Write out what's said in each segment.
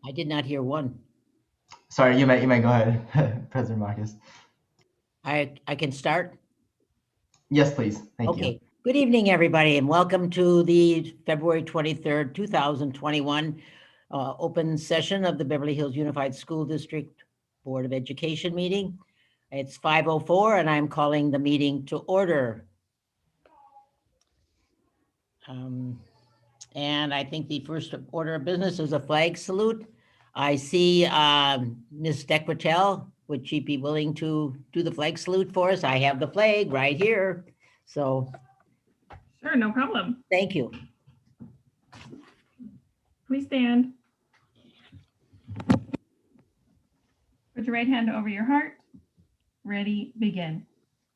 I did not hear one. Sorry, you may go ahead, President Marcus. I can start? Yes, please. Thank you. Okay. Good evening, everybody, and welcome to the February 23rd, 2021 open session of the Beverly Hills Unified School District Board of Education meeting. It's 5:04 and I'm calling the meeting to order. And I think the first order of business is a flag salute. I see Ms. Dequatel. Would she be willing to do the flag salute for us? I have the flag right here. So Sure, no problem. thank you. Please stand. Put your right hand over your heart. Ready, begin.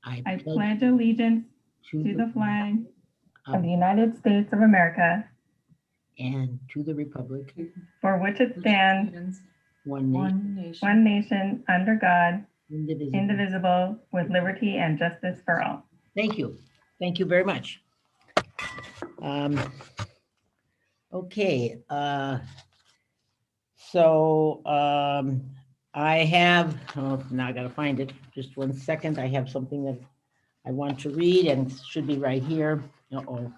I pledge allegiance to the flag of the United States of America and to the republic for which it stands, one nation, one nation under God, indivisible. indivisible, with liberty and justice for all. Thank you. Thank you very much. Okay. I have, now I got to find it. Just 1 second. I have something that I want to read and it should be right here. Uh-oh.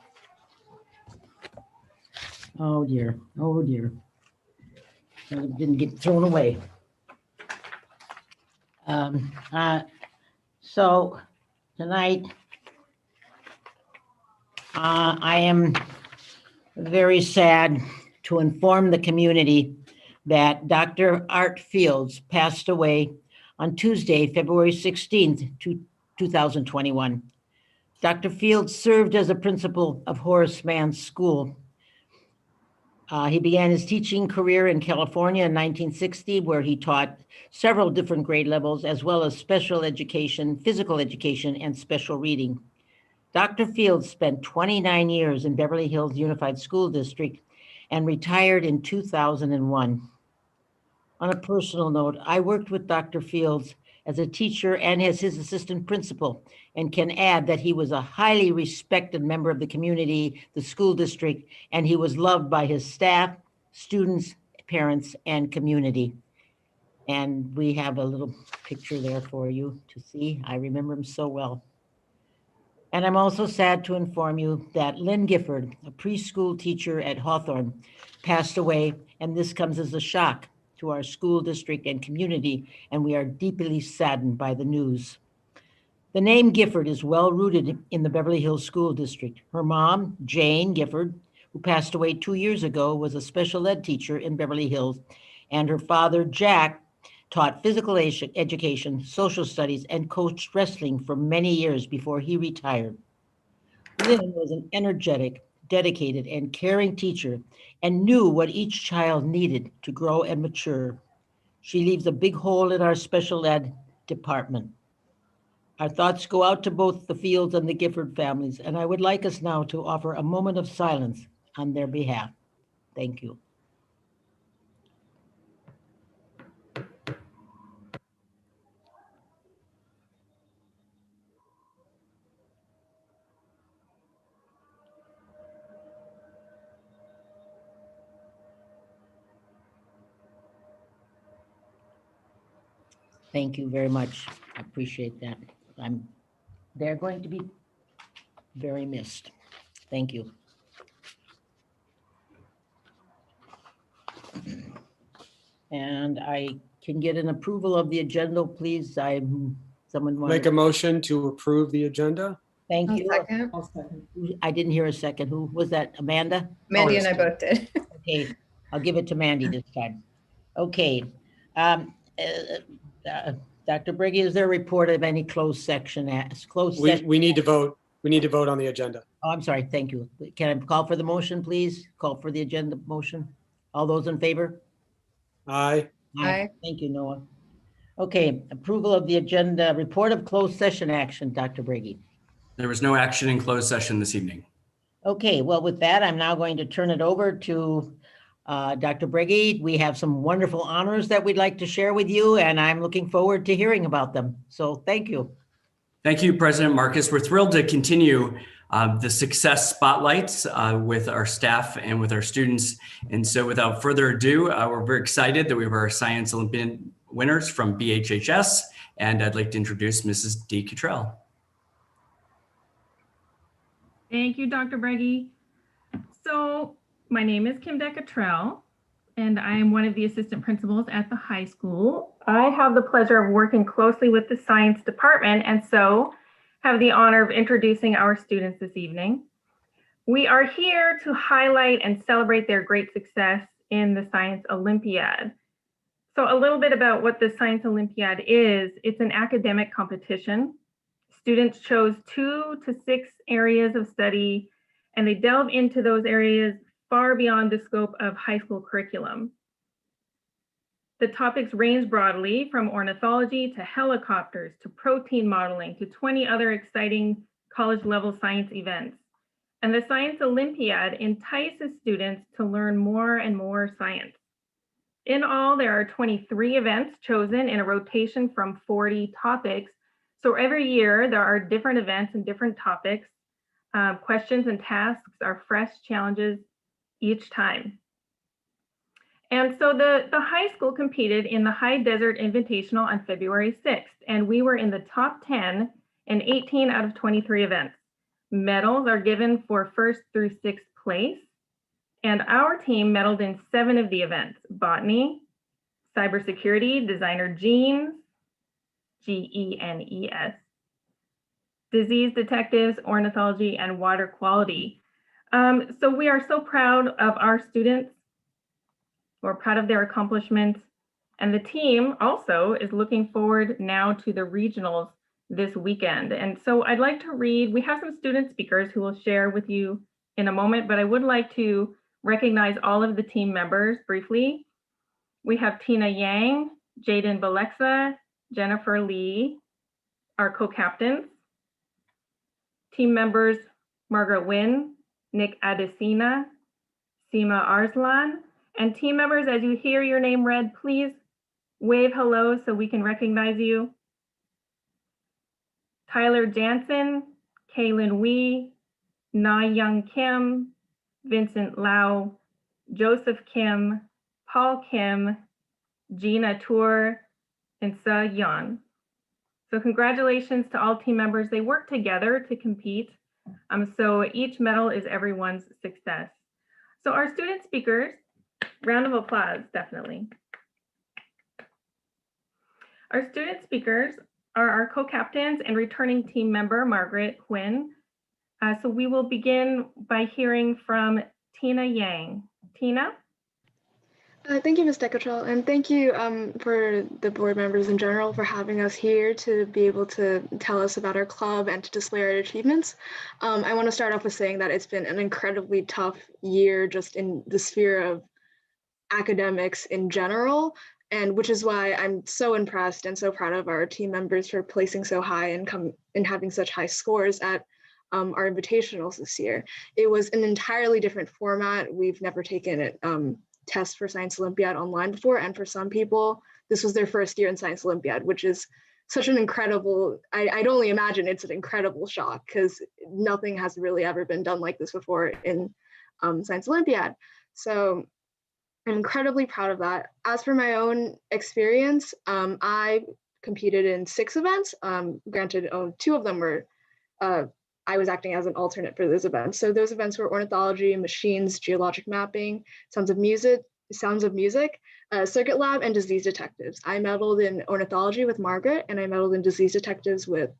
Oh dear. Oh dear. It didn't get thrown away. So tonight, I am very sad to inform the community that Dr. Art Fields passed away on Tuesday, February 16th, 2021. Dr. Fields served as a principal of Horace Mann School. He began his teaching career in California in 1960, where he taught several different grade levels, as well as special education, physical education, and special reading. Dr. Fields spent 29 years in Beverly Hills Unified School District and retired in 2001. On a personal note, I worked with Dr. Fields as a teacher and as his assistant principal, and can add that he was a highly respected member of the community, the school district, and he was loved by his staff, students, parents, and community. And we have a little picture there for you to see. I remember him so well. And I'm also sad to inform you that Lynn Gifford, a preschool teacher at Hawthorne, passed away, and this comes as a shock to our school district and community, and we are deeply saddened by the news. The name Gifford is well rooted in the Beverly Hills School District. Her mom, Jane Gifford, who passed away 2 years ago, was a special ed teacher in Beverly Hills, and her father, Jack, taught physical education, social studies, and coached wrestling for many years before he retired. Lynn was an energetic, dedicated, and caring teacher and knew what each child needed to grow and mature. She leaves a big hole in our special ed department. Our thoughts go out to both the Fields and the Gifford families, and I would like us now to offer a moment of silence on their behalf. Thank you. Thank you very much. I appreciate that. They're going to be very missed. Thank you. And I can get an approval of the agenda, please. Someone want Make a motion to approve the agenda. Thank you. I'll second. I didn't hear a second. Who was that? Amanda? Mandy and I both did. Okay, I'll give it to Mandy this time. Okay. Dr. Briggy, is there a report of any closed session? We need to vote. We need to vote on the agenda. Oh, I'm sorry. Thank you. Can I call for the motion, please? Call for the agenda motion. All those in favor? Aye. Aye. Thank you, Noah. Okay, approval of the agenda, report of closed session action, Dr. Briggy. There was no action in closed session this evening. Okay, well, with that, I'm now going to turn it over to Dr. Briggy. We have some wonderful honors that we'd like to share with you, and I'm looking forward to hearing about them. So thank you. Thank you, President Marcus. We're thrilled to continue the success spotlights with our staff and with our students. And so without further ado, we're very excited that we have our Science Olympiad winners from BHHS, and I'd like to introduce Mrs. D. Cottrell. Thank you, Dr. Breggy. So my name is Kim Cottrell, and I am one of the assistant principals at the high school. I have the pleasure of working closely with the science department, and so have the honor of introducing our students this evening. We are here to highlight and celebrate their great success in the Science Olympiad. So a little bit about what the Science Olympiad is. It's an academic competition. Students chose 2 to 6 areas of study, and they delve into those areas far beyond the scope of high school curriculum. The topics range broadly from ornithology to helicopters to protein modeling to 20 other exciting college level science events. And the Science Olympiad entices students to learn more and more science. In all, there are 23 events chosen in a rotation from 40 topics. So every year there are different events and different topics. Questions and tasks are fresh challenges each time. And so the high school competed in the High Desert Invitational on February 6th, and we were in the top 10 in 18 out of 23 events. Medals are given for 1st through 6th place, and our team medaled in 7 of the events: botany, cybersecurity, designer genes, GENES, disease detectives, ornithology, and water quality. So we are so proud of our students. We're proud of their accomplishments. And the team also is looking forward now to the regionals this weekend. And so I'd like to read, we have some student speakers who will share with you in a moment, but I would like to recognize all of the team members briefly. We have Tina Yang, Jaden Balexa, Jennifer Lee, our co-captains. Team members, Margaret Wynn, Nick Adesina, Seema Arslan, and team members, as you hear your name read, please wave hello so we can recognize you. Tyler Jansen, Kaylin Wee, Na Young Kim, Vincent Lau, Joseph Kim, Paul Kim, Gina Tour, and Sa Yan. So congratulations to all team members. They work together to compete. So each medal is everyone's success. So our student speakers, round of applause, definitely. Our student speakers are our co-captains and returning team member, Margaret Quinn. So we will begin by hearing from Tina Yang. Tina? Thank you, Ms. Cottrell, and thank you for the board members in general for having us here to be able to tell us about our club and to display our achievements. I want to start off with saying that it's been an incredibly tough year just in the sphere of academics in general, and which is why I'm so impressed and so proud of our team members for placing so high and having such high scores at our invitationals this year. It was an entirely different format. We've never taken it. Test for Science Olympiad online before, and for some people this was their first year in Science Olympiad, which is such an incredible, I'd only imagine it's an incredible shock because nothing has really ever been done like this before in Science Olympiad. So I'm incredibly proud of that. As for my own experience, I competed in 6 events. Granted, 2 of them were I was acting as an alternate for those events. So those events were ornithology, machines, geologic mapping, sounds of music, circuit lab, and disease detectives. I medaled in ornithology with Margaret, and I medaled in disease detectives with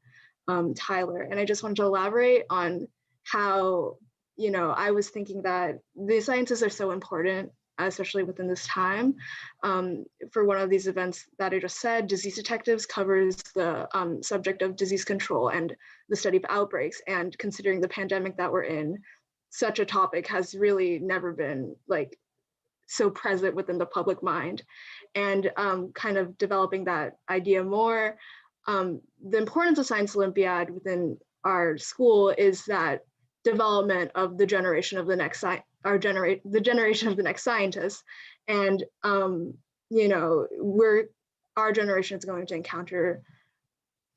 Tyler. And I just wanted to elaborate on how, I was thinking that the sciences are so important, especially within this time. For one of these events that I just said, disease detectives covers the subject of disease control and the study of outbreaks. And considering the pandemic that we're in, such a topic has really never been so present within the public mind. And kind of developing that idea more, the importance of Science Olympiad within our school is that development of the generation of the next the generation of the next scientists. And our generation is going to encounter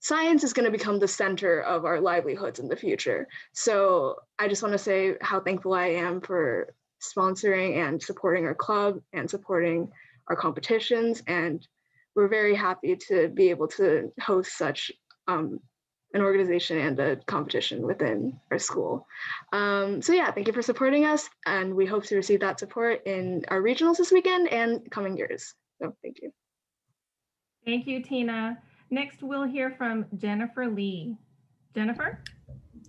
science is going to become the center of our livelihoods in the future. So I just want to say how thankful I am for sponsoring and supporting our club and supporting our competitions. And we're very happy to be able to host such an organization and a competition within our school. So yeah, thank you for supporting us, and we hope to receive that support in our regionals this weekend and coming years. So thank you. Thank you, Tina. Next, we'll hear from Jennifer Lee. Jennifer?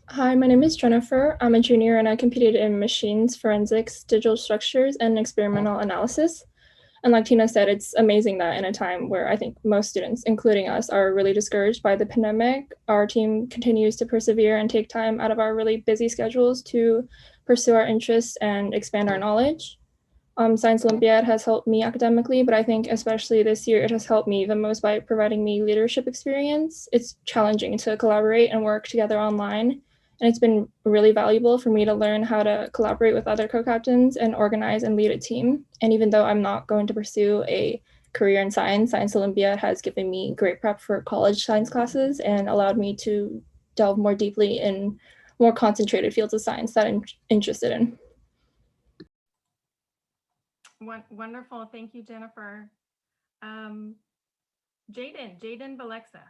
Hi, my name is Jennifer. I'm a junior and I competed in machines, forensics, digital structures, and experimental analysis. And like Tina said, it's amazing that in a time where I think most students, including us, are really discouraged by the pandemic, our team continues to persevere and take time out of our really busy schedules to pursue our interests and expand our knowledge. Science Olympiad has helped me academically, but I think especially this year, it has helped me the most by providing me leadership experience. It's challenging to collaborate and work together online. And it's been really valuable for me to learn how to collaborate with other co-captains and organize and lead a team. And even though I'm not going to pursue a career in science, Science Olympiad has given me great prep for college science classes and allowed me to delve more deeply in more concentrated fields of science that I'm interested in. Wonderful. Thank you, Jennifer. Jaden Balexa.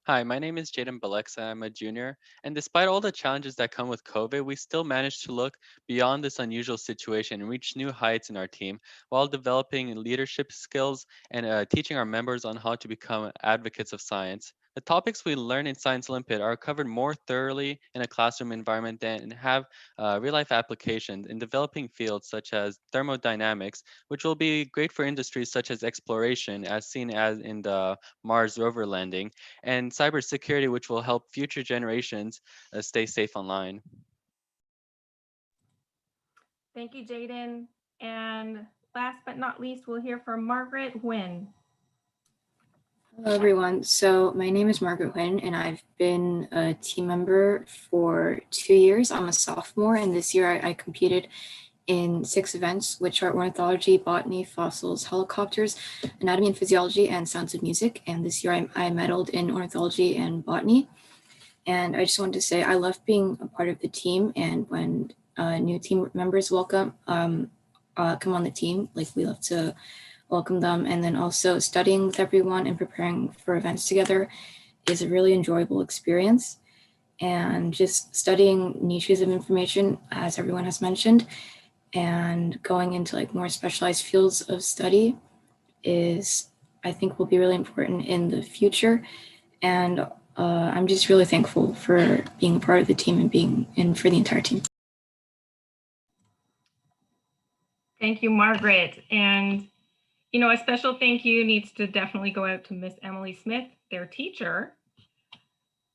Hi, my name is Jaden Balexa. I'm a junior, and despite all the challenges that come with COVID, we still managed to look beyond this unusual situation and reach new heights in our team while developing leadership skills and teaching our members on how to become advocates of science. The topics we learn in Science Olympiad are covered more thoroughly in a classroom environment than have real-life applications in developing fields such as thermodynamics, which will be great for industries such as exploration, as seen as in the Mars rover landing, and cybersecurity, which will help future generations stay safe online. Thank you, Jaden. And last but not least, we'll hear from Margaret Nguyen. Hello, everyone. So my name is Margaret Nguyen, and I've been a team member for 2 years. I'm a sophomore, and this year I competed in 6 events, which are ornithology, botany, fossils, helicopters, anatomy and physiology, and sounds of music. And this year I medaled in ornithology and botany. And I just wanted to say I love being a part of the team. And when new team members come on the team, like we love to welcome them. And then also studying with everyone and preparing for events together is a really enjoyable experience. And just studying niches of information, as everyone has mentioned, and going into like more specialized fields of study is, I think, will be really important in the future. And I'm just really thankful for being a part of the team and being in for the entire team. Thank you, Margaret. And, you know, a special thank you needs to definitely go out to Miss Emily Smith, their teacher,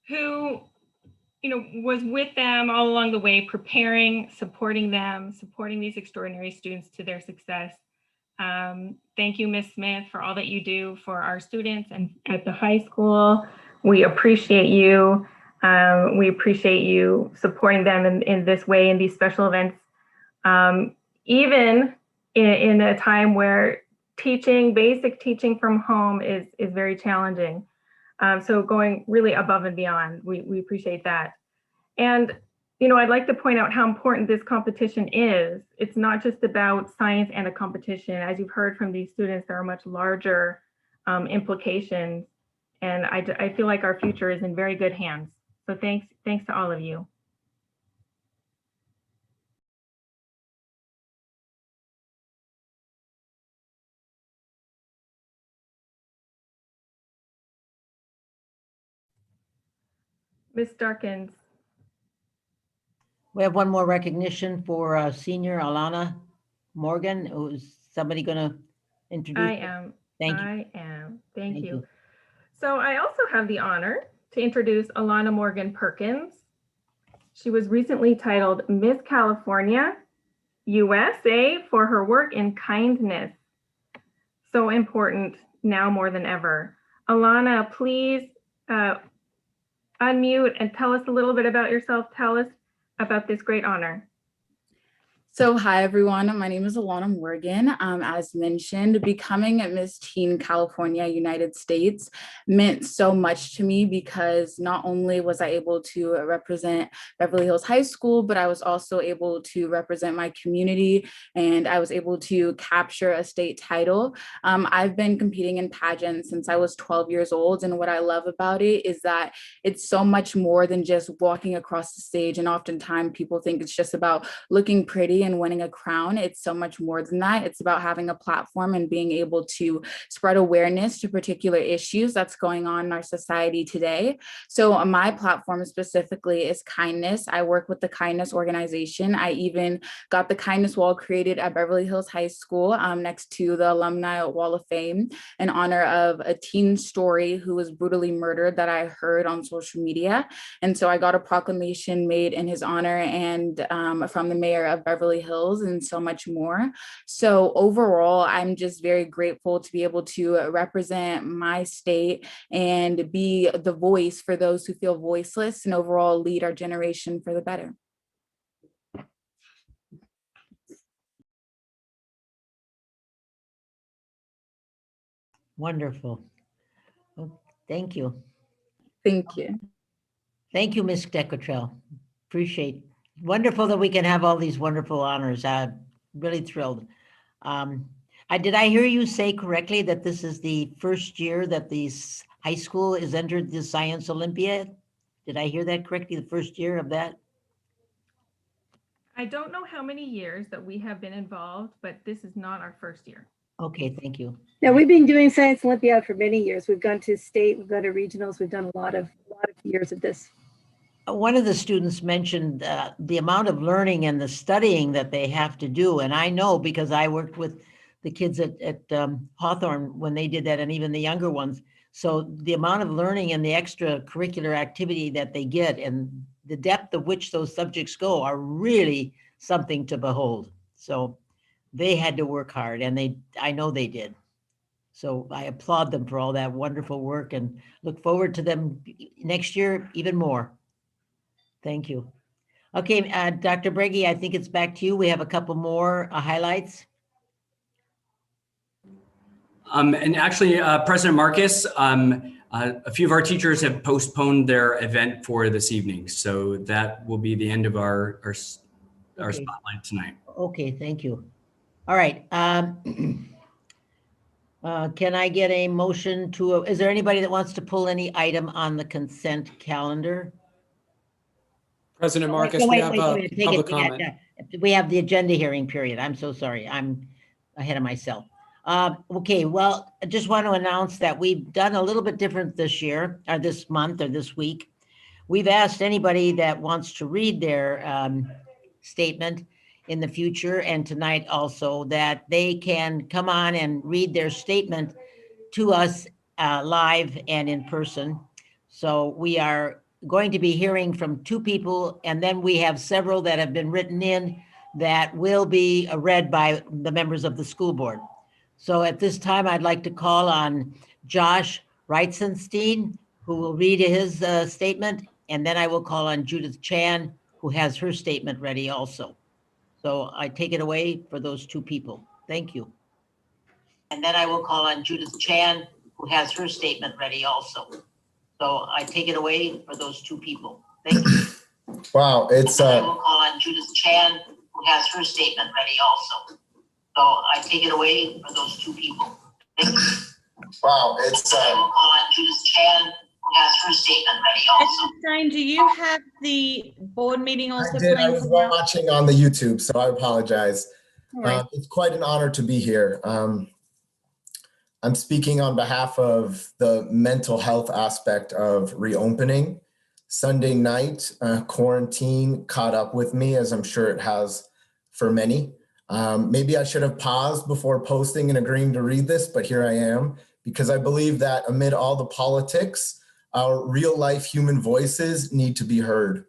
who, you know, was with them all along the way, preparing, supporting them, supporting these extraordinary students to their success. Thank you, Miss Smith, for all that you do for our students and at the high school. We appreciate you. We appreciate you supporting them in this way, in these special events, even in a time where basic teaching from home is very challenging. So going really above and beyond, we appreciate that. And, you know, I'd like to point out how important this competition is. It's not just about science and a competition. As you've heard from these students, there are much larger implications. And I feel like our future is in very good hands. So thanks to all of you. Ms. Darkins. We have one more recognition for senior Alana Morgan. Is somebody going to introduce? I am. Thank you. I am. Thank you. So I also have the honor to introduce Alana Morgan Perkins. She was recently titled Miss California USA for her work in kindness. So important now more than ever. Alana, please unmute and tell us a little bit about yourself. Tell us about this great honor. So hi everyone, my name is Alana Morgan. As mentioned, becoming Miss Teen California United States meant so much to me because not only was I able to represent Beverly Hills High School, but I was also able to represent my community and I was able to capture a state title. I've been competing in pageants since I was 12 years old, and what I love about it is that it's so much more than just walking across the stage, and oftentimes people think it's just about looking pretty and winning a crown. It's so much more than that. It's about having a platform and being able to spread awareness to particular issues that's going on in our society today. So my platform specifically is kindness. I work with the Kindness organization. I even got the Kindness Wall created at Beverly Hills High School next to the Alumni Wall of Fame in honor of a teen story who was brutally murdered that I heard on social media. And so I got a proclamation made in his honor and from the mayor of Beverly Hills and so much more. So overall, I'm just very grateful to be able to represent my state and be the voice for those who feel voiceless and overall lead our generation for the better. Wonderful. Oh, thank you. Thank you. Thank you, Ms. Decotrell. Appreciate. Wonderful that we can have all these wonderful honors. I'm really thrilled. Did I hear you say correctly that this is the first year that the high school has entered the Science Olympiad? Did I hear that correctly? The first year of that? I don't know how many years that we have been involved, but this is not our first year. Okay, thank you. Yeah, we've been doing Science Olympiad for many years. We've gone to state, we've gone to regionals, we've done a lot of years of this. One of the students mentioned the amount of learning and the studying that they have to do. And I know because I worked with the kids at Hawthorne when they did that, and even the younger ones. So the amount of learning and the extracurricular activity that they get and the depth of which those subjects go are really something to behold. So they had to work hard, and I know they did. So I applaud them for all that wonderful work and look forward to them next year even more. Thank you. Okay, Dr. Breggy, I think it's back to you. We have a couple more highlights. And actually, President Marcus, a few of our teachers have postponed their event for this evening. So that will be the end of our spotlight tonight. Okay, thank you. All right. Can I get a motion to, is there anybody that wants to pull any item on the consent calendar? President Marcus, Wait, we wait, have wait, take public it. comment. We have the agenda hearing period. I'm so sorry. I'm ahead of myself. Okay, well, I just want to announce that we've done a little bit different this year, or this month, or this week. We've asked anybody that wants to read their statement in the future and tonight also that they can come on and read their statement to us live and in person. So we are going to be hearing from two people, and then we have several that have been written in that will be read by the members of the school board. So at this time, I'd like to call on Josh Reitzenstein, who will read his statement, and then I will call on Judith Chan, who has her statement ready also. So I take it away for those two people. Thank you. And then I will call on Judith Chan, who has her statement ready also. So I take it away for those two people. Thank you. Wow, it's I will call on Judith Chan, who has her statement ready also. So I take it away for those two people. Thank you. Wow, it's I will call on Judith Chan, who has her statement ready also. Jane, do you have the board meeting also? I was watching on the YouTube, so I apologize. Right. It's quite an honor to be here. I'm speaking on behalf of the mental health aspect of reopening. Sunday night, quarantine caught up with me, as I'm sure it has for many. Maybe I should have paused before posting and agreeing to read this, but here I am, because I believe that amid all the politics, our real life human voices need to be heard.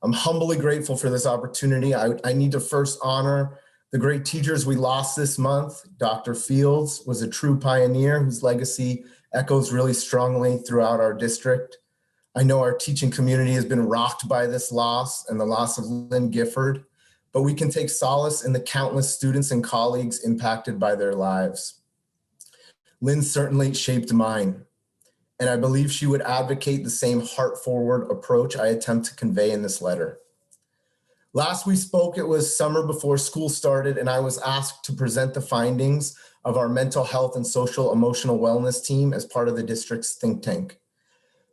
I'm humbly grateful for this opportunity. I need to first honor the great teachers we lost this month. Dr. Fields was a true pioneer whose legacy echoes really strongly throughout our district. I know our teaching community has been rocked by this loss and the loss of Lynn Gifford, but we can take solace in the countless students and colleagues impacted by their lives. Lynn certainly shaped mine, and I believe she would advocate the same heart-forward approach I attempt to convey in this letter. Last we spoke, it was summer before school started, and I was asked to present the findings of our mental health and social emotional wellness team as part of the district's think tank.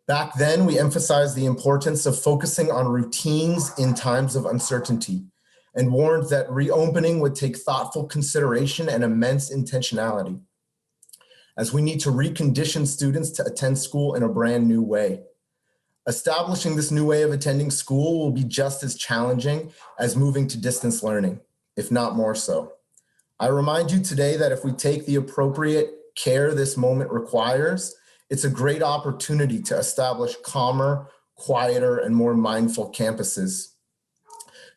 Back then, we emphasized the importance of focusing on routines in times of uncertainty and warned that reopening would take thoughtful consideration and immense intentionality, as we need to recondition students to attend school in a brand new way. Establishing this new way of attending school will be just as challenging as moving to distance learning, if not more so. I remind you today that if we take the appropriate care this moment requires, it's a great opportunity to establish calmer, quieter, and more mindful campuses.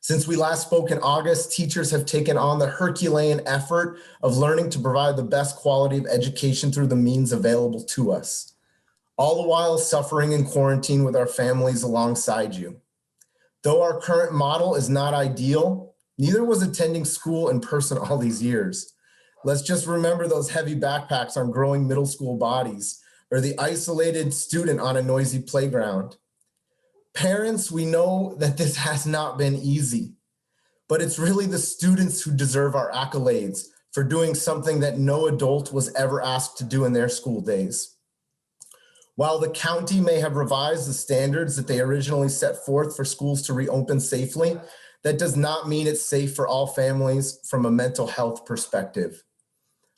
Since we last spoke in August, teachers have taken on the Herculean effort of learning to provide the best quality of education through the means available to us, all the while suffering in quarantine with our families alongside you. Though our current model is not ideal, neither was attending school in person all these years. Let's just remember those heavy backpacks on growing middle school bodies, or the isolated student on a noisy playground. Parents, we know that this has not been easy, but it's really the students who deserve our accolades for doing something that no adult was ever asked to do in their school days. While the county may have revised the standards that they originally set forth for schools to reopen safely, that does not mean it's safe for all families from a mental health perspective.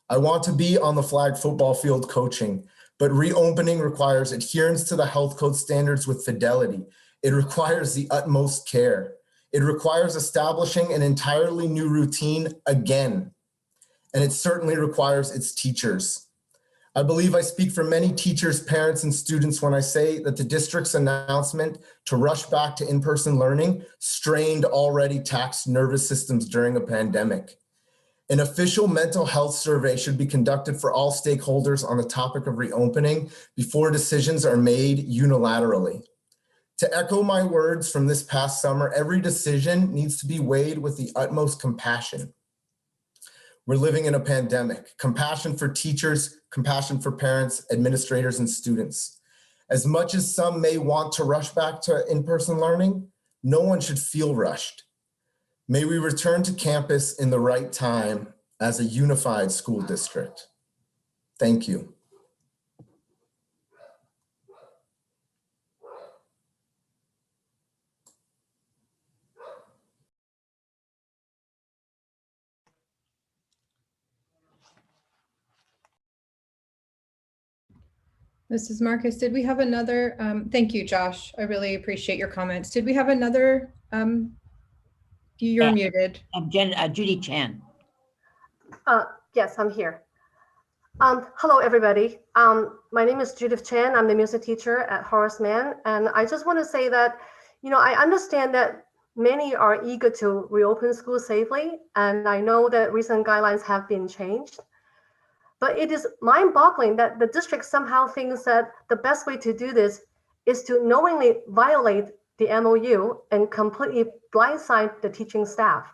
I want to be on the flag football field coaching, but reopening requires adherence to the health code standards with fidelity. It requires the utmost care. It requires establishing an entirely new routine again. And it certainly requires its teachers. I believe I speak for many teachers, parents, and students when I say that the district's announcement to rush back to in-person learning strained already taxed nervous systems during a pandemic. An official mental health survey should be conducted for all stakeholders on the topic of reopening before decisions are made unilaterally. To echo my words from this past summer, every decision needs to be weighed with the utmost compassion. We're living in a pandemic. Compassion for teachers, compassion for parents, administrators, and students. As much as some may want to rush back to in-person learning, no one should feel rushed. May we return to campus in the right time as a unified school district. Thank you. This is Marcus. Did we have another, thank you, Josh. I really appreciate your comments. Did we have another, you're muted. Judy Chan. Yes, I'm here. Hello, everybody. My name is Judith Chan. I'm the music teacher at Horace Mann. And I just want to say that, I understand that many are eager to reopen schools safely. And I know that recent guidelines have been changed. But it is mind-boggling that the district somehow thinks that the best way to do this is to knowingly violate the MOU and completely blindside the teaching staff.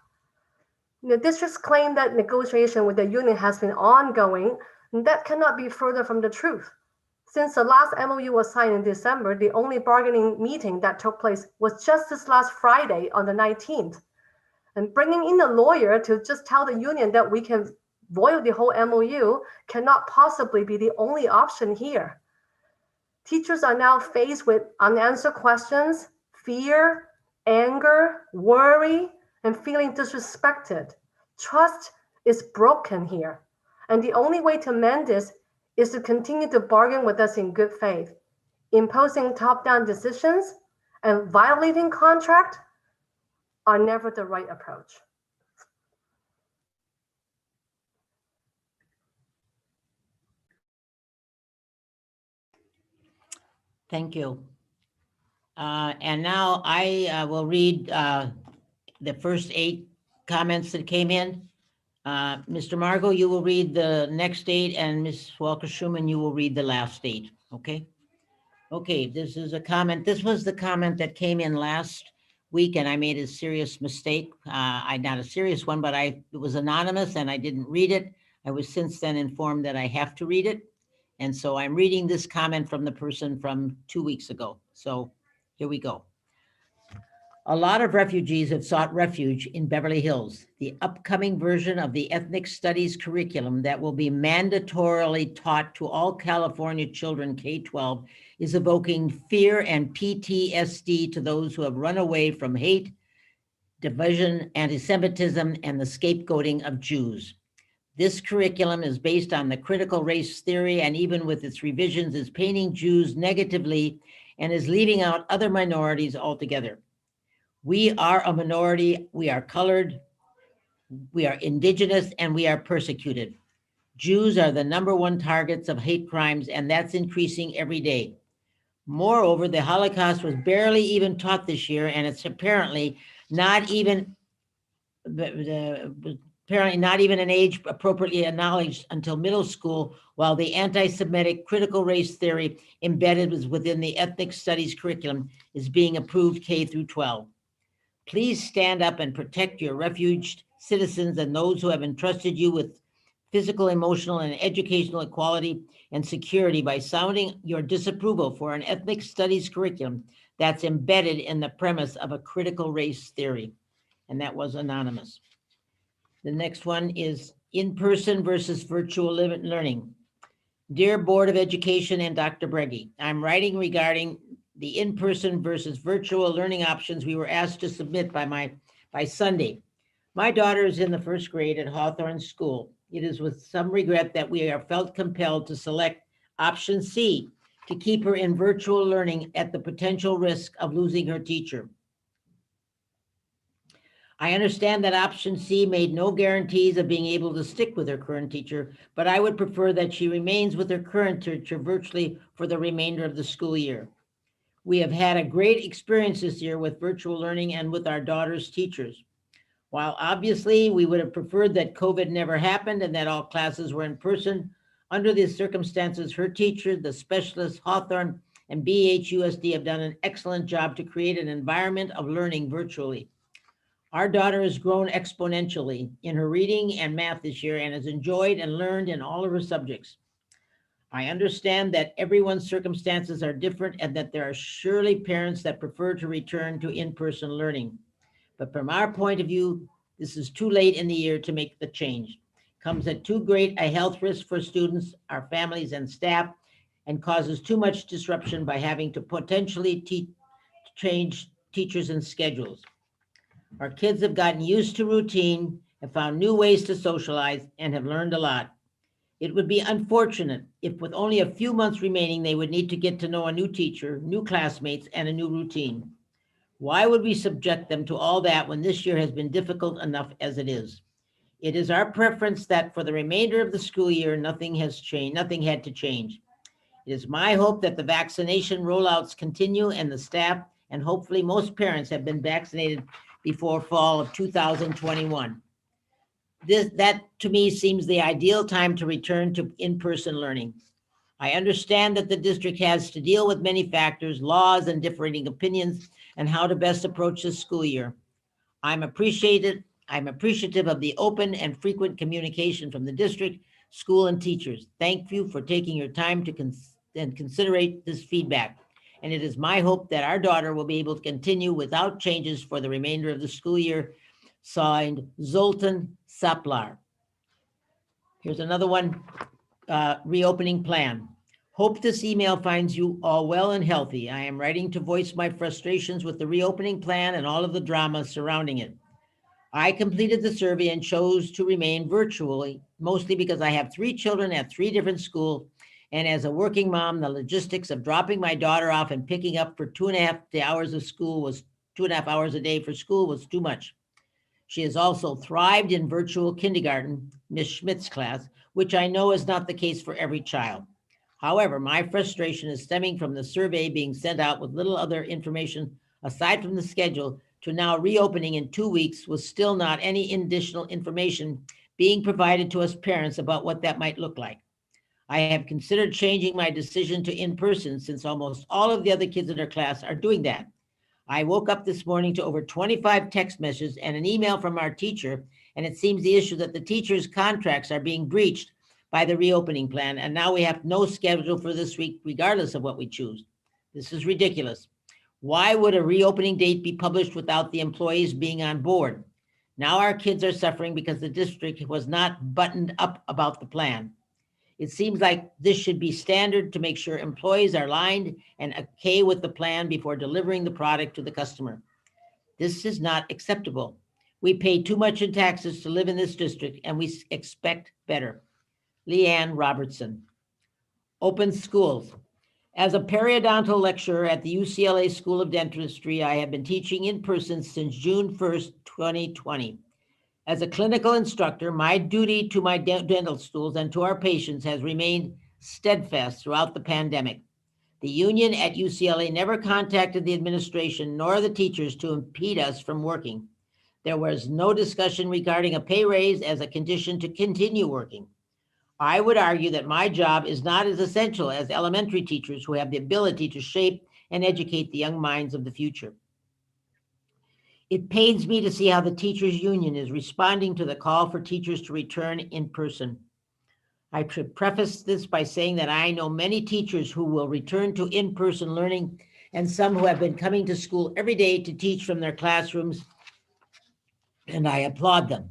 The district's claim that negotiation with the union has been ongoing, and that cannot be further from the truth. Since the last MOU was signed in December, the only bargaining meeting that took place was just this last Friday on the 19th. And bringing in a lawyer to just tell the union that we can void the whole MOU cannot possibly be the only option here. Teachers are now faced with unanswered questions, fear, anger, worry, and feeling disrespected. Trust is broken here. And the only way to mend this is to continue to bargain with us in good faith. Imposing top-down decisions and violating contract are never the right approach. Thank you. And now I will read the first 8 comments that came in. Mr. Margot, you will read the next 8, and Ms. Walker-Schuman, you will read the last 8, okay? Okay, this is a comment. This was the comment that came in last week and I made a serious mistake. Not a serious one, but it was anonymous and I didn't read it. I was since then informed that I have to read it. And so I'm reading this comment from the person from 2 weeks ago. So here we go. A lot of refugees have sought refuge in Beverly Hills. The upcoming version of the ethnic studies curriculum that will be mandatorily taught to all California children K-12 is evoking fear and PTSD to those who have run away from hate, division, anti-Semitism, and the scapegoating of Jews. This curriculum is based on the critical race theory, and even with its revisions is painting Jews negatively and is leaving out other minorities altogether. We are a minority, we are colored, we are indigenous, and we are persecuted. Jews are the #1 targets of hate crimes, and that's increasing every day. Moreover, the Holocaust was barely even taught this year, and it's apparently not even an age appropriately acknowledged until middle school, while the anti-Semitic critical race theory embedded within the ethnic studies curriculum is being approved K through 12. Please stand up and protect your refuged citizens and those who have entrusted you with physical, emotional, and educational equality and security by sounding your disapproval for an ethnic studies curriculum that's embedded in the premise of a critical race theory. And that was anonymous. The next one is in-person versus virtual learning. Dear Board of Education and Dr. Breggy, I'm writing regarding the in-person versus virtual learning options we were asked to submit by Sunday. My daughter is in the 1st grade at Hawthorne School. It is with some regret that we are felt compelled to select option C to keep her in virtual learning at the potential risk of losing her teacher. I understand that option C made no guarantees of being able to stick with her current teacher, but I would prefer that she remains with her current teacher virtually for the remainder of the school year. We have had a great experience this year with virtual learning and with our daughter's teachers. While obviously we would have preferred that COVID never happened and that all classes were in person, under these circumstances, her teacher, the specialists, Hawthorne, and BHUSD have done an excellent job to create an environment of learning virtually. Our daughter has grown exponentially in her reading and math this year and has enjoyed and learned in all of her subjects. I understand that everyone's circumstances are different and that there are surely parents that prefer to return to in-person learning. But from our point of view, this is too late in the year to make the change. It comes at too great a health risk for students, our families, and staff, and causes too much disruption by having to potentially change teachers and schedules. Our kids have gotten used to routine, have found new ways to socialize, and have learned a lot. It would be unfortunate if with only a few months remaining, they would need to get to know a new teacher, new classmates, and a new routine. Why would we subject them to all that when this year has been difficult enough as it is? It is our preference that for the remainder of the school year, nothing had to change. It is my hope that the vaccination rollouts continue and the staff and hopefully most parents have been vaccinated before fall of 2021. That to me seems the ideal time to return to in-person learning. I understand that the district has to deal with many factors, laws, and differing opinions and how to best approach this school year. I'm appreciative of the open and frequent communication from the district, school, and teachers. Thank you for taking your time to consider this feedback. And it is my hope that our daughter will be able to continue without changes for the remainder of the school year. Signed, Zoltan Saplar. Here's another one, reopening plan. Hope this email finds you all well and healthy. I am writing to voice my frustrations with the reopening plan and all of the drama surrounding it. I completed the survey and chose to remain virtually, mostly because I have 3 children at 3 different schools. And as a working mom, the logistics of dropping my daughter off and picking up for 2.5 hours of school was 2.5 hours a day for school was too much. She has also thrived in virtual kindergarten, Ms. Schmidt's class, which I know is not the case for every child. However, my frustration is stemming from the survey being sent out with little other information aside from the schedule to now reopening in 2 weeks with still not any additional information being provided to us parents about what that might look like. I have considered changing my decision to in-person since almost all of the other kids in our class are doing that. I woke up this morning to over 25 text messages and an email from our teacher, and it seems the issue that the teachers' contracts are being breached by the reopening plan, and now we have no schedule for this week, regardless of what we choose. This is ridiculous. Why would a reopening date be published without the employees being on board? Now our kids are suffering because the district was not buttoned up about the plan. It seems like this should be standard to make sure employees are aligned and okay with the plan before delivering the product to the customer. This is not acceptable. We pay too much in taxes to live in this district, and we expect better. Leanne Robertson. Open schools. As a periodontal lecturer at the UCLA School of Dentistry, I have been teaching in person since June 1st, 2020. As a clinical instructor, my duty to my dental schools and to our patients has remained steadfast throughout the pandemic. The union at UCLA never contacted the administration nor the teachers to impede us from working. There was no discussion regarding a pay raise as a condition to continue working. I would argue that my job is not as essential as elementary teachers who have the ability to shape and educate the young minds of the future. It pains me to see how the teachers' union is responding to the call for teachers to return in person. I should preface this by saying that I know many teachers who will return to in-person learning and some who have been coming to school every day to teach from their classrooms, and I applaud them.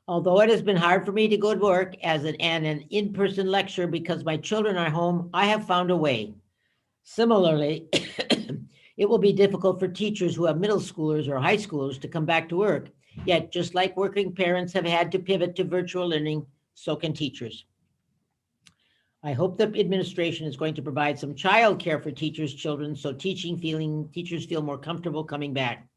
Although it has been hard for me to go to work as an in-person lecturer because my children are home, I have found a way. Similarly, it will be difficult for teachers who have middle schoolers or high schoolers to come back to work. Yet, just like working parents have had to pivot to virtual learning, so can teachers. I hope the administration is going to provide some childcare for teachers' children so teachers feel more comfortable coming back.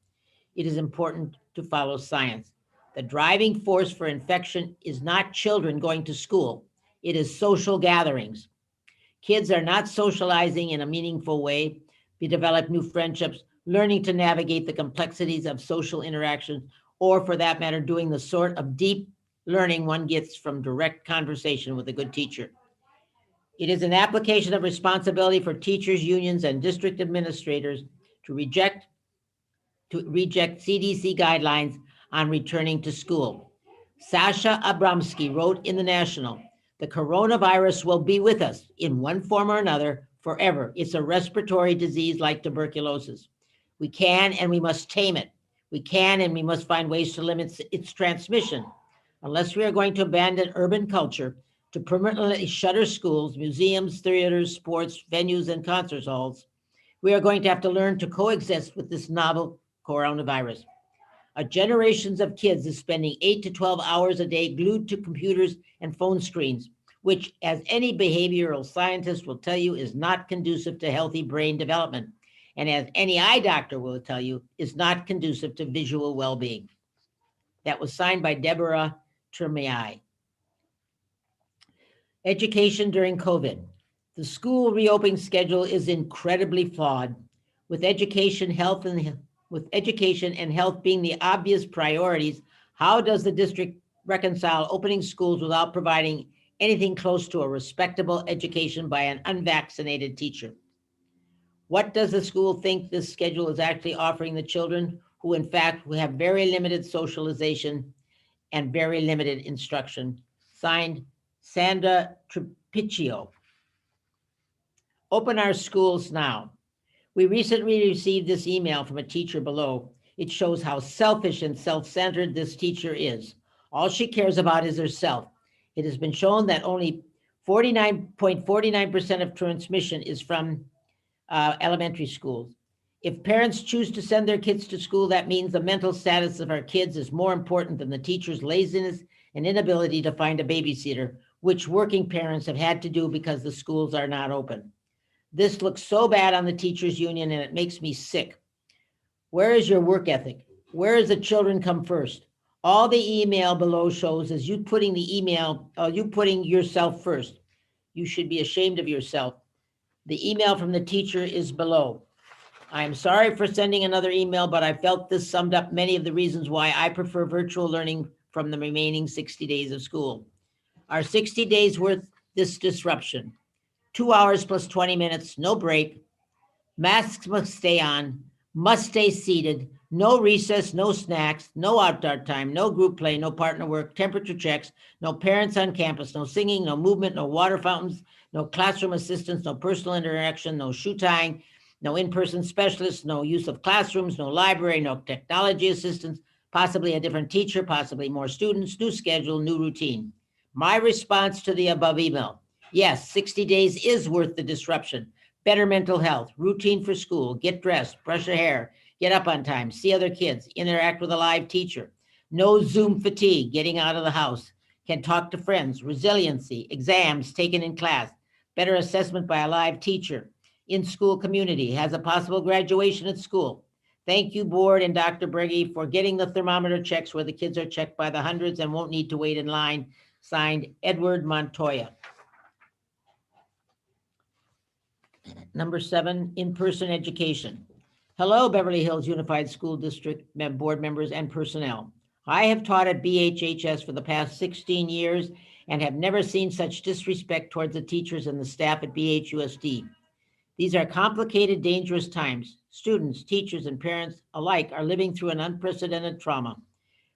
It is important to follow science. The driving force for infection is not children going to school. It is social gatherings. Kids are not socializing in a meaningful way. We develop new friendships, learning to navigate the complexities of social interactions, or for that matter, doing the sort of deep learning one gets from direct conversation with a good teacher. It is an application of responsibility for teachers, unions, and district administrators to reject CDC guidelines on returning to school. Sasha Abramsky wrote in the National, "The coronavirus will be with us in one form or another forever. It's a respiratory disease like tuberculosis. We can and we must tame it. We can and we must find ways to limit its transmission. Unless we are going to abandon urban culture, to permanently shutter schools, museums, theaters, sports, venues, and concert halls, we are going to have to learn to coexist with this novel coronavirus. A generations of kids is spending 8 to 12 hours a day glued to computers and phone screens, which, as any behavioral scientist will tell you, is not conducive to healthy brain development. And as any eye doctor will tell you, is not conducive to visual well-being." That was signed by Deborah Termei. Education during COVID. The school reopening schedule is incredibly flawed, with education and health being the obvious priorities. How does the district reconcile opening schools without providing anything close to a respectable education by an unvaccinated teacher? What does the school think this schedule is actually offering the children who in fact have very limited socialization and very limited instruction? Signed, Sandra Trapiccio. Open our schools now. We recently received this email from a teacher below. It shows how selfish and self-centered this teacher is. All she cares about is herself. It has been shown that only 49.49% of transmission is from elementary schools. If parents choose to send their kids to school, that means the mental status of our kids is more important than the teacher's laziness and inability to find a babysitter, which working parents have had to do because the schools are not open. This looks so bad on the teachers union and it makes me sick. Where is your work ethic? Where is the children come first? All the email below shows is you putting yourself first. You should be ashamed of yourself. The email from the teacher is below. I am sorry for sending another email, but I felt this summed up many of the reasons why I prefer virtual learning from the remaining 60 days of school. Are 60 days worth this disruption? 2 hours plus 20 minutes, no break, Masks must stay on, must stay seated, no recess, no snacks, no outdoor time, no group play, no partner work, temperature checks, no parents on campus, no singing, no movement, no water fountains, no classroom assistance, no personal interaction, no shoe tying, no in-person specialists, no use of classrooms, no library, no technology assistance, possibly a different teacher, possibly more students, new schedule, new routine. My response to the above email: yes, 60 days is worth the disruption. Better mental health, routine for school, get dressed, brush your hair, get up on time, see other kids, interact with a live teacher. No Zoom fatigue, getting out of the house, can talk to friends, resiliency, exams taken in class, better assessment by a live teacher, in-school community, has a possible graduation at school. Thank you, board and Dr. Breggy, for getting the thermometer checks where the kids are checked by the hundreds and won't need to wait in line. Signed, Edward Montoya. Number 7, in-person education. Hello, Beverly Hills Unified School District board members and personnel. I have taught at BHHS for the past 16 years and have never seen such disrespect towards the teachers and the staff at BHUSD. These are complicated, dangerous times. Students, teachers, and parents alike are living through an unprecedented trauma.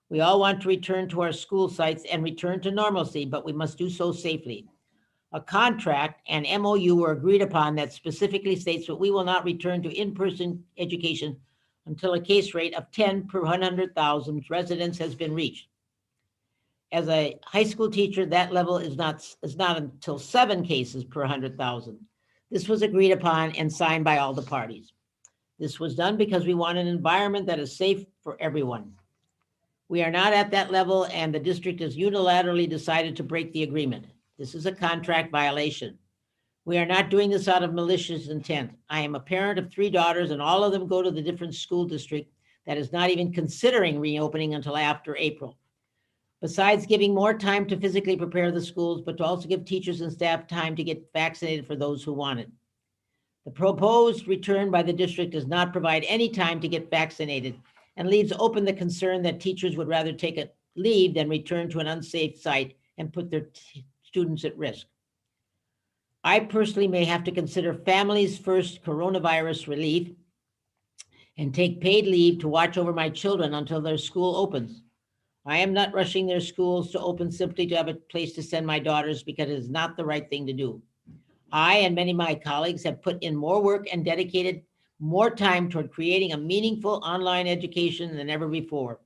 We all want to return to our school sites and return to normalcy, but we must do so safely. A contract and MOU were agreed upon that specifically states that we will not return to in-person education until a case rate of 10 per 100,000 residents has been reached. As a high school teacher, that level is not until 7 cases per 100,000. This was agreed upon and signed by all the parties. This was done because we want an environment that is safe for everyone. We are not at that level, and the district has unilaterally decided to break the agreement. This is a contract violation. We are not doing this out of malicious intent. I am a parent of 3 daughters, and all of them go to the different school district that is not even considering reopening until after April. Besides giving more time to physically prepare the schools, but to also give teachers and staff time to get vaccinated for those who want it. The proposed return by the district does not provide any time to get vaccinated and leaves open the concern that teachers would rather take a leave than return to an unsafe site and put their students at risk. I personally may have to consider families first coronavirus relief and take paid leave to watch over my children until their school opens. I am not rushing their schools to open simply to have a place to send my daughters because it is not the right thing to do. I and many of my colleagues have put in more work and dedicated more time toward creating a meaningful online education than ever before.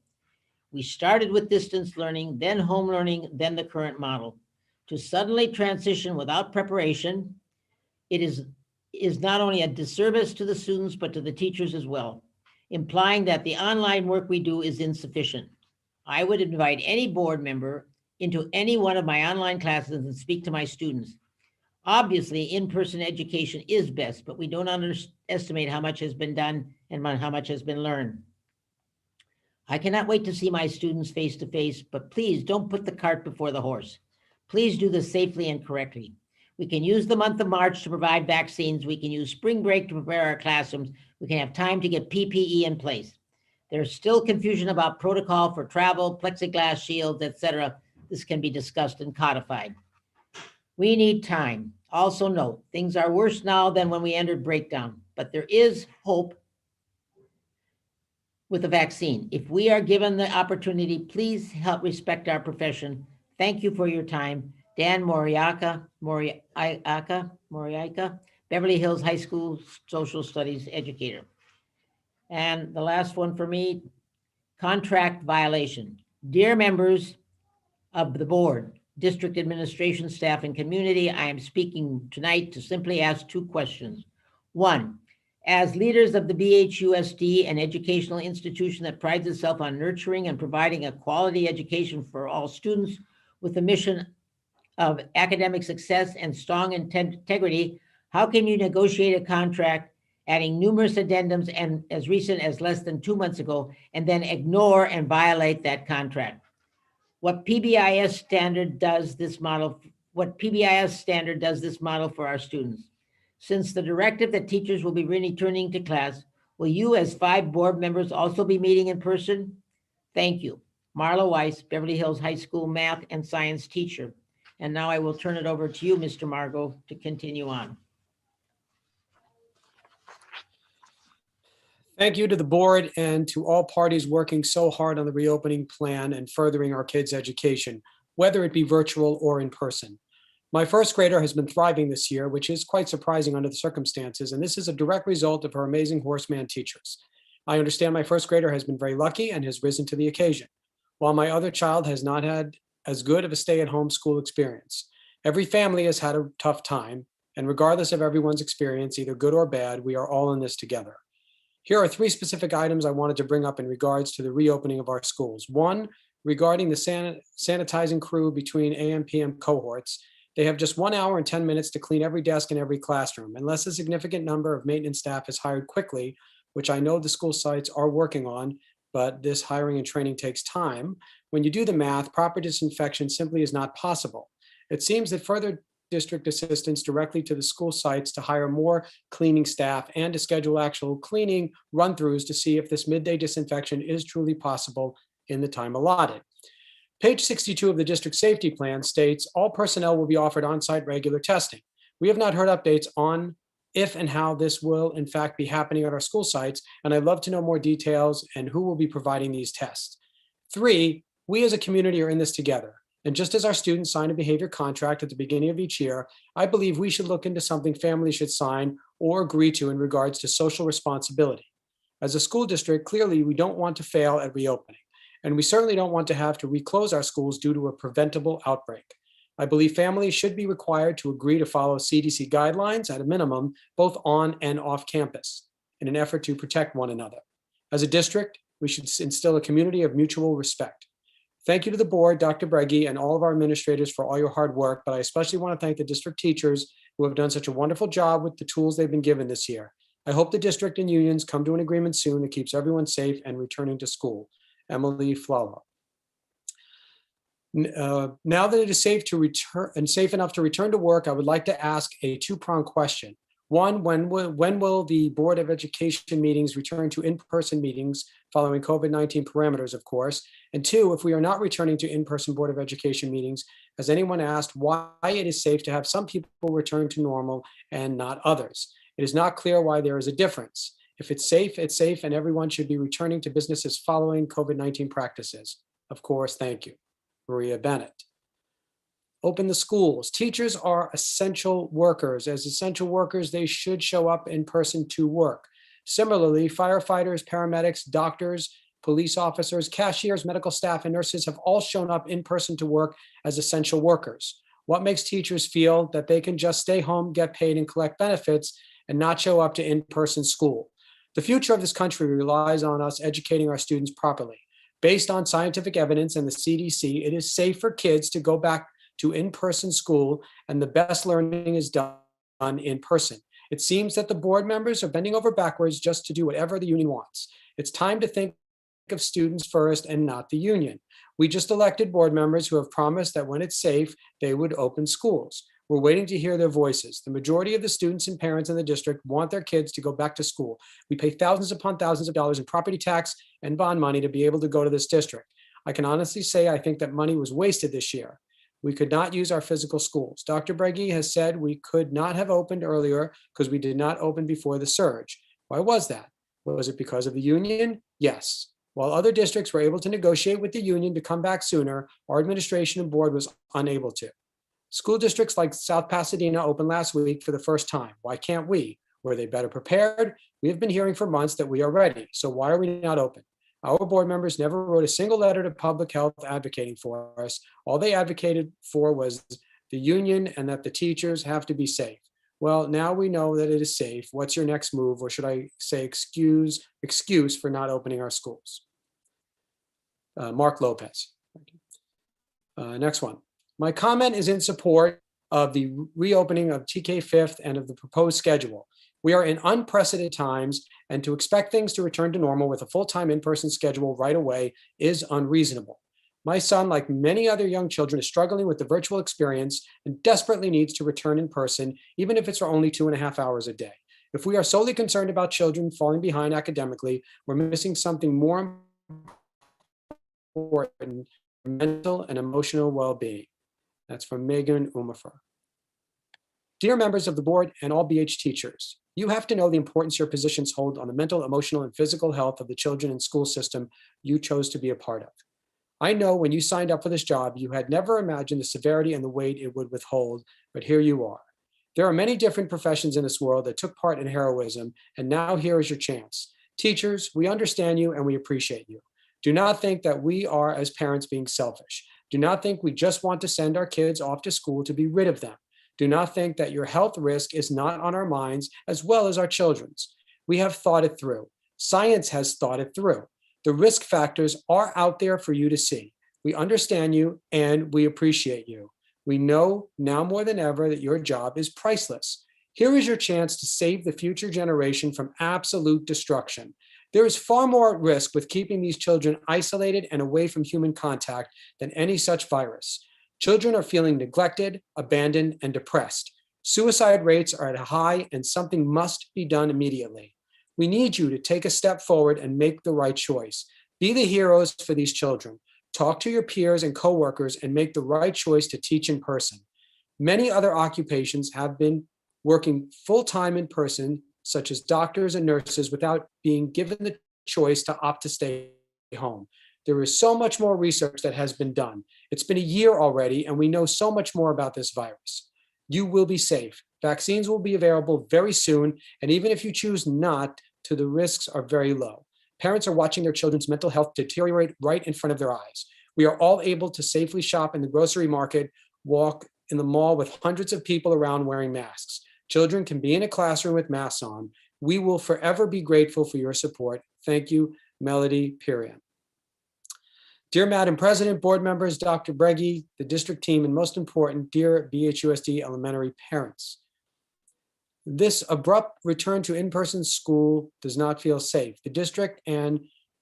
We started with distance learning, then home learning, then the current model. To suddenly transition without preparation, it is not only a disservice to the students, but to the teachers as well, implying that the online work we do is insufficient. I would invite any board member into any one of my online classes and speak to my students. Obviously, in-person education is best, but we don't underestimate how much has been done and how much has been learned. I cannot wait to see my students face to face, but please don't put the cart before the horse. Please do this safely and correctly. We can use the month of March to provide vaccines. We can use spring break to prepare our classrooms. We can have time to get PPE in place. There's still confusion about protocol for travel, plexiglass shields, etc. This can be discussed and codified. We need time. Also note, things are worse now than when we entered breakdown, but there is hope with the vaccine. If we are given the opportunity, please help respect our profession. Thank you for your time. Dan Moriaika, Beverly Hills High School Social Studies educator. And the last one for me, contract violation. Dear members of the board, district administration, staff, and community, I am speaking tonight to simply ask 2 questions. 1, as leaders of the BHUSD, an educational institution that prides itself on nurturing and providing a quality education for all students with a mission of academic success and strong integrity, how can you negotiate a contract adding numerous addendums and as recent as less than 2 months ago, and then ignore and violate that contract? What PBIS standard does this model for our students? Since the directive that teachers will be returning to class, will you as 5 board members also be meeting in person? Thank you. Marla Weiss, Beverly Hills High School math and science teacher. And now I will turn it over to you, Mr. Margot, to continue on. Thank you to the board and to all parties working so hard on the reopening plan and furthering our kids' education, whether it be virtual or in person. My first grader has been thriving this year, which is quite surprising under the circumstances, and this is a direct result of her amazing horseman teachers. I understand my first grader has been very lucky and has risen to the occasion, while my other child has not had as good of a stay-at-home school experience. Every family has had a tough time, and regardless of everyone's experience, either good or bad, we are all in this together. Here are 3 specific items I wanted to bring up in regards to the reopening of our schools. 1, regarding the sanitizing crew between AM/PM cohorts. They have just 1 hour and 10 minutes to clean every desk in every classroom. Unless a significant number of maintenance staff is hired quickly, which I know the school sites are working on, but this hiring and training takes time. When you do the math, proper disinfection simply is not possible. It seems that further district assistance directly to the school sites to hire more cleaning staff and to schedule actual cleaning run-throughs to see if this midday disinfection is truly possible in the time allotted. Page 62 of the district safety plan states all personnel will be offered on-site regular testing. We have not heard updates on if and how this will in fact be happening at our school sites, and I'd love to know more details and who will be providing these tests. 3, we as a community are in this together. And just as our students sign a behavior contract at the beginning of each year, I believe we should look into something families should sign or agree to in regards to social responsibility. As a school district, clearly we don't want to fail at reopening, and we certainly don't want to have to reclose our schools due to a preventable outbreak. I believe families should be required to agree to follow CDC guidelines at a minimum, both on and off campus, in an effort to protect one another. As a district, we should instill a community of mutual respect. Thank you to the board, Dr. Breggy, and all of our administrators for all your hard work, but I especially want to thank the district teachers who have done such a wonderful job with the tools they've been given this year. I hope the district and unions come to an agreement soon that keeps everyone safe and returning to school. Emily Flala. Now that it is safe to return and safe enough to return to work, I would like to ask a 2-pronged question. 1, when will the Board of Education meetings return to in-person meetings following COVID-19 parameters, of course? And 2, if we are not returning to in-person Board of Education meetings, has anyone asked why it is safe to have some people return to normal and not others? It is not clear why there is a difference. If it's safe, and everyone should be returning to businesses following COVID-19 practices. Of course, thank you. Maria Bennett. Open the schools. Teachers are essential workers. As essential workers, they should show up in person to work. Similarly, firefighters, paramedics, doctors, police officers, cashiers, medical staff, and nurses have all shown up in person to work as essential workers. What makes teachers feel that they can just stay home, get paid, and collect benefits and not show up to in-person school? The future of this country relies on us educating our students properly. Based on scientific evidence and the CDC, it is safe for kids to go back to in-person school, and the best learning is done in person. It seems that the board members are bending over backwards just to do whatever the union wants. It's time to think of students first and not the union. We just elected board members who have promised that when it's safe, they would open schools. We're waiting to hear their voices. The majority of the students and parents in the district want their kids to go back to school. We pay thousands upon thousands of dollars in property tax and bond money to be able to go to this district. I can honestly say I think that money was wasted this year. We could not use our physical schools. Dr. Breggy has said we could not have opened earlier because we did not open before the surge. Why was that? Was it because of the union? Yes. While other districts were able to negotiate with the union to come back sooner, our administration and board was unable to. School districts like South Pasadena opened last week for the first time. Why can't we? Were they better prepared? We have been hearing for months that we are ready. So why are we not open? Our board members never wrote a single letter to public health advocating for us. All they advocated for was the union and that the teachers have to be safe. Well, now we know that it is safe. What's your next move? Or should I say excuse for not opening our schools? Mark Lopez. Next one. My comment is in support of the reopening of TK Fifth and of the proposed schedule. We are in unprecedented times, and to expect things to return to normal with a full-time in-person schedule right away is unreasonable. My son, like many other young children, is struggling with the virtual experience and desperately needs to return in person, even if it's for only 2.5 hours a day. If we are solely concerned about children falling behind academically, we're missing something more important: mental and emotional well-being. That's from Megan Umafer. Dear members of the board and all BH teachers, you have to know the importance your positions hold on the mental, emotional, and physical health of the children and school system you chose to be a part of. I know when you signed up for this job, you had never imagined the severity and the weight it would withhold, but here you are. There are many different professions in this world that took part in heroism, and now here is your chance. Teachers, we understand you and we appreciate you. Do not think that we are, as parents, being selfish. Do not think we just want to send our kids off to school to be rid of them. Do not think that your health risk is not on our minds as well as our children's. We have thought it through. Science has thought it through. The risk factors are out there for you to see. We understand you and we appreciate you. We know now more than ever that your job is priceless. Here is your chance to save the future generation from absolute destruction. There is far more at risk with keeping these children isolated and away from human contact than any such virus. Children are feeling neglected, abandoned, and depressed. Suicide rates are at a high and something must be done immediately. We need you to take a step forward and make the right choice. Be the heroes for these children. Talk to your peers and coworkers and make the right choice to teach in person. Many other occupations have been working full-time in person, such as doctors and nurses, without being given the choice to opt to stay home. There is so much more research that has been done. It's been a year already, and we know so much more about this virus. You will be safe. Vaccines will be available very soon, and even if you choose not to, the risks are very low. Parents are watching their children's mental health deteriorate right in front of their eyes. We are all able to safely shop in the grocery market, walk in the mall with hundreds of people around wearing masks. Children can be in a classroom with masks on. We will forever be grateful for your support. Thank you, Melody Pirian. Dear Madam President, board members, Dr. Breggy, the district team, and most important, dear BHUSD elementary parents. This abrupt return to in-person school does not feel safe. The district and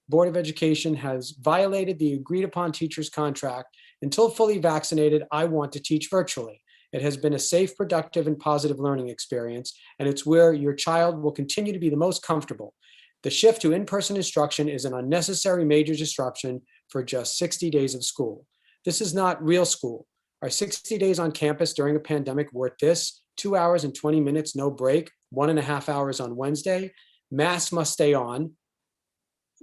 Board of Education has violated the agreed upon teacher's contract. Until fully vaccinated, I want to teach virtually. It has been a safe, productive, and positive learning experience, and it's where your child will continue to be the most comfortable. The shift to in-person instruction is an unnecessary major disruption for just 60 days of school. This is not real school. Are 60 days on campus during a pandemic worth this? 2 hours and 20 minutes, no break, 1.5 hours on Wednesday. Masks must stay on,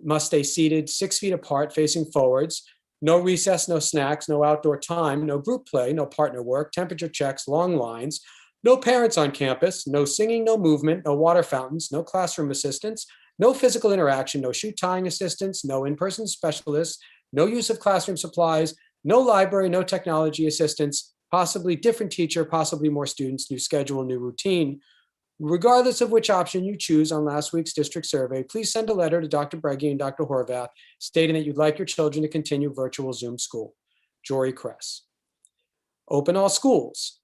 must stay seated 6 feet apart, facing forwards. No recess, no snacks, no outdoor time, no group play, no partner work, temperature checks, long lines, no parents on campus, no singing, no movement, no water fountains, no classroom assistants, no physical interaction, no shoe tying assistants, no in-person specialists, no use of classroom supplies, no library, no technology assistants, possibly different teacher, possibly more students, new schedule, new routine. Regardless of which option you choose on last week's district survey, please send a letter to Dr. Breggy and Dr. Horvath stating that you'd like your children to continue virtual Zoom school. Jory Kress. Open all schools.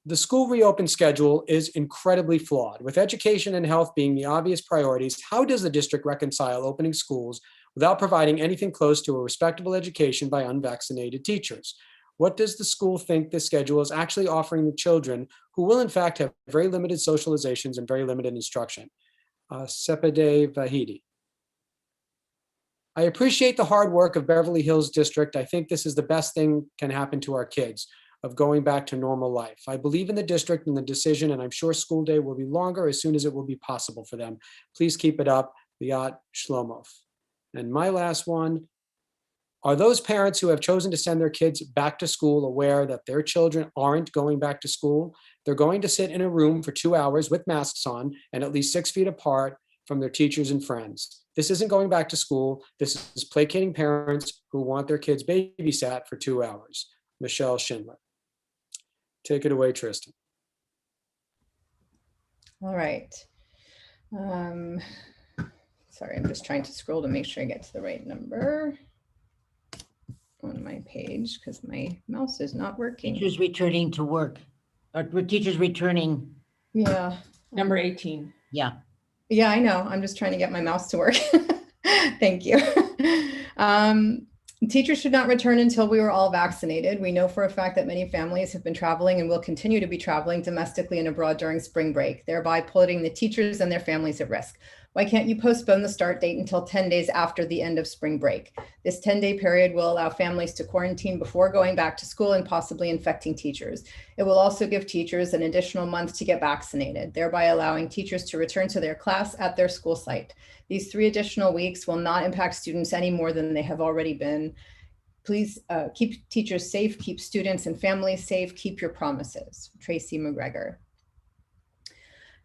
The school reopen schedule is incredibly flawed. With education and health being the obvious priorities, how does the district reconcile opening schools without providing anything close to a respectable education by unvaccinated teachers? What does the school think the schedule is actually offering the children who will in fact have very limited socializations and very limited instruction? Sepede Vahidi. I appreciate the hard work of Beverly Hills District. I think this is the best thing can happen to our kids, of going back to normal life. I believe in the district and the decision, and I'm sure school day will be longer as soon as it will be possible for them. Please keep it up, Liat Shlomov. And my last one, are those parents who have chosen to send their kids back to school aware that their children aren't going back to school? They're going to sit in a room for 2 hours with masks on and at least 6 feet apart from their teachers and friends. This isn't going back to school. This is placating parents who want their kids babysat for 2 hours. Michelle Schindler. Take it away, Tristan. All right. Sorry, I'm just trying to scroll to make sure I get to the right number on my page because my mouse is not working. Teachers returning to work. Or teachers returning. Yeah. Number 18. Yeah. Yeah, I know. I'm just trying to get my mouse to work. Thank you. Teachers should not return until we were all vaccinated. We know for a fact that many families have been traveling and will continue to be traveling domestically and abroad during spring break, thereby putting the teachers and their families at risk. Why can't you postpone the start date until 10 days after the end of spring break? This 10-day period will allow families to quarantine before going back to school and possibly infecting teachers. It will also give teachers an additional month to get vaccinated, thereby allowing teachers to return to their class at their school site. These 3 additional weeks will not impact students any more than they have already been. Please keep teachers safe, keep students and families safe, keep your promises. Tracy McGregor.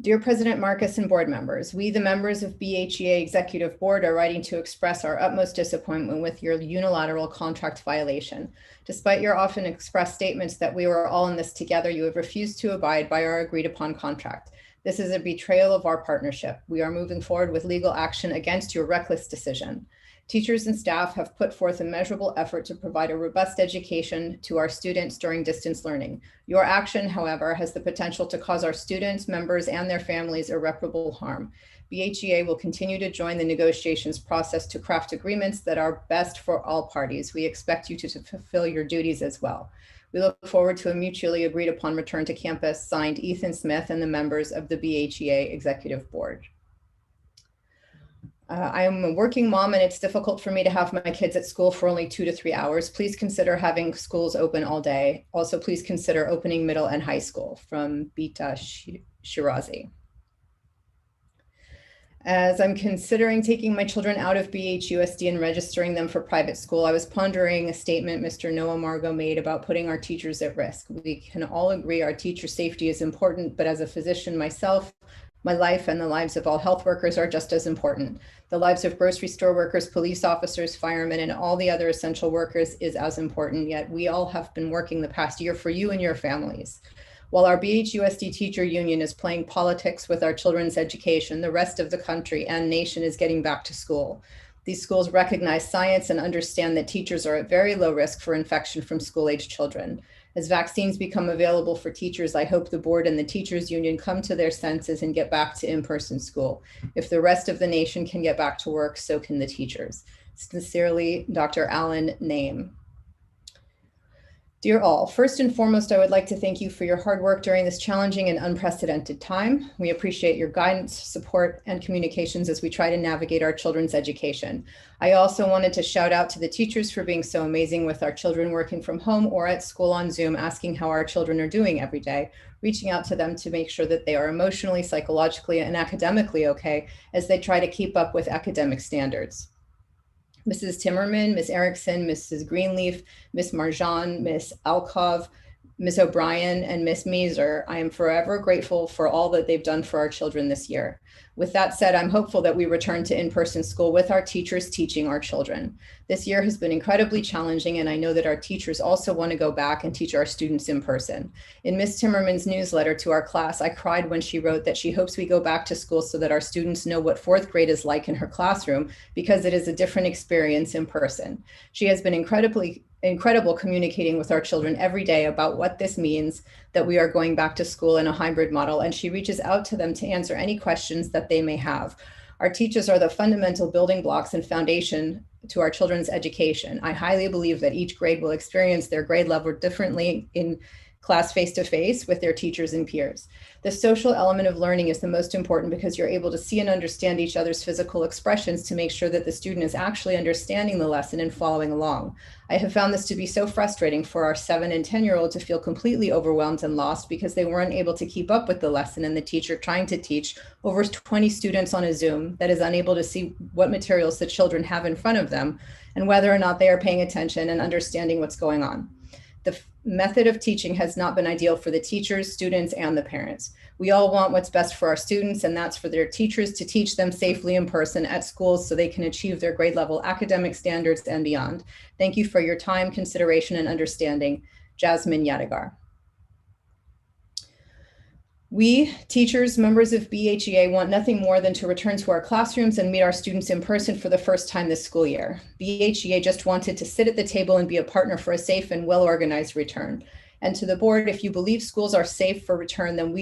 Dear President Marcus and board members, we, the members of BHEA Executive Board, are writing to express our utmost disappointment with your unilateral contract violation. Despite your often expressed statements that we were all in this together, you have refused to abide by our agreed upon contract. This is a betrayal of our partnership. We are moving forward with legal action against your reckless decision. Teachers and staff have put forth a measurable effort to provide a robust education to our students during distance learning. Your action, however, has the potential to cause our students, members, and their families irreparable harm. BHEA will continue to join the negotiations process to craft agreements that are best for all parties. We expect you to fulfill your duties as well. We look forward to a mutually agreed upon return to campus, signed Ethan Smith and the members of the BHEA Executive Board. I am a working mom and it's difficult for me to have my kids at school for only 2 to 3 hours. Please consider having schools open all day. Also, please consider opening middle and high school. From Bita Shirazi. As I'm considering taking my children out of BHUSD and registering them for private school, I was pondering a statement Mr. Noah Margot made about putting our teachers at risk. We can all agree our teacher safety is important, but as a physician myself, my life and the lives of all health workers are just as important. The lives of grocery store workers, police officers, firemen, and all the other essential workers is as important, yet we all have been working the past year for you and your families. While our BHUSD teacher union is playing politics with our children's education, the rest of the country and nation is getting back to school. These schools recognize science and understand that teachers are at very low risk for infection from school-aged children. As vaccines become available for teachers, I hope the board and the teachers union come to their senses and get back to in-person school. If the rest of the nation can get back to work, so can the teachers. Sincerely, Dr. Alan Name. Dear all, first and foremost, I would like to thank you for your hard work during this challenging and unprecedented time. We appreciate your guidance, support, and communications as we try to navigate our children's education. I also wanted to shout out to the teachers for being so amazing with our children working from home or at school on Zoom, asking how our children are doing every day, reaching out to them to make sure that they are emotionally, psychologically, and academically okay as they try to keep up with academic standards. Mrs. Timmerman, Ms. Erickson, Mrs. Greenleaf, Ms. Marjan, Ms. Alkov, Ms. O'Brien, and Ms. Mazer, I am forever grateful for all that they've done for our children this year. With that said, I'm hopeful that we return to in-person school with our teachers teaching our children. This year has been incredibly challenging, and I know that our teachers also want to go back and teach our students in person. In Ms. Timmerman's newsletter to our class, I cried when she wrote that she hopes we go back to school so that our students know what 4th grade is like in her classroom, because it is a different experience in person. She has been incredible communicating with our children every day about what this means, that we are going back to school in a hybrid model, and she reaches out to them to answer any questions that they may have. Our teachers are the fundamental building blocks and foundation to our children's education. I highly believe that each grade will experience their grade level differently in class face-to-face with their teachers and peers. The social element of learning is the most important because you're able to see and understand each other's physical expressions to make sure that the student is actually understanding the lesson and following along. I have found this to be so frustrating for our 7 and 10-year-olds to feel completely overwhelmed and lost because they weren't able to keep up with the lesson and the teacher trying to teach over 20 students on a Zoom that is unable to see what materials the children have in front of them and whether or not they are paying attention and understanding what's going on. The method of teaching has not been ideal for the teachers, students, and the parents. We all want what's best for our students, and that's for their teachers to teach them safely in person at schools so they can achieve their grade level academic standards and beyond. Thank you for your time, consideration, and understanding. Jasmine Yadigar. We, teachers, members of BHEA, want nothing more than to return to our classrooms and meet our students in person for the first time this school year. BHEA just wanted to sit at the table and be a partner for a safe and well-organized return. And to the board, if you believe schools are safe for return, then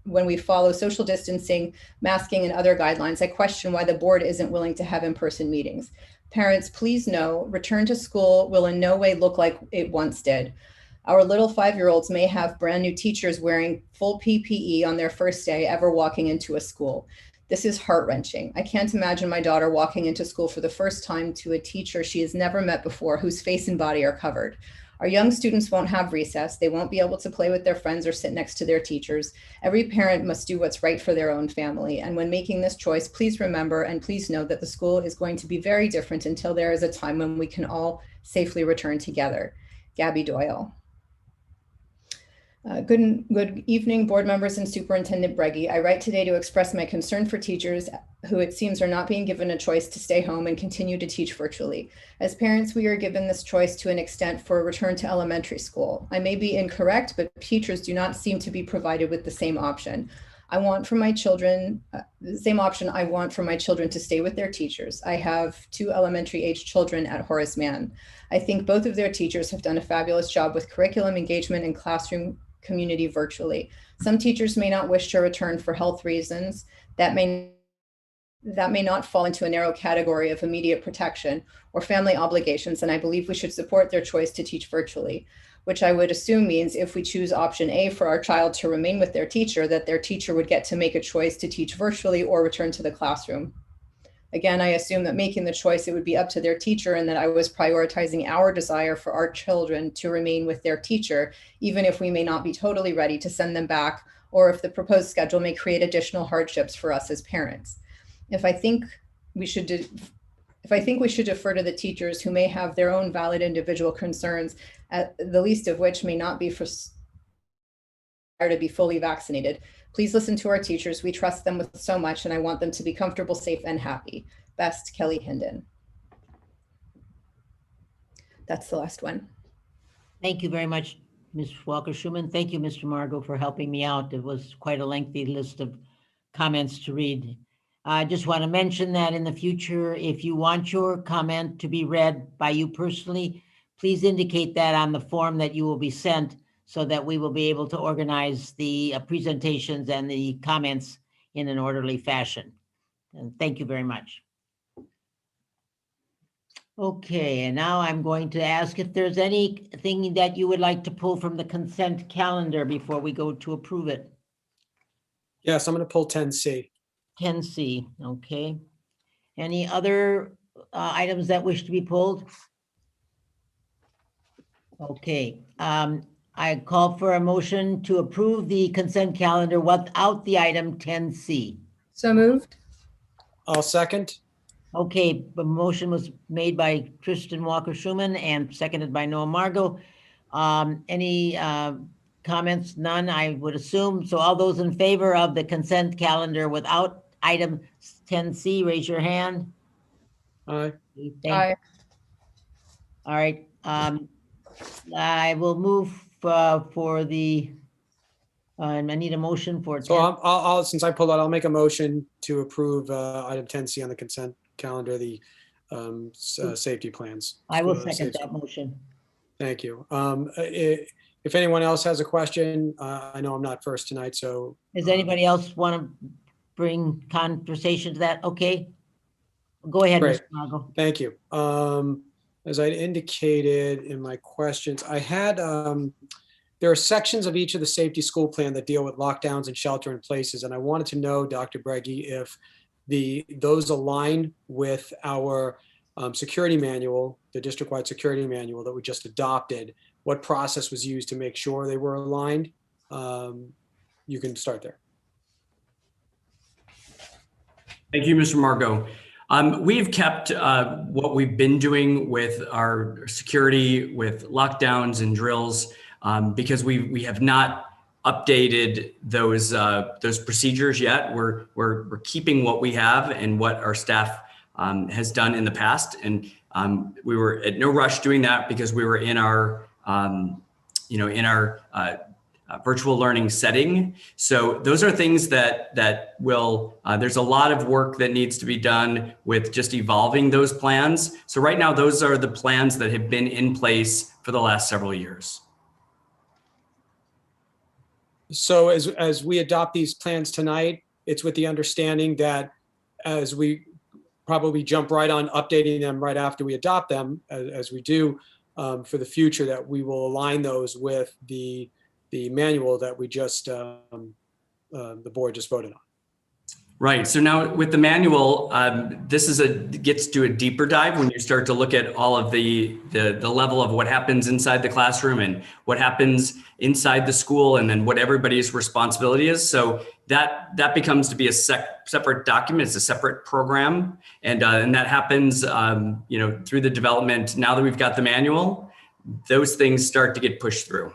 when we follow social distancing, masking, and other guidelines, I question why the board isn't willing to have in-person meetings. Parents, please know, return to school will in no way look like it once did. Our little 5-year-olds may have brand new teachers wearing full PPE on their first day ever walking into a school. This is heart-wrenching. I can't imagine my daughter walking into school for the first time to a teacher she has never met before whose face and body are covered. Our young students won't have recess. They won't be able to play with their friends or sit next to their teachers. Every parent must do what's right for their own family. And when making this choice, please remember and please know that the school is going to be very different until there is a time when we can all safely return together. Gabby Doyle. Good evening, board members and Superintendent Breggy. I write today to express my concern for teachers who it seems are not being given a choice to stay home and continue to teach virtually. As parents, we are given this choice to an extent for a return to elementary school. I may be incorrect, but teachers do not seem to be provided with the same option. I want for my children, the same option I want for my children to stay with their teachers. I have 2 elementary age children at Horace Mann. I think both of their teachers have done a fabulous job with curriculum engagement and classroom community virtually. Some teachers may not wish to return for health reasons. That may not fall into a narrow category of immediate protection or family obligations, and I believe we should support their choice to teach virtually, which I would assume means if we choose option A for our child to remain with their teacher, that their teacher would get to make a choice to teach virtually or return to the classroom. Again, I assume that making the choice, it would be up to their teacher and that I was prioritizing our desire for our children to remain with their teacher, even if we may not be totally ready to send them back, or if the proposed schedule may create additional hardships for us as parents. If I think we should defer to the teachers who may have their own valid individual concerns, at the least of which may not be for to be fully vaccinated. Please listen to our teachers. We trust them with so much, and I want them to be comfortable, safe, and happy. Best, Kelly Hinden. That's the last one. Thank you very much, Ms. Walker-Schuman. Thank you, Mr. Margot, for helping me out. It was quite a lengthy list of comments to read. I just want to mention that in the future, if you want your comment to be read by you personally, please indicate that on the form that you will be sent so that we will be able to organize the presentations and the comments in an orderly fashion. And thank you very much. Okay, and now I'm going to ask if there's anything that you would like to pull from the consent calendar before we go to approve it. Yes, I'm going to pull 10C. 10C, okay. Any other items that wish to be pulled? Okay, I call for a motion to approve the consent calendar without the item 10C. So moved. I'll second. Okay, the motion was made by Kristen Walker-Schuman and seconded by Noah Margot. Any comments? None, I would assume. So all those in favor of the consent calendar without item 10C, raise your hand. Aye. Aye. All right. I will move for the, I need a motion for. So I'll since I pulled out, I'll make a motion to approve item 10C on the consent calendar, the safety plans. I will second that motion. Thank you. If anyone else has a question, I know I'm not first tonight, so. Does anybody else want to bring conversation to that? Okay. Go ahead, Great. Mr. Margot. Thank you. As I indicated in my questions, I had, there are sections of each of the safety school plan that deal with lockdowns and shelter in places. And I wanted to know, Dr. Breggy, if those align with our security manual, the district-wide security manual that we just adopted, what process was used to make sure they were aligned. You can start there. Thank you, Mr. Margot. We've kept what we've been doing with our security, with lockdowns and drills, because we have not updated those procedures yet. We're keeping what we have and what our staff has done in the past, and we were at no rush doing that because we were in our virtual learning setting. So those are things that will, there's a lot of work that needs to be done with just evolving those plans. So right now, those are the plans that have been in place for the last several years. So as we adopt these plans tonight, it's with the understanding that as we probably jump right on updating them right after we adopt them, as we do for the future, that we will align those with the manual that we just, the board just voted on. Right. So now with the manual, this is gets to a deeper dive when you start to look at all of the level of what happens inside the classroom and what happens inside the school, and then what everybody's responsibility is. So that becomes to be a separate document. It's a separate program, and that happens, through the development. Now that we've got the manual, those things start to get pushed through.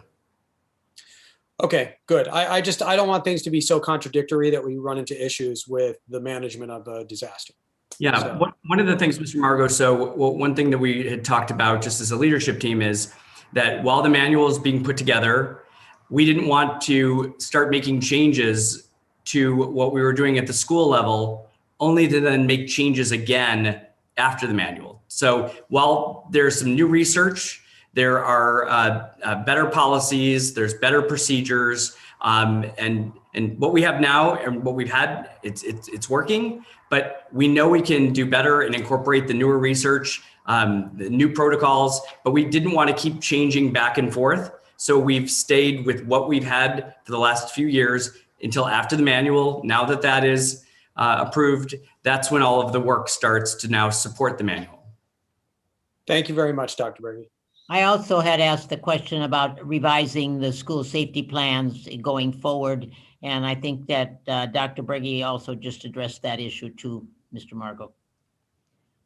Okay, good. I don't want things to be so contradictory that we run into issues with the management of a disaster. Yeah, So. one of the things, Mr. Margo, one thing that we had talked about just as a leadership team is that while the manual is being put together, we didn't want to start making changes to what we were doing at the school level, only to then make changes again after the manual. So while there's some new research, there are better policies, there's better procedures, and what we have now and what we've had, it's working, but we know we can do better and incorporate the newer research, the new protocols, but we didn't want to keep changing back and forth. So we've stayed with what we've had for the last few years until after the manual. Now that that is approved, that's when all of the work starts to now support the manual. Thank you very much, Dr. Brady. I also had asked the question about revising the school safety plans going forward. And I think that Dr. Breggy also just addressed that issue too, Mr. Margo.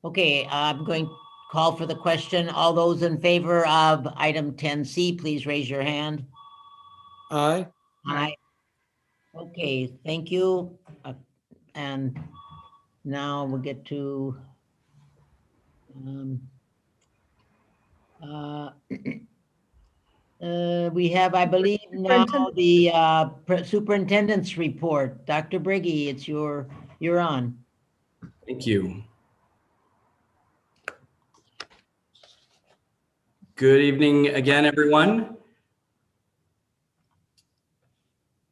Okay, I'm going to call for the question. All those in favor of item 10C, please raise your hand. Aye. Aye. Okay, thank you. And now we'll get to we have, I believe, now the superintendent's report. Dr. Briggy, you're on. Thank you. Good evening again, everyone.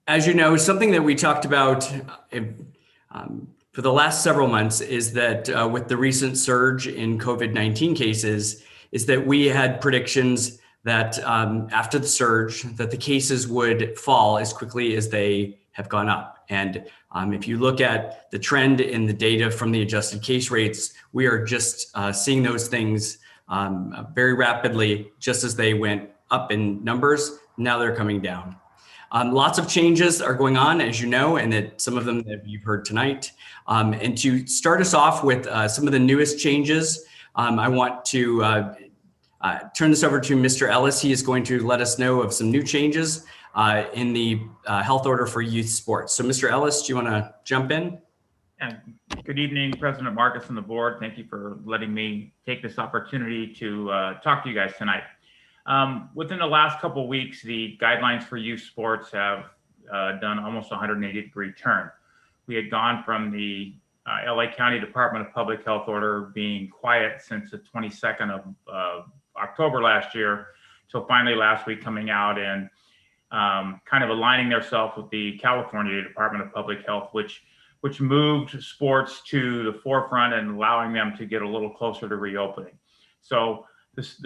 As you know, something that we talked about for the last several months is that with the recent surge in COVID-19 cases, is that we had predictions that after the surge, that the cases would fall as quickly as they have gone up. And if you look at the trend in the data from the adjusted case rates, we are just seeing those things very rapidly, just as they went up in numbers, now they're coming down. Lots of changes are going on, as you know, and that some of them that you've heard tonight. And to start us off with some of the newest changes, I want to turn this over to Mr. Ellis. He is going to let us know of some new changes in the health order for youth sports. So Mr. Ellis, do you want to jump in? And good evening, President Marcus and the board. Thank you for letting me take this opportunity to talk to you guys tonight. Within the last couple of weeks, the guidelines for youth sports have done almost a 180-degree turn. We had gone from the LA County Department of Public Health order being quiet since the 22nd of October last year, till finally last week coming out and kind of aligning themselves with the California Department of Public Health, which moved sports to the forefront and allowing them to get a little closer to reopening. So this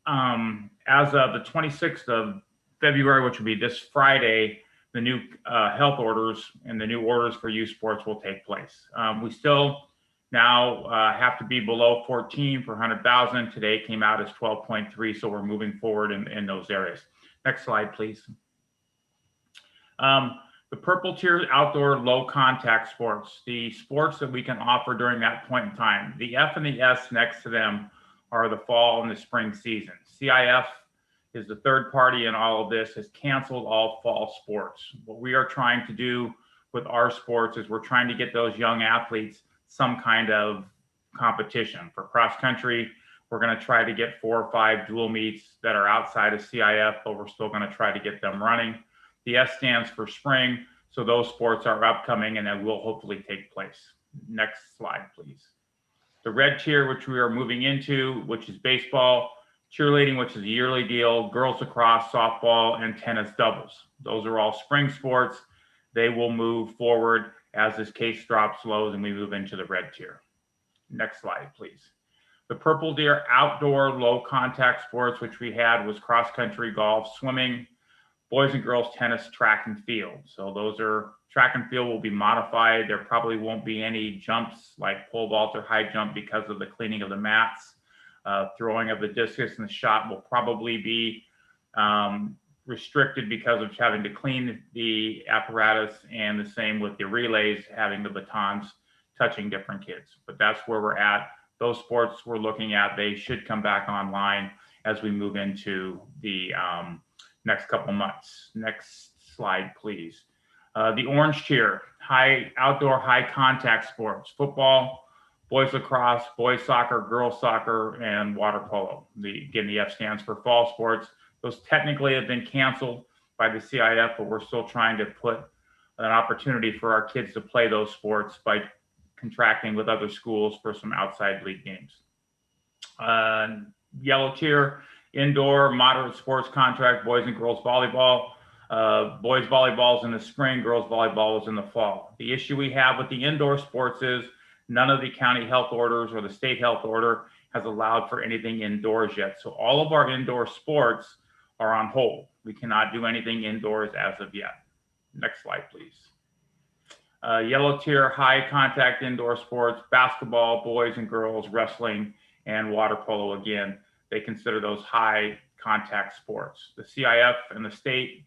as of the 26th of February, which will be this Friday, the new health orders and the new orders for youth sports will take place. We still now have to be below 14 per 100,000. Today came out as 12.3, so we're moving forward in those areas. Next slide, please. The purple tier outdoor low contact sports, the sports that we can offer during that point in time. The F and the S next to them are the fall and the spring season. CIF is the third party in all of this, has canceled all fall sports. What we are trying to do with our sports is we're trying to get those young athletes some kind of competition. For cross country, we're going to try to get 4 or 5 dual meets that are outside of CIF, but we're still going to try to get them running. The S stands for spring, so those sports are upcoming and that will hopefully take place. Next slide, please. The red tier, which we are moving into, which is baseball, cheerleading, which is a yearly deal, girls lacrosse, softball, and tennis doubles. Those are all spring sports. They will move forward as this case drop slows and we move into the red tier. Next slide, please. The purple tier outdoor low contact sports, which we had was cross country, golf, swimming, boys and girls tennis, track and field. So those are, track and field will be modified. There probably won't be any jumps like pole vault or high jump because of the cleaning of the mats. Throwing of the discus and the shot will probably be restricted because of having to clean the apparatus, and the same with the relays, having the batons touching different kids. But that's where we're at. Those sports we're looking at, they should come back online as we move into the next couple months. Next slide, please. The orange tier, outdoor high contact sports, football, boys lacrosse, boys soccer, girls soccer, and water polo. Again, the F stands for fall sports. Those technically have been canceled by the CIF, but we're still trying to put an opportunity for our kids to play those sports by contracting with other schools for some outside league games. Yellow tier, indoor moderate sports contract, boys and girls volleyball. Boys volleyball is in the spring, girls volleyball is in the fall. The issue we have with the indoor sports is none of the county health orders or the state health order has allowed for anything indoors yet. So all of our indoor sports are on hold. We cannot do anything indoors as of yet. Next slide, please. Yellow tier, high contact indoor sports, basketball, boys and girls, wrestling, and water polo. Again, they consider those high contact sports. The CIF and the state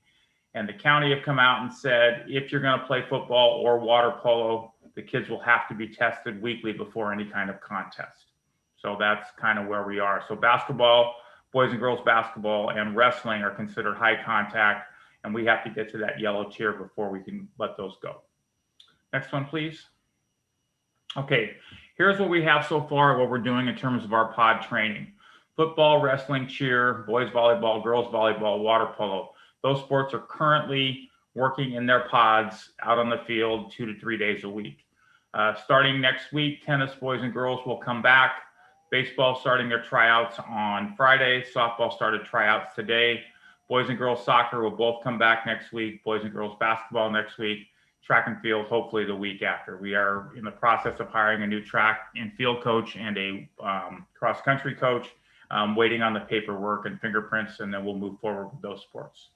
and the county have come out and said, if you're going to play football or water polo, the kids will have to be tested weekly before any kind of contest. So that's kind of where we are. So basketball, boys and girls basketball, and wrestling are considered high contact, and we have to get to that yellow tier before we can let those go. Next one, please. Okay, here's what we have so far, what we're doing in terms of our pod training. Football, wrestling, cheer, boys volleyball, girls volleyball, water polo. Those sports are currently working in their pods out on the field 2 to 3 days a week. Starting next week, tennis boys and girls will come back. Baseball starting their tryouts on Friday. Softball started tryouts today. Boys and girls soccer will both come back next week. Boys and girls basketball next week. Track and field hopefully the week after. We are in the process of hiring a new track and field coach and a cross country coach, waiting on the paperwork and fingerprints, and then we'll move forward with those sports.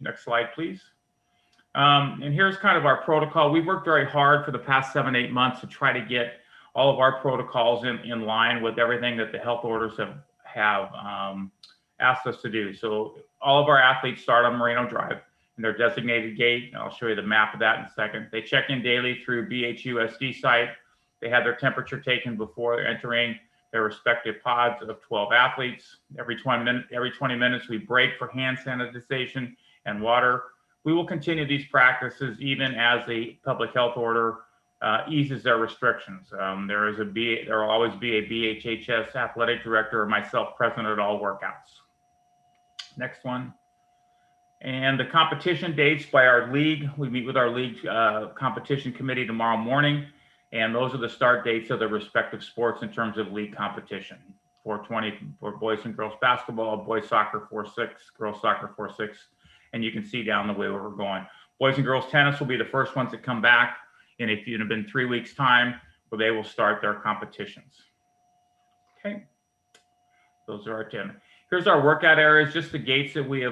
Next slide, please. And here's kind of our protocol. We've worked very hard for the past 7-8 months to try to get all of our protocols in line with everything that the health orders have asked us to do. So all of our athletes start on Moreno Drive in their designated gate. I'll show you the map of that in a second. They check in daily through BHUSD site. They have their temperature taken before entering their respective pods of 12 athletes. Every 20 minutes, we break for hand sanitization and water. We will continue these practices even as the public health order eases their restrictions. There will always be a BHHS athletic director or myself present at all workouts. Next one. And the competition dates by our league. We meet with our league competition committee tomorrow morning, and those are the start dates of the respective sports in terms of league competition. 4:20 for boys and girls basketball, boys soccer 4-6, girls soccer 4-6, and you can see down the way where we're going. Boys and girls tennis will be the first ones that come back in it's been 3 weeks' time, where they will start their competitions. Okay, those are our 10. Here's our workout areas, just the gates that we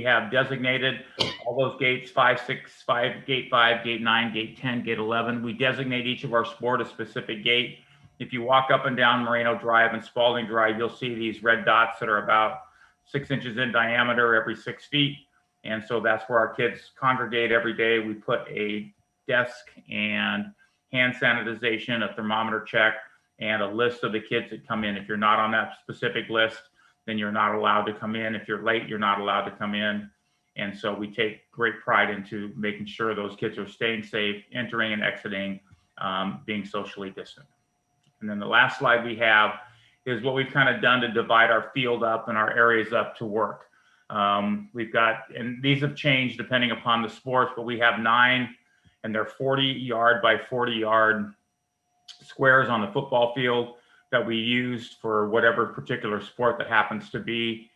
have designated. All those gates, 5, 6, 5, gate 5, gate 9, gate 10, gate 11. We designate each of our sport a specific gate. If you walk up and down Moreno Drive and Spalding Drive, you'll see these red dots that are about 6 inches in diameter every 6 feet. And so that's where our kids congregate every day. We put a desk and hand sanitization, a thermometer check, and a list of the kids that come in. If you're not on that specific list, then you're not allowed to come in. If you're late, you're not allowed to come in. And so we take great pride into making sure those kids are staying safe, entering and exiting, being socially distant. And then the last slide we have is what we've kind of done to divide our field up and our areas up to work. We've got, and these have changed depending upon the sports, but we have 9, and they're 40-yard by 40-yard squares on the football field that we used for whatever particular sport that happens to be.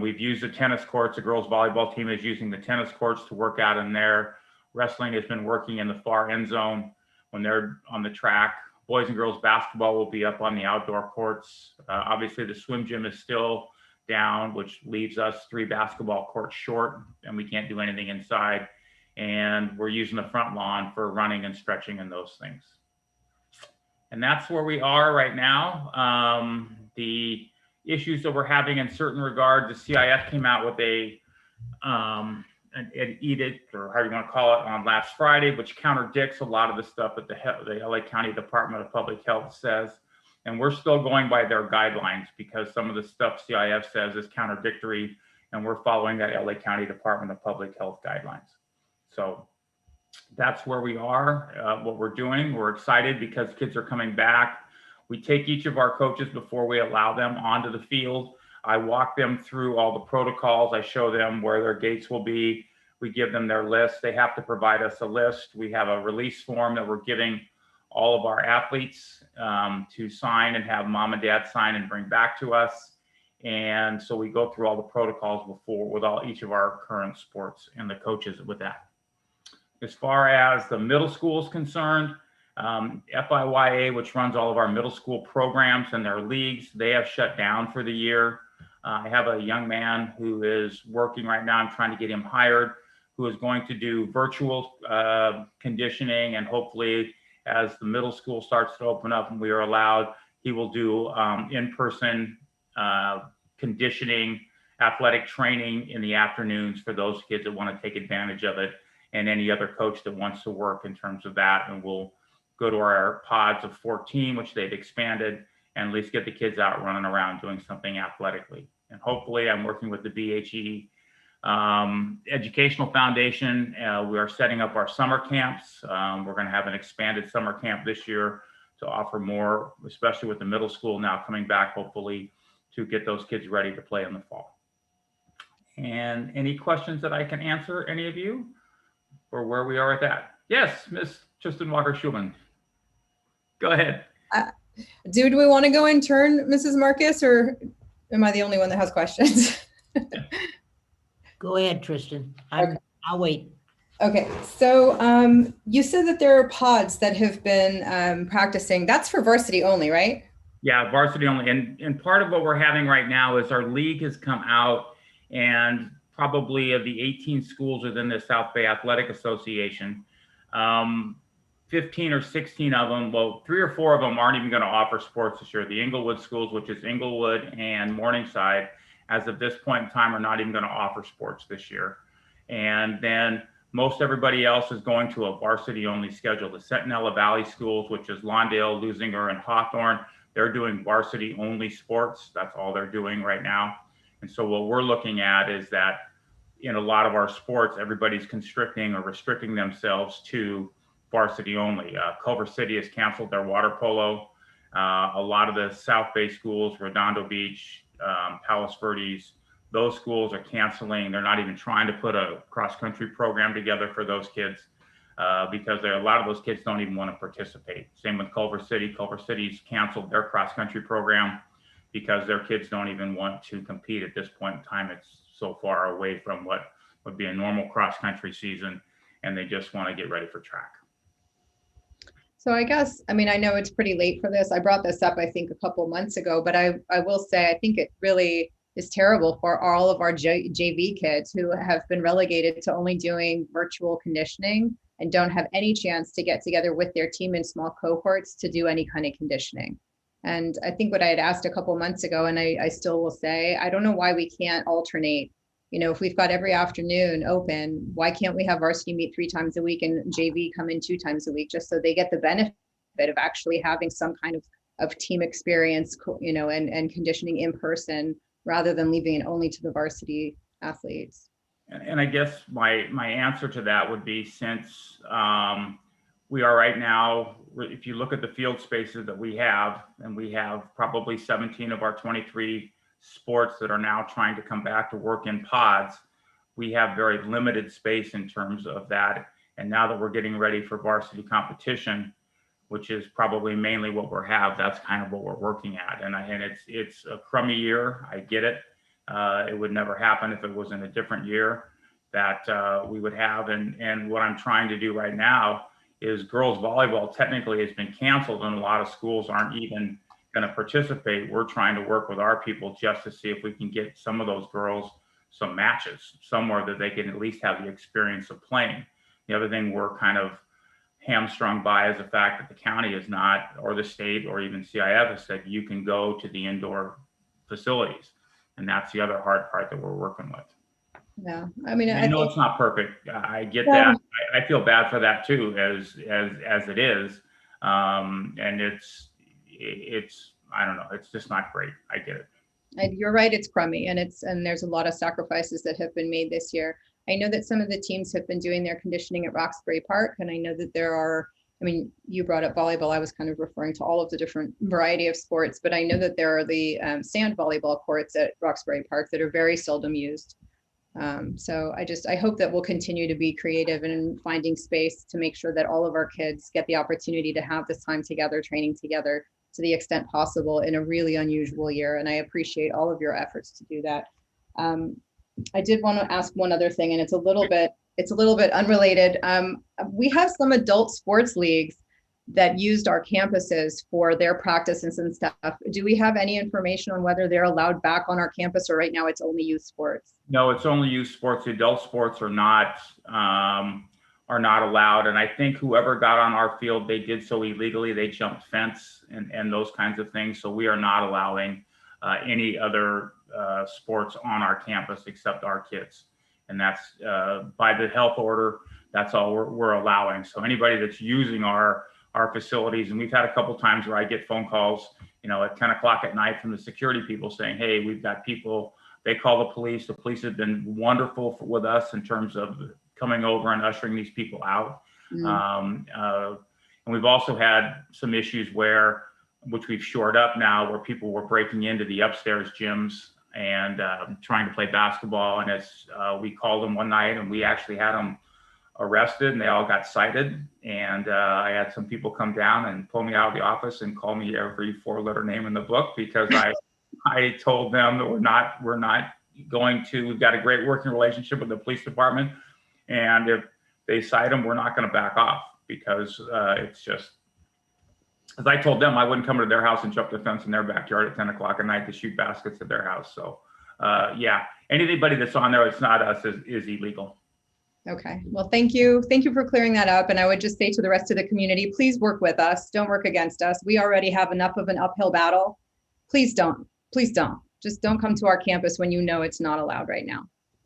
We've used the tennis courts. The girls volleyball team is using the tennis courts to work out in there. Wrestling has been working in the far end zone when they're on the track. Boys and girls basketball will be up on the outdoor courts. Obviously the swim gym is still down, which leaves us 3 basketball courts short, and we can't do anything inside. And we're using the front lawn for running and stretching and those things. And that's where we are right now. The issues that we're having in certain regard, the CIF came out with an edict, or however you want to call it, on last Friday, which contradicts a lot of the stuff that the LA County Department of Public Health says. And we're still going by their guidelines because some of the stuff CIF says is contradictory, and we're following that LA County Department of Public Health guidelines. So that's where we are, what we're doing. We're excited because kids are coming back. We take each of our coaches before we allow them onto the field. I walk them through all the protocols. I show them where their gates will be. We give them their list. They have to provide us a list. We have a release form that we're giving all of our athletes to sign and have mom and dad sign and bring back to us. And so we go through all the protocols before with each of our current sports and the coaches with that. As far as the middle school is concerned, FIYA, which runs all of our middle school programs and their leagues, they have shut down for the year. I have a young man who is working right now. I'm trying to get him hired, who is going to do virtual conditioning, and hopefully as the middle school starts to open up and we are allowed, he will do in-person conditioning, athletic training in the afternoons for those kids that want to take advantage of it, and any other coach that wants to work in terms of that. And we'll go to our pods of 14, which they've expanded, and at least get the kids out running around doing something athletically. And hopefully I'm working with the BHE Educational Foundation. We are setting up our summer camps. We're going to have an expanded summer camp this year to offer more, especially with the middle school now coming back, hopefully, to get those kids ready to play in the fall. And any questions that I can answer, any of you, or where we are at that? Yes, Ms. Tristan Walker-Schulman. Go ahead. Do we want to go in turn, Mrs. Marcus, or am I the only one that has questions? Go ahead, Tristan. I'll wait. Okay, so you said that there are pods that have been practicing. That's for varsity only, right? Yeah, varsity only. And part of what we're having right now is our league has come out, and probably of the 18 schools within the South Bay Athletic Association, 15 or 16 of them, well, 3 or 4 of them aren't even going to offer sports this year. The Inglewood schools, which is Inglewood and Morningside, as of this point in time, are not even going to offer sports this year. And then most everybody else is going to a varsity only schedule. The Centinela Valley schools, which is Lawndale, Lusinger, and Hawthorne, they're doing varsity only sports. That's all they're doing right now. And so what we're looking at is that in a lot of our sports, everybody's constricting or restricting themselves to varsity only. Culver City has canceled their water polo. A lot of the South Bay schools, Redondo Beach, Palos Verdes, those schools are canceling. They're not even trying to put a cross-country program together for those kids because a lot of those kids don't even want to participate. Same with Culver City. Culver City's canceled their cross-country program because their kids don't even want to compete at this point in time. It's so far away from what would be a normal cross-country season, and they just want to get ready for track. So I guess, I mean, I know it's pretty late for this. I brought this up, I think, a couple months ago, but I will say, I think it really is terrible for all of our JV kids who have been relegated to only doing virtual conditioning and don't have any chance to get together with their team in small cohorts to do any kind of conditioning. And I think what I had asked a couple months ago, and I still will say, I don't know why we can't alternate. You know, if we've got every afternoon open, why can't we have varsity meet 3 times a week and JV come in 2 times a week, just so they get the benefit of actually having some kind of team experience, you know, and conditioning in person rather than leaving it only to the varsity athletes. And I guess my answer to that would be, since we are right now, if you look at the field spaces that we have, and we have probably 17 of our 23 sports that are now trying to come back to work in pods, we have very limited space in terms of that. And now that we're getting ready for varsity competition, which is probably mainly what we have, that's kind of what we're working at. And it's a crummy year. I get it. It would never happen if it was in a different year that we would have. And what I'm trying to do right now is girls volleyball technically has been canceled, and a lot of schools aren't even going to participate, we're trying to work with our people just to see if we can get some of those girls some matches somewhere that they can at least have the experience of playing. The other thing we're kind of hamstrung by is the fact that the county is not, or the state, or even CIF has said you can go to the indoor facilities. And that's the other hard part that we're working with. Yeah, I mean, I know it's not perfect. I get that. I feel bad for that too, as it is. And it's, I don't know, it's just not great. I get it. And you're right, it's crummy, and there's a lot of sacrifices that have been made this year. I know that some of the teams have been doing their conditioning at Roxbury Park, and I know that there are, I mean, you brought up volleyball. I was kind of referring to all of the different variety of sports, but I know that there are the sand volleyball courts at Roxbury Park that are very seldom used. So I hope that we'll continue to be creative in finding space to make sure that all of our kids get the opportunity to have this time together, training together to the extent possible in a really unusual year. And I appreciate all of your efforts to do that. I did want to ask one other thing, and it's a little bit unrelated. We have some adult sports leagues that used our campuses for their practices and stuff. Do we have any information on whether they're allowed back on our campus, or right now it's only youth sports? No, it's only youth sports. The adult sports are not allowed. And I think whoever got on our field, they did so illegally. They jumped fence and those kinds of things. So we are not allowing any other sports on our campus except our kids. And that's by the health order, that's all we're allowing. So anybody that's using our facilities, and we've had a couple times where I get phone calls, at 10 o'clock at night from the security people saying, hey, we've got people, they call the police. The police have been wonderful with us in terms of coming over and ushering these people out. And we've also had some issues which we've shored up now, where people were breaking into the upstairs gyms and trying to play basketball. And as we called them one night, and we actually had them arrested, and they all got cited. And I had some people come down and pull me out of the office and call me every 4-letter name in the book, because I told them that we're not going to, we've got a great working relationship with the police department. And if they cite them, we're not going to back off, because it's just, as I told them, I wouldn't come to their house and jump the fence in their backyard at 10 o'clock at night to shoot baskets at their house. So yeah, anybody that's on there, it's not us, is illegal. Okay, well, thank you. Thank you for clearing that up. And I would just say to the rest of the community, please work with us. Don't work against us. We already have enough of an uphill battle. Please don't. Please don't. Just don't come to our campus when you know it's not allowed right now.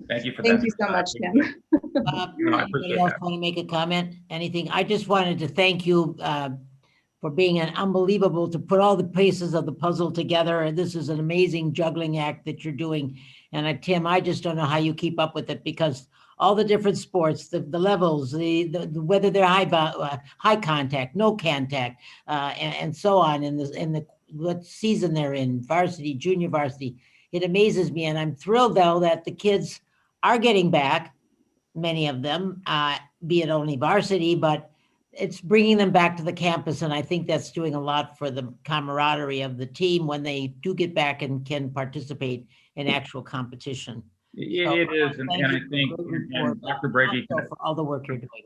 Thank you for Thank you so much, Tim. Anybody else want to make a comment? Anything? I just wanted to thank you for being unbelievable to put all the pieces of the puzzle together. And this is an amazing juggling act that you're doing. And Tim, I just don't know how you keep up with it, because all the different sports, the levels, the whether they're high contact, no contact, and so on, in the what season they're in, varsity, junior varsity. It amazes me, and I'm thrilled though that the kids are getting back, many of them, be it only varsity, but it's bringing them back to the campus, and I think that's doing a lot for the camaraderie of the team when they do get back and can participate in actual competition. It is, and I think, and Dr. Brady, for all the work you're doing.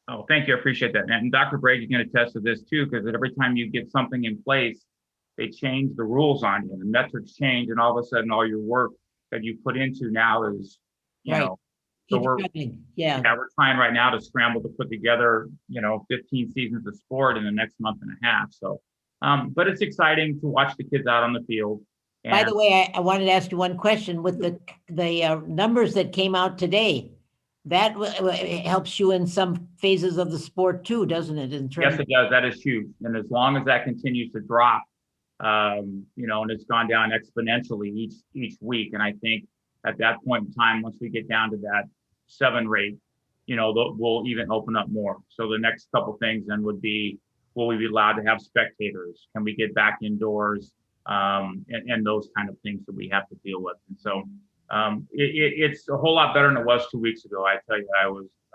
Oh, thank you. I appreciate that. And Dr. Brady can attest to this too, because every time you get something in place, they change the rules on you. The metrics change, and all of a sudden, all your work that you put into now is, you know, so we're trying right now to scramble to put together, 15 seasons of sport in the next month and a half. So, but it's exciting to watch the kids out on the field. By the way, I wanted to ask you one question with the numbers that came out today. That helps you in some phases of the sport too, doesn't it? Yes, it does. That is huge. And as long as that continues to drop, and it's gone down exponentially each week. And I think at that point in time, once we get down to that 7 rate, we'll even open up more. So the next couple things then would be, will we be allowed to have spectators? Can we get back indoors? And those kind of things that we have to deal with. And so it's a whole lot better than it was 2 weeks ago. I tell you,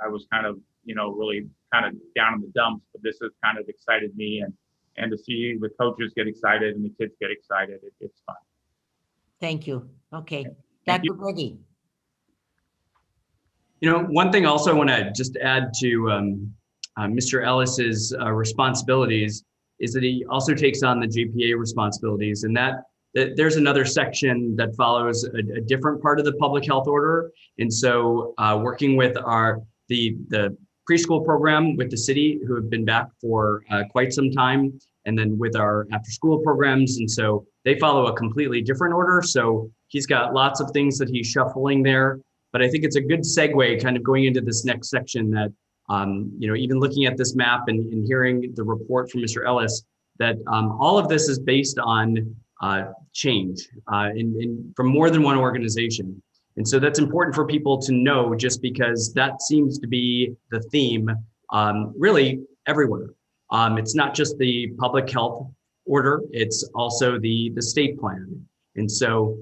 I was kind of, really kind of down in the dumps, but this has kind of excited me, and to see the coaches get excited and the kids get excited, it's fun. Thank you. Okay. Dr. Brady. One thing also I want to just add to Mr. Ellis's responsibilities. is that he also takes on the JPA responsibilities, and that there's another section that follows a different part of the public health order. And so working with the preschool program with the city, who have been back for quite some time, and then with our after school programs. And so they follow a completely different order. So he's got lots of things that he's shuffling there, but I think it's a good segue kind of going into this next section that, even looking at this map and hearing the report from Mr. Ellis, that all of this is based on change from more than one organization. And so that's important for people to know, just because that seems to be the theme really everywhere. It's not just the public health order, it's also the state plan. And so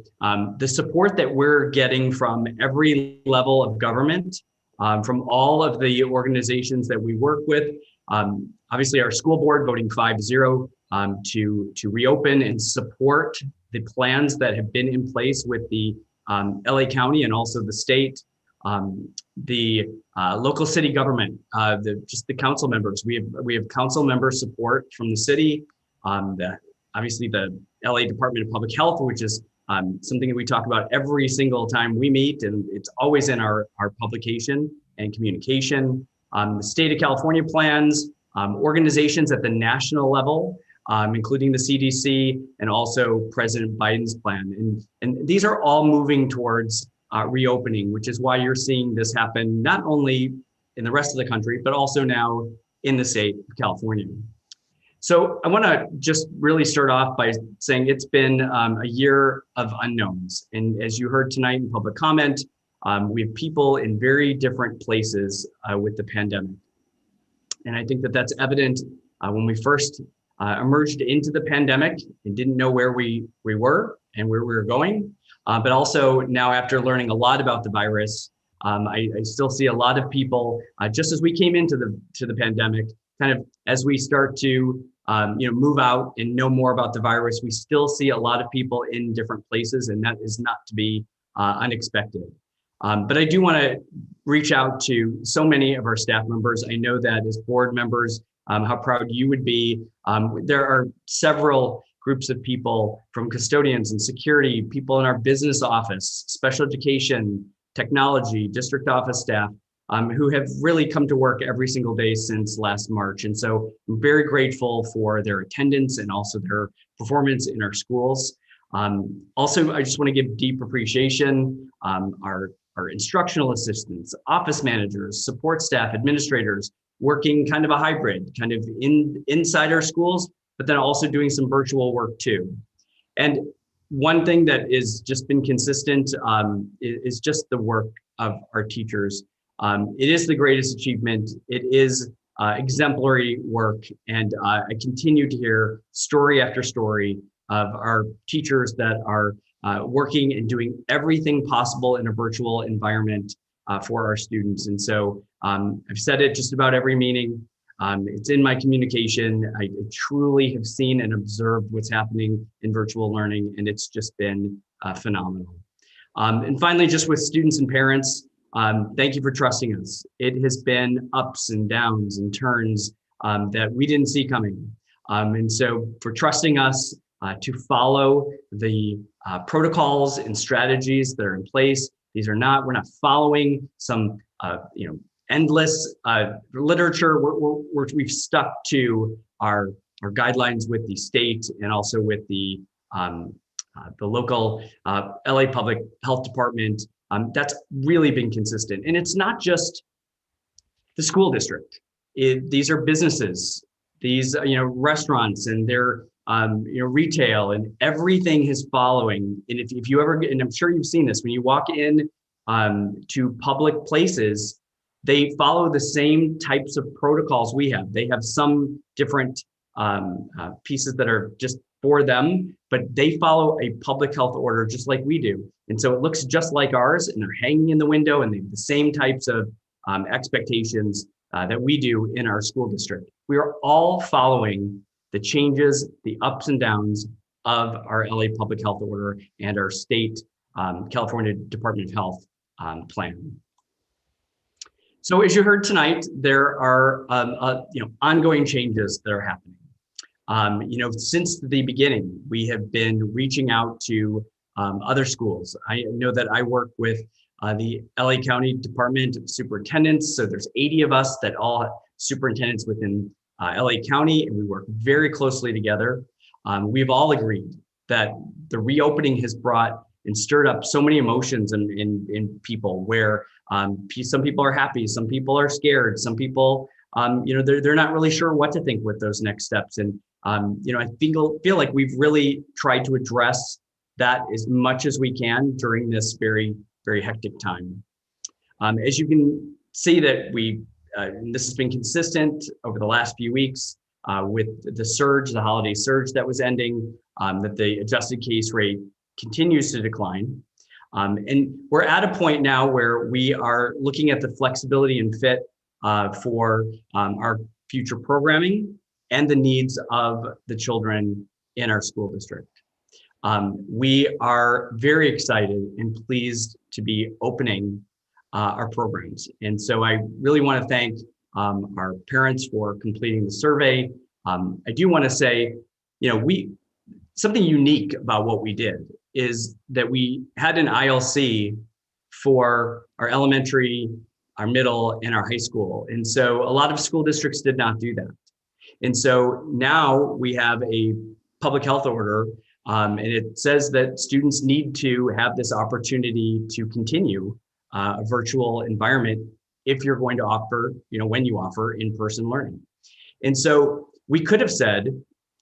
the support that we're getting from every level of government, from all of the organizations that we work with, obviously our school board voting 5-0 to reopen and support the plans that have been in place with the LA County and also the state, the local city government, just the council members. We have council member support from the city, obviously the LA Department of Public Health, which is something that we talk about every single time we meet, and it's always in our publication and communication. The state of California plans, organizations at the national level, including the CDC and also President Biden's plan. And these are all moving towards reopening, which is why you're seeing this happen not only in the rest of the country, but also now in the state of California. So I want to just really start off by saying it's been a year of unknowns. And as you heard tonight in public comment, we have people in very different places with the pandemic. And I think that that's evident when we first emerged into the pandemic and didn't know where we were and where we were going. But also now, after learning a lot about the virus, I still see a lot of people, just as we came into the pandemic, kind of as we start to move out and know more about the virus, we still see a lot of people in different places, and that is not to be unexpected. But I do want to reach out to so many of our staff members. I know that as board members, how proud you would be. There are several groups of people, from custodians and security, people in our business office, special education, technology, district office staff, who have really come to work every single day since last March. And so I'm very grateful for their attendance and also their performance in our schools. Also, I just want to give deep appreciation, our instructional assistants, office managers, support staff, administrators, working kind of a hybrid, kind of inside our schools, but then also doing some virtual work too. And one thing that is just been consistent is just the work of our teachers. It is the greatest achievement. It is exemplary work. And I continue to hear story after story of our teachers that are working and doing everything possible in a virtual environment for our students. And so I've said it just about every meeting. It's in my communication. I truly have seen and observed what's happening in virtual learning, and it's just been phenomenal. And finally, just with students and parents, thank you for trusting us. It has been ups and downs and turns that we didn't see coming. And so for trusting us to follow the protocols and strategies that are in place. We're not following some, endless literature. We've stuck to our guidelines with the state and also with the local LA Public Health Department. That's really been consistent. And it's not just the school district. These are businesses, these restaurants and their retail, and everything is following. And if you ever, and I'm sure you've seen this, when you walk in to public places, they follow the same types of protocols we have. They have some different pieces that are just for them, but they follow a public health order just like we do. And so it looks just like ours, and they're hanging in the window, and they have the same types of expectations that we do in our school district. We are all following the changes, the ups and downs of our LA Public Health Order and our state California Department of Health plan. So as you heard tonight, there are ongoing changes that are happening. Since the beginning, we have been reaching out to other schools. I know that I work with the LA County Department of Superintendents. So there's 80 of us that all superintendents within LA County, and we work very closely together. We've all agreed that the reopening has brought and stirred up so many emotions in people where some people are happy, some people are scared, some people, they're not really sure what to think with those next steps. And, I feel like we've really tried to address that as much as we can during this very, very hectic time. As you can see that this has been consistent over the last few weeks with the holiday surge that was ending, that the adjusted case rate continues to decline. And we're at a point now where we are looking at the flexibility and fit for our future programming and the needs of the children in our school district. We are very excited and pleased to be opening our programs. And so I really want to thank our parents for completing the survey. I do want to say, something unique about what we did is that we had an ILC for our elementary, our middle, and our high school. And so a lot of school districts did not do that. And so now we have a public health order, and it says that students need to have this opportunity to continue a virtual environment if you're going to offer, when you offer in-person learning. And so we could have said,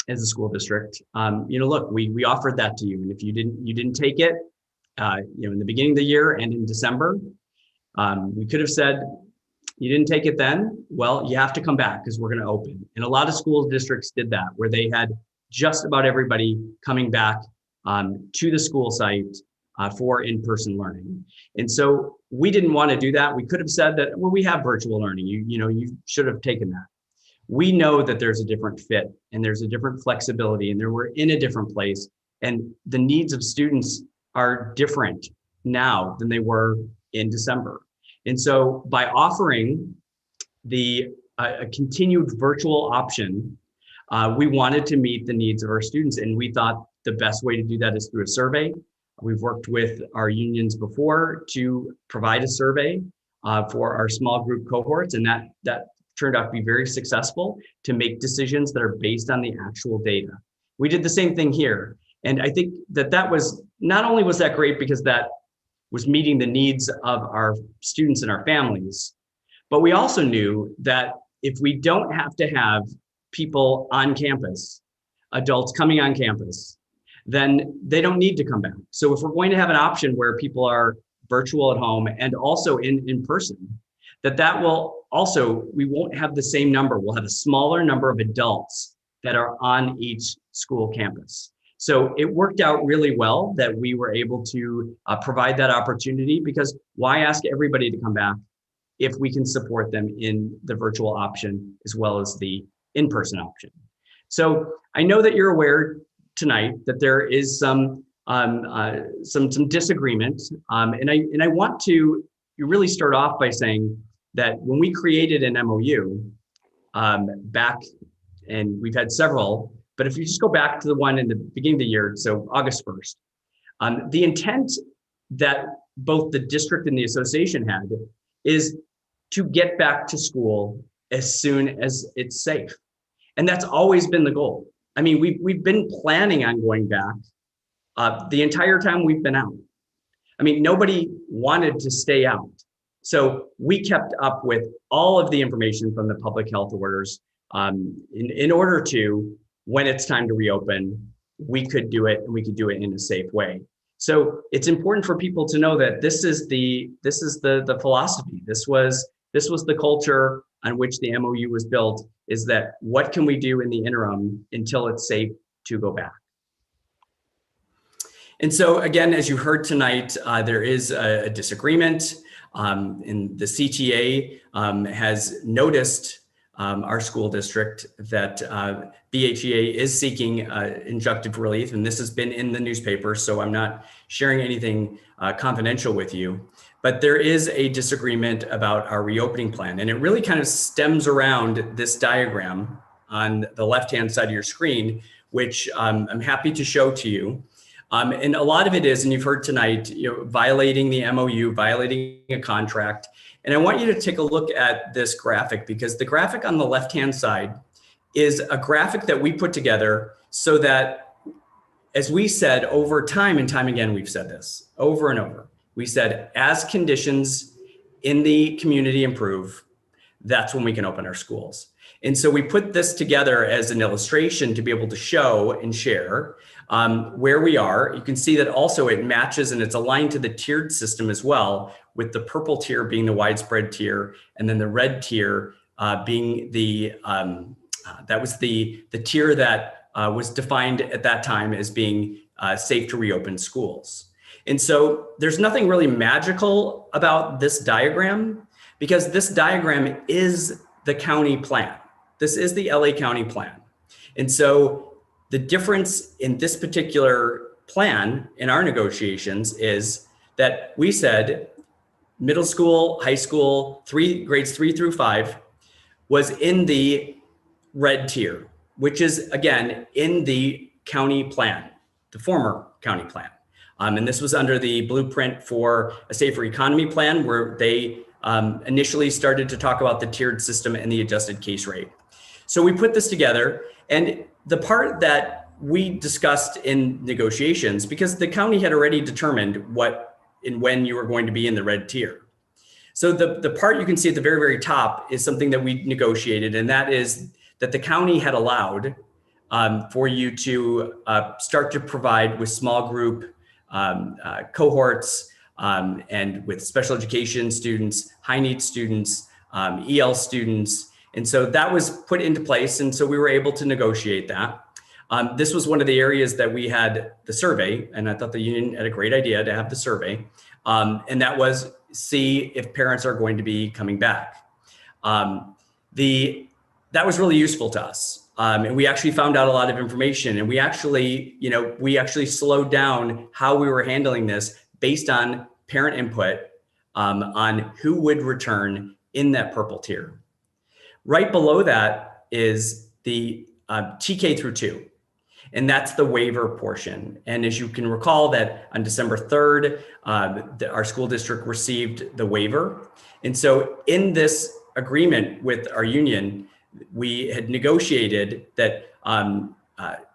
as a school district, look, we offered that to you, and if you didn't take it, in the beginning of the year and in December, we could have said, you didn't take it then, well, you have to come back because we're going to open. And a lot of school districts did that, where they had just about everybody coming back to the school site for in-person learning. And so we didn't want to do that. We could have said that, well, we have virtual learning. You should have taken that. We know that there's a different fit and there's a different flexibility, and we're in a different place, and the needs of students are different now than they were in December. And so by offering a continued virtual option, we wanted to meet the needs of our students, and we thought the best way to do that is through a survey. We've worked with our unions before to provide a survey for our small group cohorts, and that turned out to be very successful to make decisions that are based on the actual data. We did the same thing here. And I think that was, not only was that great because that was meeting the needs of our students and our families, but we also knew that if we don't have to have people on campus, adults coming on campus, then they don't need to come back. So if we're going to have an option where people are virtual at home and also in person, that will also, we won't have the same number. We'll have a smaller number of adults that are on each school campus. So it worked out really well that we were able to provide that opportunity, because why ask everybody to come back if we can support them in the virtual option as well as the in-person option. So I know that you're aware tonight that there is some disagreement, and I want to really start off by saying that when we created an MOU back, and we've had several, but if you just go back to the one in the beginning of the year, so August 1st, the intent that both the district and the association had is to get back to school as soon as it's safe. And that's always been the goal. I mean, we've been planning on going back the entire time we've been out. I mean, nobody wanted to stay out. So we kept up with all of the information from the public health orders in order to, when it's time to reopen, we could do it, and we could do it in a safe way. So it's important for people to know that this is the philosophy. This was the culture on which the MOU was built, is that what can we do in the interim until it's safe to go back? And so again, as you heard tonight, there is a disagreement. And the CTA has noticed our school district that BHEA is seeking injunctive relief, and this has been in the newspaper, so I'm not sharing anything confidential with you. But there is a disagreement about our reopening plan, and it really kind of stems around this diagram on the left-hand side of your screen, which I'm happy to show to you. And a lot of it is, and you've heard tonight, violating the MOU, violating a contract. And I want you to take a look at this graphic, because the graphic on the left-hand side is a graphic that we put together so that, as we said over time and time again, we've said this over and over. We said, as conditions in the community improve, that's when we can open our schools. And so we put this together as an illustration to be able to show and share where we are. You can see that also it matches and it's aligned to the tiered system as well, with the purple tier being the widespread tier, and then the red tier being the, that was the tier that was defined at that time as being safe to reopen schools. And so there's nothing really magical about this diagram, because this diagram is the county plan. This is the LA County plan. And so the difference in this particular plan in our negotiations is that we said middle school, high school, grades 3 through 5 was in the red tier, which is again in the county plan, the former county plan. And this was under the blueprint for a safer economy plan, where they initially started to talk about the tiered system and the adjusted case rate. So we put this together, and the part that we discussed in negotiations, because the county had already determined what and when you were going to be in the red tier. So the part you can see at the very, very top is something that we negotiated, and that is that the county had allowed for you to start to provide with small group cohorts and with special education students, high needs students, EL students. And so that was put into place. And so we were able to negotiate that. This was one of the areas that we had the survey, and I thought the union had a great idea to have the survey. And that was see if parents are going to be coming back. That was really useful to us. And we actually found out a lot of information, and we actually slowed down how we were handling this based on parent input on who would return in that purple tier. Right below that is the TK through 2, and that's the waiver portion. And as you can recall, that on December 3rd, our school district received the waiver. And so in this agreement with our union, we had negotiated that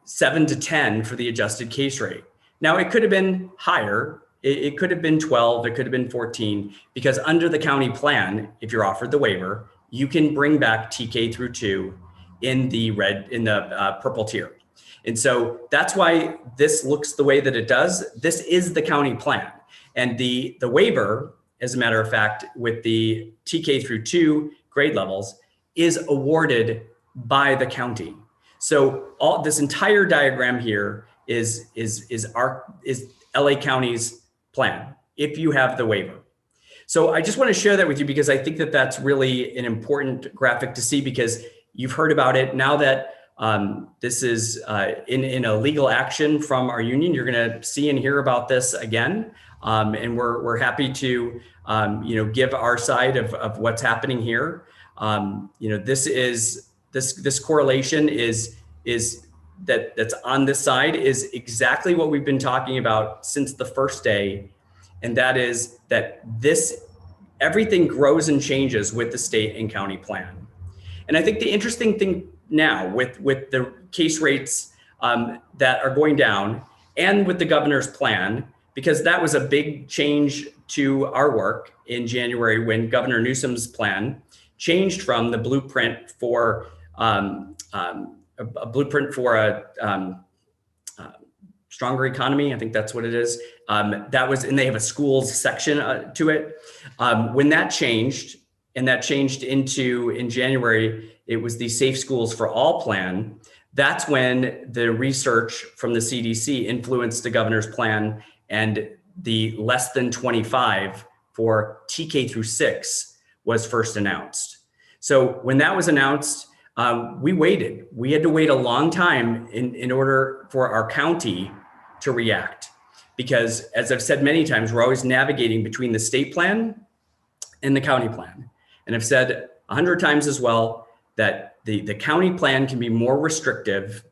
7 to 10 for the adjusted case rate. Now, it could have been higher. It could have been 12, it could have been 14, because under the county plan, if you're offered the waiver, you can bring back TK through 2 in the purple tier. And so that's why this looks the way that it does. This is the county plan. And the waiver, as a matter of fact, with the TK through 2 grade levels, is awarded by the county. So all this entire diagram here is LA County's plan, if you have the waiver. So I just want to share that with you, because I think that that's really an important graphic to see, because you've heard about it. Now that this is in a legal action from our union, you're going to see and hear about this again. And we're happy to give our side of what's happening here. This correlation is that's on this side is exactly what we've been talking about since the first day. And that is that everything grows and changes with the state and county plan. And I think the interesting thing now with the case rates that are going down, and with the governor's plan, because that was a big change to our work in January when Governor Newsom's plan changed from the blueprint for a blueprint for a stronger economy. I think that's what it is. That was, and they have a schools section to it. When that changed, and that changed into, in January, it was the Safe Schools for All plan. That's when the research from the CDC influenced the governor's plan, and the less than 25 for TK through 6 was first announced. So when that was announced, we waited. We had to wait a long time in order for our county to react, because as I've said many times, we're always navigating between the state plan and the county plan. And I've said 100 times as well that the county plan can be more restrictive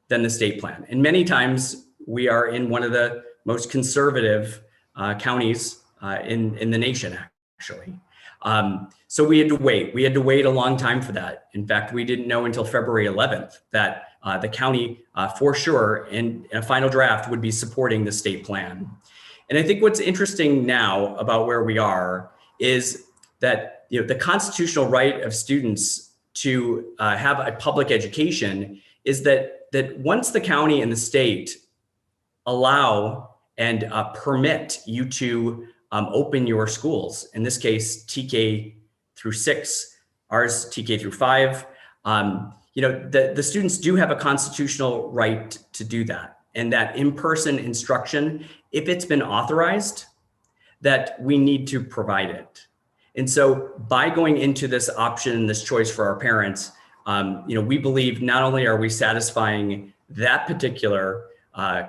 than the state plan. And many times we are in one of the most conservative counties in the nation, actually. So we had to wait. We had to wait a long time for that. In fact, we didn't know until February 11th that the county, for sure, in a final draft would be supporting the state plan. And I think what's interesting now about where we are is that the constitutional right of students to have a public education is that once the county and the state allow and permit you to open your schools, in this case, TK through 6, ours TK through 5, the students do have a constitutional right to do that. And that in-person instruction, if it's been authorized, that we need to provide it. And so by going into this option, this choice for our parents, we believe not only are we satisfying that particular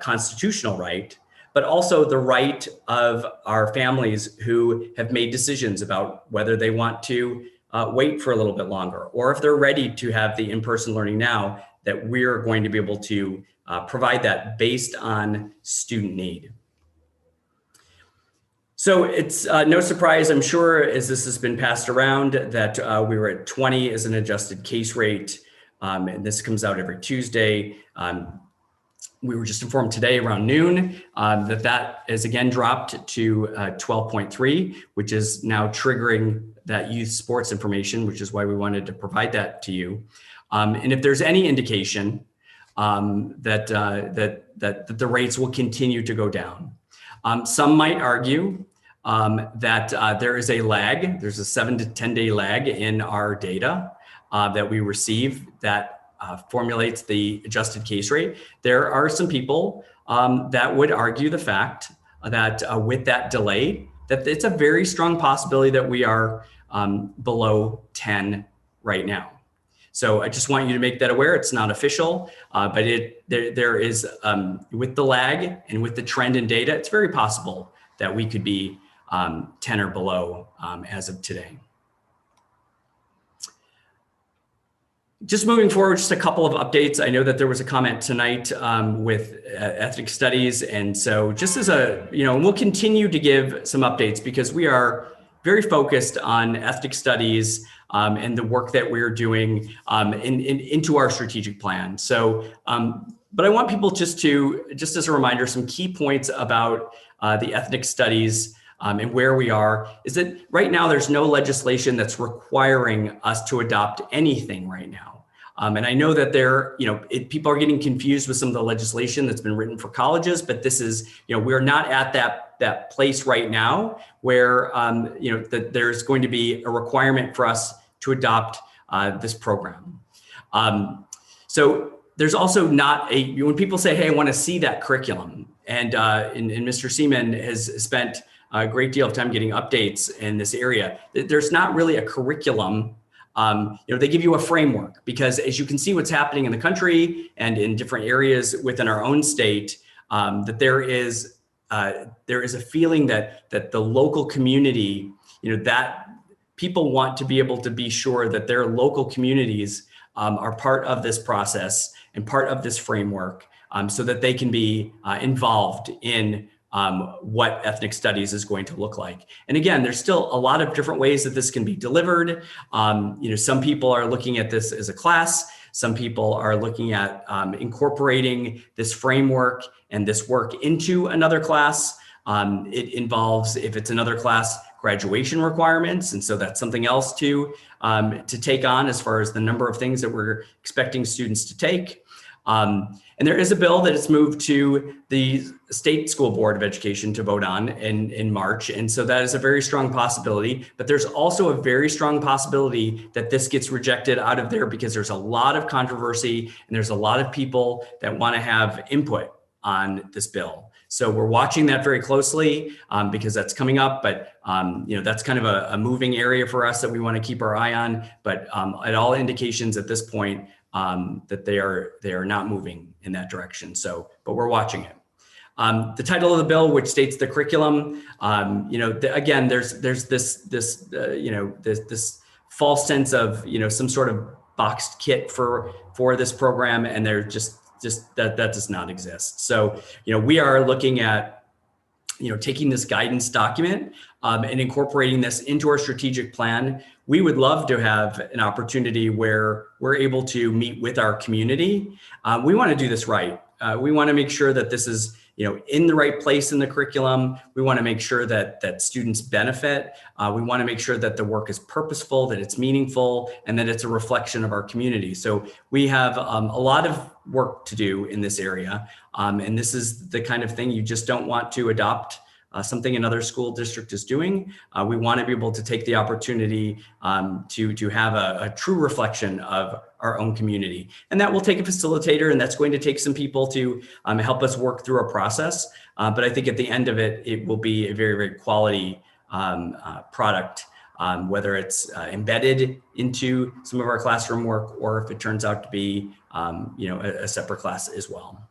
constitutional right, but also the right of our families who have made decisions about whether they want to wait for a little bit longer, or if they're ready to have the in-person learning now, that we're going to be able to provide that based on student need. So it's no surprise, I'm sure, as this has been passed around, that we were at 20 as an adjusted case rate. And this comes out every Tuesday. We were just informed today around noon that is again dropped to 12.3, which is now triggering that youth sports information, which is why we wanted to provide that to you. And if there's any indication that the rates will continue to go down. Some might argue that there is a lag. There's a 7 to 10 day lag in our data that we receive that formulates the adjusted case rate. There are some people that would argue the fact that with that delay, that it's a very strong possibility that we are below 10 right now. So I just want you to make that aware. It's not official, but there is, with the lag and with the trend in data, it's very possible that we could be 10 or below as of today. Just moving forward, just a couple of updates. I know that there was a comment tonight with ethnic studies. And so just as we'll continue to give some updates because we are very focused on ethnic studies and the work that we're doing into our strategic plan. So, but I want people just as a reminder, some key points about the ethnic studies and where we are is that right now there's no legislation that's requiring us to adopt anything right now. And I know that people are getting confused with some of the legislation that's been written for colleges, but this is, we're not at that place right now where, that there's going to be a requirement for us to adopt this program. So there's also not when people say, hey, I want to see that curriculum, and Mr. Seaman has spent a great deal of time getting updates in this area. There's not really a curriculum. They give you a framework because as you can see what's happening in the country and in different areas within our own state, that there is a feeling that the local community, that people want to be able to be sure that their local communities are part of this process and part of this framework so that they can be involved in what ethnic studies is going to look like. And again, there's still a lot of different ways that this can be delivered. Some people are looking at this as a class. Some people are looking at incorporating this framework and this work into another class. It involves, if it's another class, graduation requirements. And so that's something else to take on as far as the number of things that we're expecting students to take. And there is a bill that is moved to the State School Board of Education to vote on in March. And so that is a very strong possibility, but there's also a very strong possibility that this gets rejected out of there because there's a lot of controversy and there's a lot of people that want to have input on this bill. So we're watching that very closely because that's coming up, but that's kind of a moving area for us that we want to keep our eye on. But at all indications at this point, that they are not moving in that direction. So, but we're watching it. The title of the bill, which states the curriculum, again, there's this false sense of, some sort of boxed kit for this program, and they're just that does not exist. So, we are looking at, taking this guidance document and incorporating this into our strategic plan. We would love to have an opportunity where we're able to meet with our community. We want to do this right. We want to make sure that this is, in the right place in the curriculum. We want to make sure that students benefit. We want to make sure that the work is purposeful, that it's meaningful, and that it's a reflection of our community. So we have a lot of work to do in this area. And this is the kind of thing you just don't want to adopt something another school district is doing. We want to be able to take the opportunity to have a true reflection of our own community. And that will take a facilitator, and that's going to take some people to help us work through a process. But I think at the end of it, it will be a very, very quality product, whether it's embedded into some of our classroom work, or if it turns out to be a separate class as well.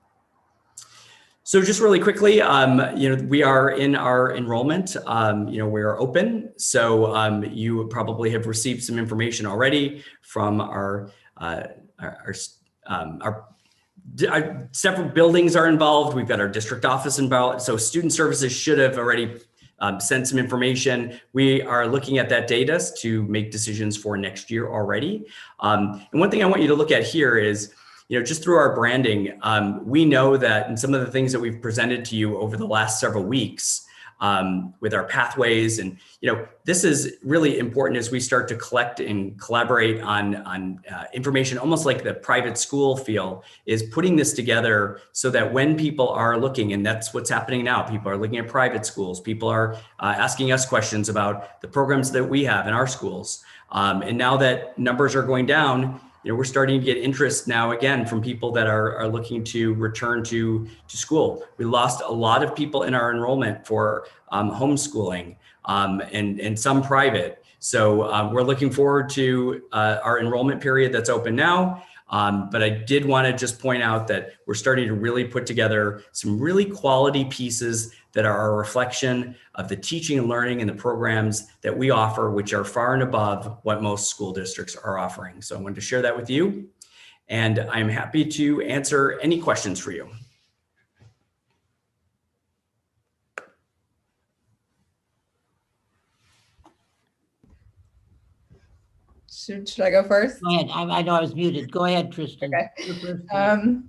So just really quickly, we are in our enrollment, we are open. So you probably have received some information already from our several buildings are involved. We've got our district office involved. So student services should have already sent some information. We are looking at that data to make decisions for next year already. And one thing I want you to look at here is, just through our branding, we know that in some of the things that we've presented to you over the last several weeks with our pathways, and this is really important as we start to collect and collaborate on information, almost like the private school feel, is putting this together so that when people are looking, and that's what's happening now, people are looking at private schools, people are asking us questions about the programs that we have in our schools. And now that numbers are going down, we're starting to get interest now again from people that are looking to return to school. We lost a lot of people in our enrollment for homeschooling and some private. So we're looking forward to our enrollment period that's open now. But I did want to just point out that we're starting to really put together some really quality pieces that are a reflection of the teaching and learning and the programs that we offer, which are far and above what most school districts are offering. So I wanted to share that with you, and I'm happy to answer any questions for you. Should I go first? Go ahead. I know I was muted. Go ahead, Tristan. Okay.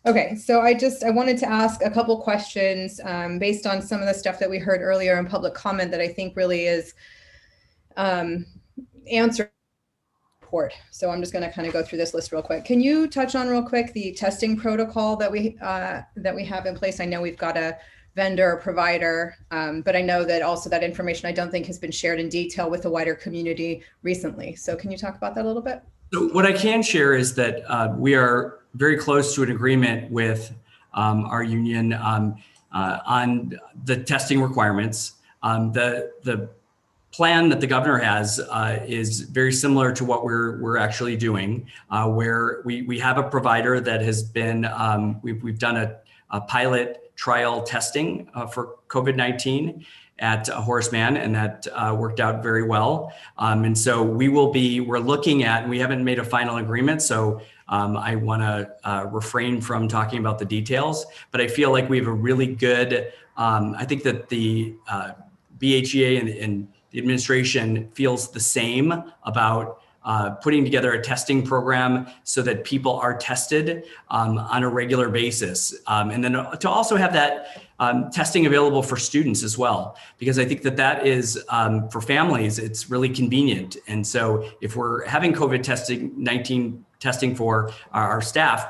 Okay, so I wanted to ask a couple questions based on some of the stuff that we heard earlier in public comment that I think really is answer report. So I'm just going to kind of go through this list real quick. Can you touch on real quick the testing protocol that we have in place? I know we've got a vendor, provider, but I know that also that information I don't think has been shared in detail with the wider community recently. So can you talk about that a little bit? So what I can share is that we are very close to an agreement with our union on the testing requirements. The plan that the governor has is very similar to what we're actually doing, where we have a provider that has been, we've done a pilot trial testing for COVID-19 at Horace Mann, and that worked out very well. And so we're looking at, and we haven't made a final agreement, so I want to refrain from talking about the details, but I feel like we have a really good, I think that the BHEA and the administration feels the same about putting together a testing program so that people are tested on a regular basis. And then to also have that testing available for students as well, because I think that is for families, it's really convenient. And so if we're having COVID-19 testing for our staff,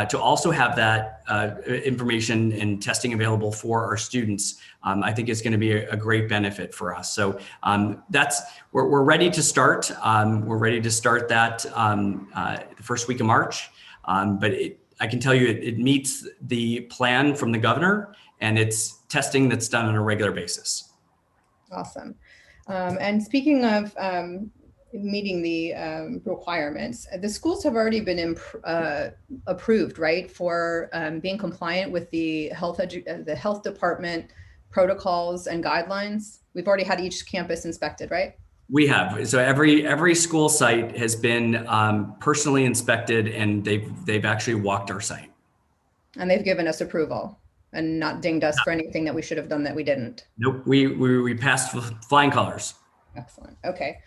to also have that information and testing available for our students, I think is going to be a great benefit for us. So we're ready to start. We're ready to start that the first week of March. But I can tell you it meets the plan from the governor, and it's testing that's done on a regular basis. Awesome. And speaking of meeting the requirements, the schools have already been approved, right, for being compliant with the health department protocols and guidelines. We've already had each campus inspected, right? We have. So every school site has been personally inspected, and they've actually walked our site. And they've given us approval and not dinged us for anything that we should have done that we didn't. Nope, we passed flying colors. Excellent. Okay.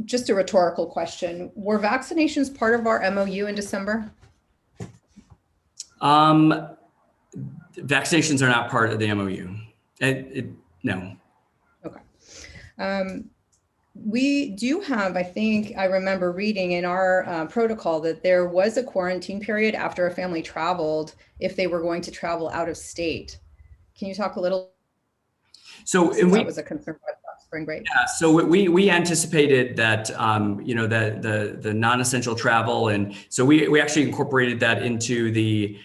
Just a rhetorical question. Were vaccinations part of our MOU in December? Vaccinations are not part of the MOU. No. Okay. We do have, I think I remember reading in our protocol that there was a quarantine period after a family traveled if they were going to travel out of state. Can you talk a little? So that was a concern about spring break. Yeah, so we anticipated that the non-essential travel, and so we actually incorporated that into the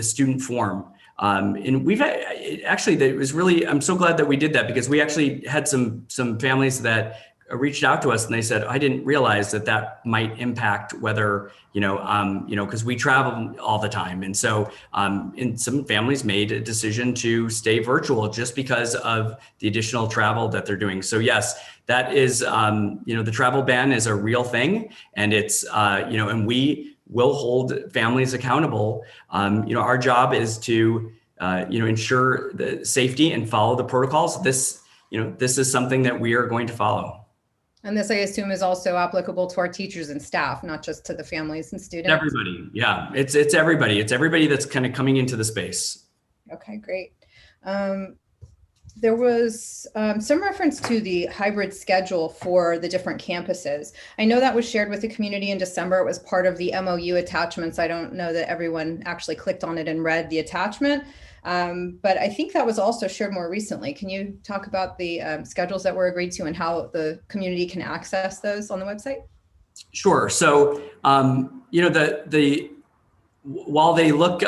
student form. And we've actually, that was really, I'm so glad that we did that, because we actually had some families that reached out to us and they said, I didn't realize that might impact whether, because we travel all the time. And so and some families made a decision to stay virtual just because of the additional travel that they're doing. So yes, that is, the travel ban is a real thing, and it's, and we will hold families accountable. Our job is to, ensure the safety and follow the protocols. This is something that we are going to follow. And this, I assume, is also applicable to our teachers and staff, not just to the families and students. Everybody, yeah, it's everybody. It's everybody that's kind of coming into the space. Okay, great. There was some reference to the hybrid schedule for the different campuses. I know that was shared with the community in December. It was part of the MOU attachments. I don't know that everyone actually clicked on it and read the attachment. But I think that was also shared more recently. Can you talk about the schedules that were agreed to and how the community can access those on the website? Sure. So, while they look,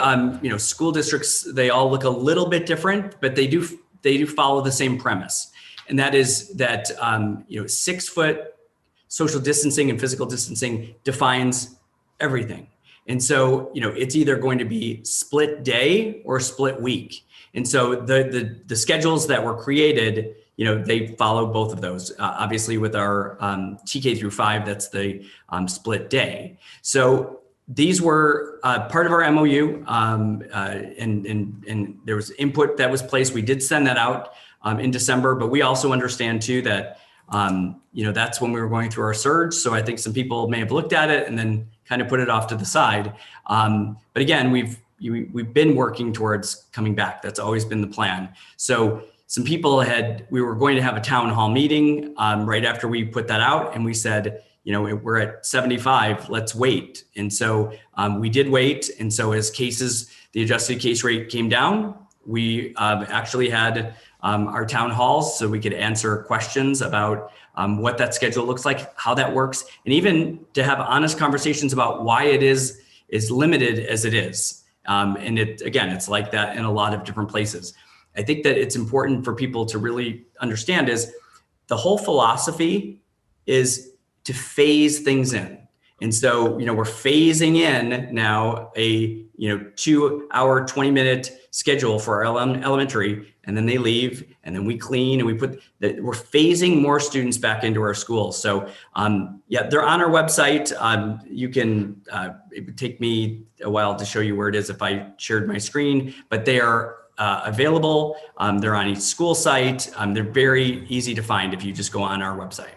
school districts, they all look a little bit different, but they do follow the same premise. And that is that, 6 foot social distancing and physical distancing defines everything. And so, it's either going to be split day or split week. And so the schedules that were created, they follow both of those. Obviously with our TK through 5, that's the split day. So these were part of our MOU, and there was input that was placed. We did send that out in December, but we also understand too that, that's when we were going through our surge. So I think some people may have looked at it and then kind of put it off to the side. But again, we've been working towards coming back. That's always been the plan. So some people we were going to have a town hall meeting right after we put that out, and we said, we're at 75, let's wait. And so we did wait. And so as the adjusted case rate came down, we actually had our town halls so we could answer questions about what that schedule looks like, how that works, and even to have honest conversations about why it is limited as it is. And it's like that in a lot of different places. I think that it's important for people to really understand is the whole philosophy is to phase things in. And so, we're phasing in now a, 2 hour, 20-minute schedule for our elementary, and then they leave, and then we clean, and we're phasing more students back into our schools. So they're on our website. You can, it would take me a while to show you where it is if I shared my screen, but they are available. They're on each school site. They're very easy to find if you just go on our website.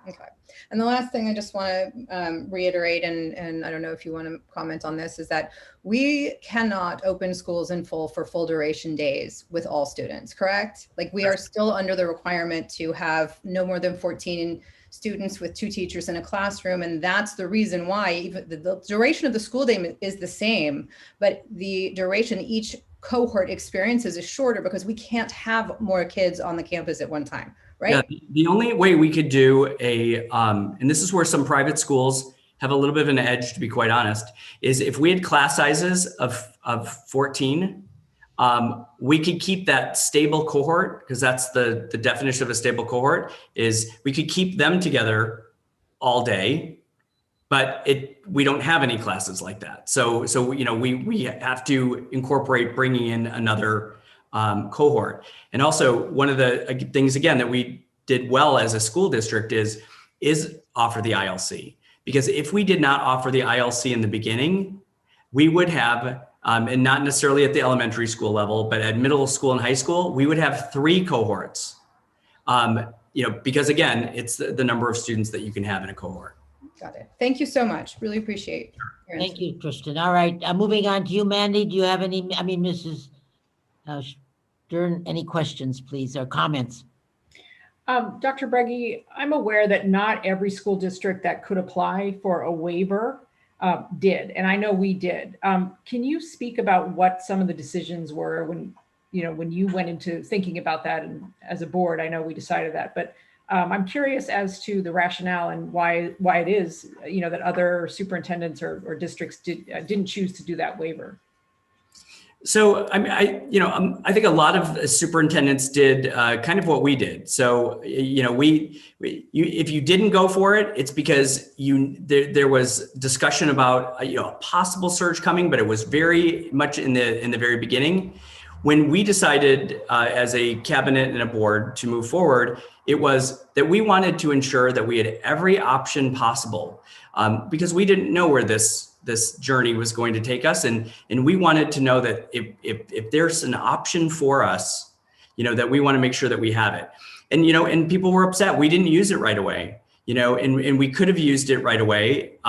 Okay. And the last thing I just want to reiterate, and I don't know if you want to comment on this, is that we cannot open schools in full for full duration days with all students, correct? Like we are still under the requirement to have no more than 14 students with 2 teachers in a classroom. And that's the reason why even the duration of the school day is the same, but the duration each cohort experiences is shorter because we can't have more kids on the campus at one time. Right? Yeah, the only way we could do and this is where some private schools have a little bit of an edge, to be quite honest, is if we had class sizes of 14, we could keep that stable cohort, because that's the definition of a stable cohort, is we could keep them together all day, but we don't have any classes like that. So we have to incorporate bringing in another cohort. And also one of the things, again, that we did well as a school district is offer the ILC. Because if we did not offer the ILC in the beginning, we would have, and not necessarily at the elementary school level, but at middle school and high school, we would have 3 cohorts. Because again, it's the number of students that you can have in a cohort. Got it. Thank you so much. Really appreciate your answer. Thank you, Kristen. All right, moving on to you, Mandy. Do you have any, Mrs. Stern, any questions, please, or comments? Dr. Breggy, I'm aware that not every school district that could apply for a waiver did, and I know we did. Can you speak about what some of the decisions were when you went into thinking about that? And as a board, I know we decided that, but I'm curious as to the rationale and why it is, that other superintendents or districts didn't choose to do that waiver. So, I think a lot of superintendents did kind of what we did. So, if you didn't go for it, it's because there was discussion about a possible surge coming, but it was very much in the very beginning. When we decided as a cabinet and a board to move forward, it was that we wanted to ensure that we had every option possible because we didn't know where this journey was going to take us. And we wanted to know that if there's an option for us, that we want to make sure that we have it. And, and people were upset. We didn't use it right away, and we could have used it right away.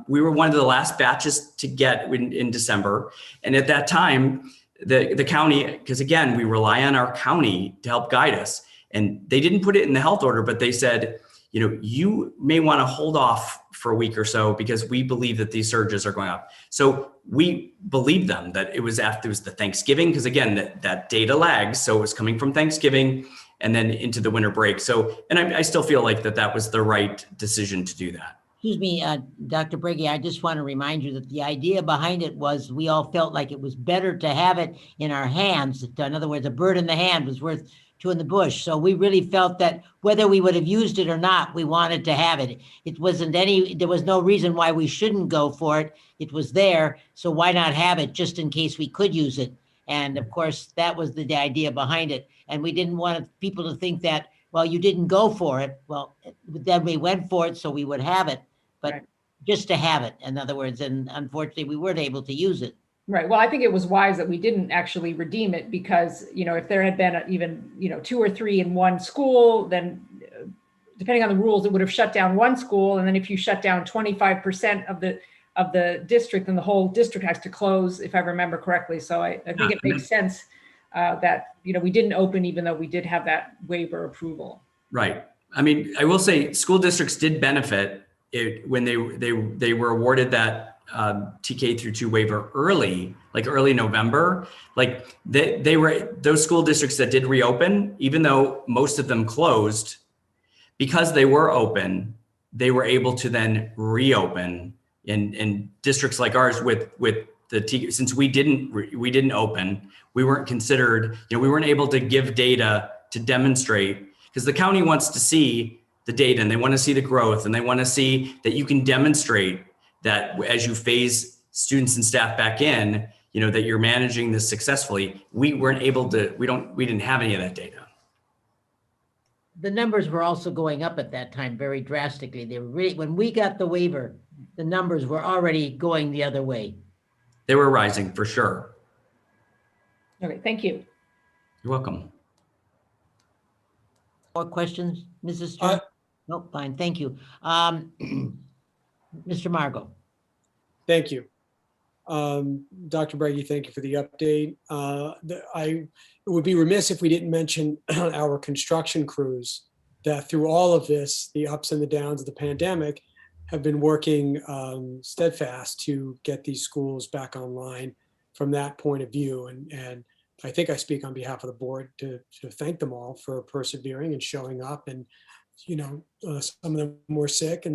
We were one of the last batches to get in December. And at that time, the county, because again, we rely on our county to help guide us. And they didn't put it in the health order, but they said, you may want to hold off for a week or so because we believe that these surges are going up. So we believed them that it was the Thanksgiving, because again, that data lags. So it was coming from Thanksgiving and then into the winter break. So, and I still feel like that was the right decision to do that. Excuse me, Dr. Briggy, I just want to remind you that the idea behind it was we all felt like it was better to have it in our hands. In other words, a bird in the hand was worth 2 in the bush. So we really felt that whether we would have used it or not, we wanted to have it. There was no reason why we shouldn't go for it. It was there. So why not have it just in case we could use it? And of course, that was the idea behind it. And we didn't want people to think that, well, you didn't go for it. Well, then we went for it so we would have it, but right. Just to have it, in other words, and unfortunately we weren't able to use it. Right. Well, I think it was wise that we didn't actually redeem it because, if there had been even, 2 or 3 in one school, then depending on the rules, it would have shut down one school. And then if you shut down 25% of the district, then the whole district has to close, if I remember correctly. So I think it makes sense that, we didn't open even though we did have that waiver approval. Right. I mean, I will say school districts did benefit when they were awarded that TK through 2 waiver early November. Like they were those school districts that did reopen, even though most of them closed, because they were open, they were able to then reopen in districts like ours with the TK. Since we didn't open, we weren't considered, we weren't able to give data to demonstrate, because the county wants to see the data and they want to see the growth and they want to see that you can demonstrate that as you phase students and staff back in, that you're managing this successfully. We weren't able to, we didn't have any of that data. The numbers were also going up at that time very drastically. They were really, when we got the waiver, the numbers were already going the other way. They were rising for sure. Okay, thank you. You're welcome. More questions, Mrs. Stern? Nope, fine, thank you. Mr. Margot. Thank you. Dr. Breggy, thank you for the update. It would be remiss if we didn't mention our construction crews that through all of this, the ups and the downs of the pandemic, have been working steadfast to get these schools back online from that point of view. And I think I speak on behalf of the board to thank them all for persevering and showing up. And, some of them were sick,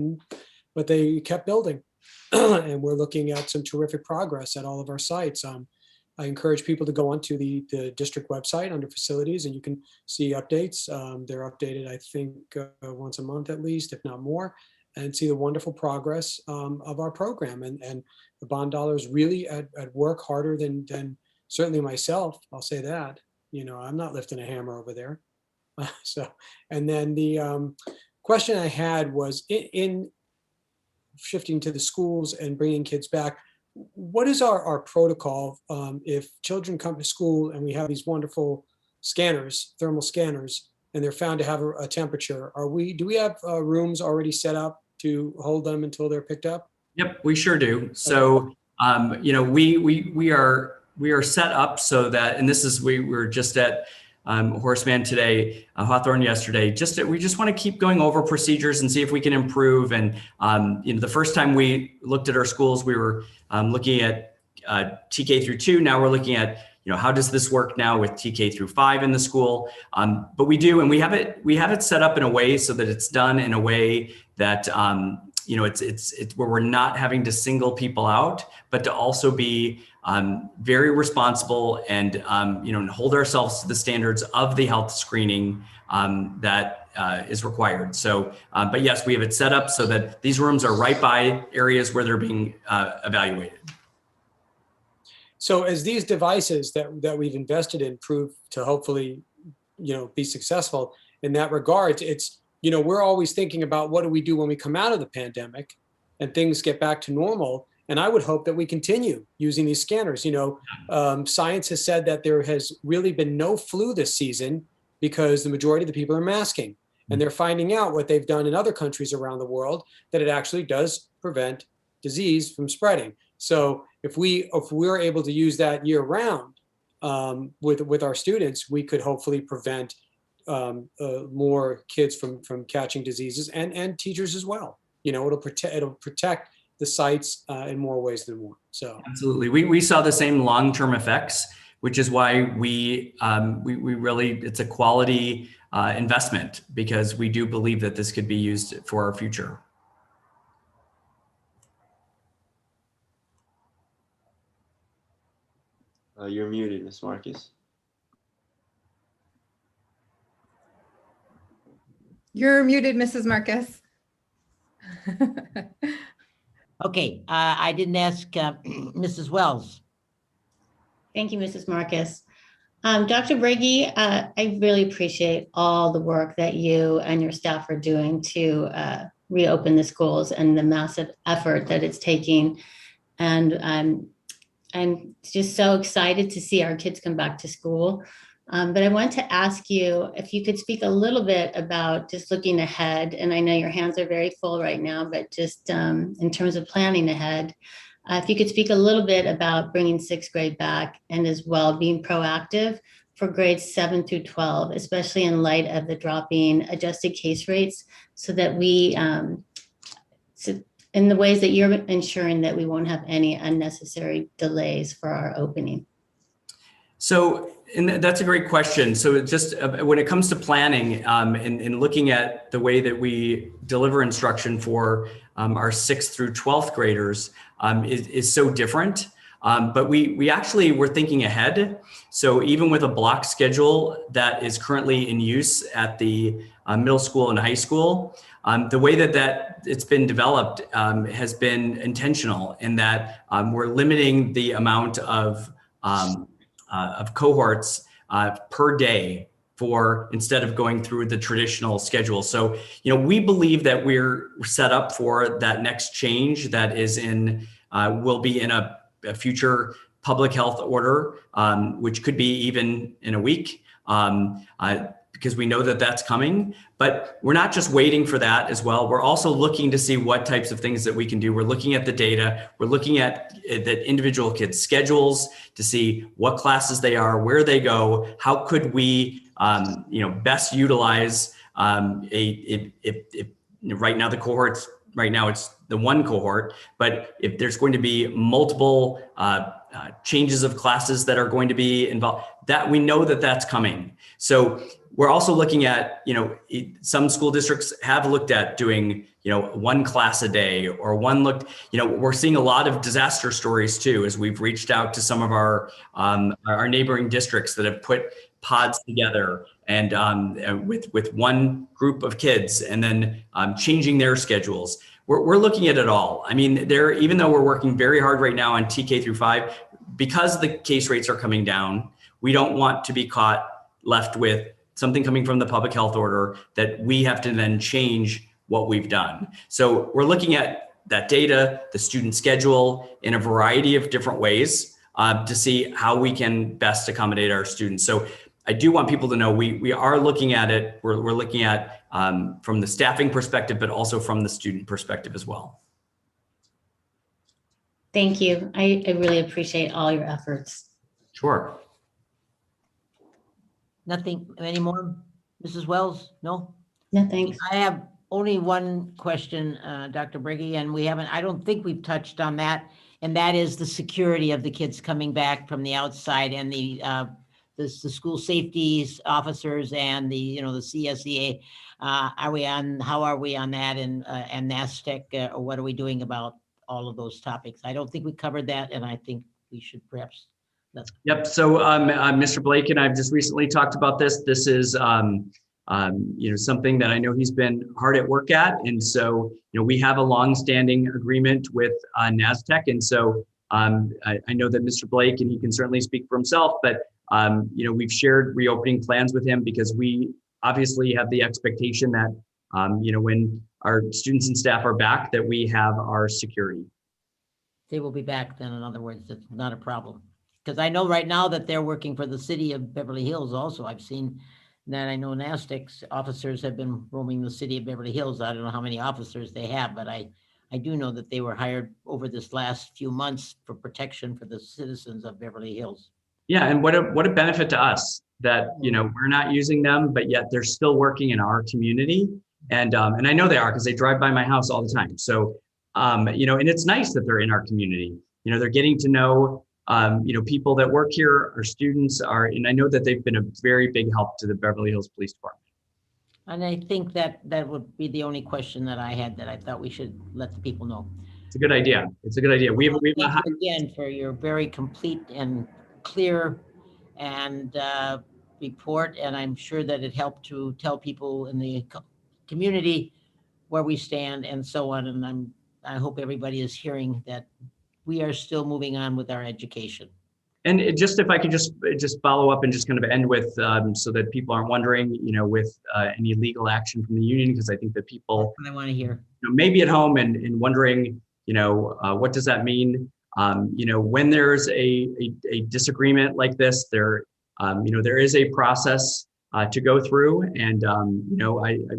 but they kept building. And we're looking at some terrific progress at all of our sites. I encourage people to go onto the district website under facilities, and you can see updates. They're updated, I think, once a month at least, if not more, and see the wonderful progress of our program. And the bond dollars really at work harder than certainly myself. I'll say that. I'm not lifting a hammer over there. So, and then the question I had was in shifting to the schools and bringing kids back, what is our protocol if children come to school and we have these wonderful scanners, thermal scanners, and they're found to have a temperature? Do we have rooms already set up to hold them until they're picked up? Yep, we sure do. So, we are set up so that, and we were just at Horace Mann today, Hawthorne yesterday. We just want to keep going over procedures and see if we can improve. And the first time we looked at our schools, we were looking at TK through 2. Now we're looking at how does this work now with TK through 5 in the school? But we do, and we have it set up in a way so that it's done in a way that it's where we're not having to single people out, but to also be very responsible and hold ourselves to the standards of the health screening that is required. So, but yes, we have it set up so that these rooms are right by areas where they're being evaluated. So as these devices that we've invested in prove to hopefully, be successful in that regard, it's, we're always thinking about what do we do when we come out of the pandemic and things get back to normal. And I would hope that we continue using these scanners. Science has said that there has really been no flu this season because the majority of the people are masking. And they're finding out what they've done in other countries around the world, that it actually does prevent disease from spreading. So if we're able to use that year round with our students, we could hopefully prevent more kids from catching diseases and teachers as well. It'll protect the sites in more ways than one. So absolutely, we saw the same long-term effects, which is why we really, it's a quality investment, because we do believe that this could be used for our future. You're muted, Ms. Marcus. You're muted, Mrs. Marcus. Okay, I didn't ask Mrs. Wells. Thank you, Mrs. Marcus. Dr. Briggy, I really appreciate all the work that you and your staff are doing to reopen the schools and the massive effort that it's taking. And I'm just so excited to see our kids come back to school. But I want to ask you if you could speak a little bit about just looking ahead. And I know your hands are very full right now, but just in terms of planning ahead, if you could speak a little bit about bringing 6th grade back, and as well being proactive for grades 7 through 12, especially in light of the dropping adjusted case rates, so that we, in the ways that you're ensuring that we won't have any unnecessary delays for our opening. So, and that's a great question. So just when it comes to planning and looking at the way that we deliver instruction for our 6th through 12th graders is so different. But we actually were thinking ahead. So even with a block schedule that is currently in use at the middle school and high school, the way that it's been developed has been intentional in that we're limiting the amount of cohorts per day instead of going through the traditional schedule. So, we believe that we're set up for that next change that is will be in a future public health order, which could be even in a week, because we know that that's coming. But we're not just waiting for that as well. We're also looking to see what types of things that we can do. We're looking at the data. We're looking at the individual kids' schedules to see what classes they are, where they go. How could we, best utilize right now the cohorts. Right now it's the one cohort, but if there's going to be multiple changes of classes that are going to be involved, that we know that that's coming. So we're also looking at, some school districts have looked at doing, one class a day or we're seeing a lot of disaster stories too, as we've reached out to some of our neighboring districts that have put pods together and with one group of kids and then changing their schedules. We're looking at it all. I mean, even though we're working very hard right now on TK through 5, because the case rates are coming down, we don't want to be left with something coming from the public health order that we have to then change what we've done. So we're looking at that data, the student schedule in a variety of different ways to see how we can best accommodate our students. So I do want people to know we are looking at it. We're looking at from the staffing perspective, but also from the student perspective as well. Thank you. I really appreciate all your efforts. Sure. Nothing anymore, Mrs. Wells? No? No, thanks. I have only one question, Dr. Briggy, and I don't think we've touched on that, and that is the security of the kids coming back from the outside and the school safety officers and the CSBA. How are we on that, and NASTEC, or what are we doing about all of those topics? I don't think we covered that, and I think we should perhaps. Yep. So Mr. Blake and I've just recently talked about this. This is something that I know he's been hard at work at, and so we have a long-standing agreement with NASTEC, and so I know that Mr. Blake, and he can certainly speak for himself, but we've shared reopening plans with him because we obviously have the expectation that when our students and staff are back, that we have our security. They will be back then, in other words, it's not a problem. Because I know right now that they're working for the city of Beverly Hills also. I've seen that. I know NASTEC's officers have been roaming the city of Beverly Hills. I don't know how many officers they have, but I do know that they were hired over this last few months for protection for the citizens of Beverly Hills. Yeah, and what a benefit to us that we're not using them, but yet they're still working in our community. And I know they are because they drive by my house all the time. So and it's nice that they're in our community. They're getting to know people that work here, our students are, and I know that they've been a very big help to the Beverly Hills Police Department. And I think that would be the only question that I had that I thought we should let the people know. It's a good idea. It's a good idea. Thank you again for your very complete and clear and report, and I'm sure that it helped to tell people in the community where we stand and so on. And I hope everybody is hearing that we are still moving on with our education. And if I could just follow up and just kind of end with, so that people aren't wondering, with any legal action from the union, because I think that people I want to hear may be at home and wondering, what does that mean? When there's a disagreement like this, there is a process to go through, and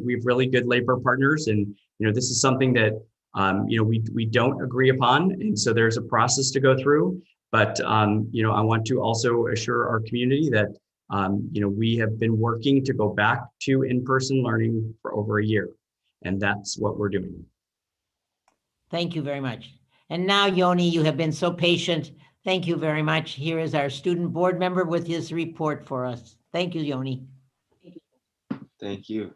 we have really good labor partners, and this is something that we don't agree upon, and so there's a process to go through. But I want to also assure our community that we have been working to go back to in-person learning for over a year, and that's what we're doing. Thank you very much. And now, Yoni, you have been so patient. Thank you very much. Here is our student board member with his report for us. Thank you, Yoni. Thank you.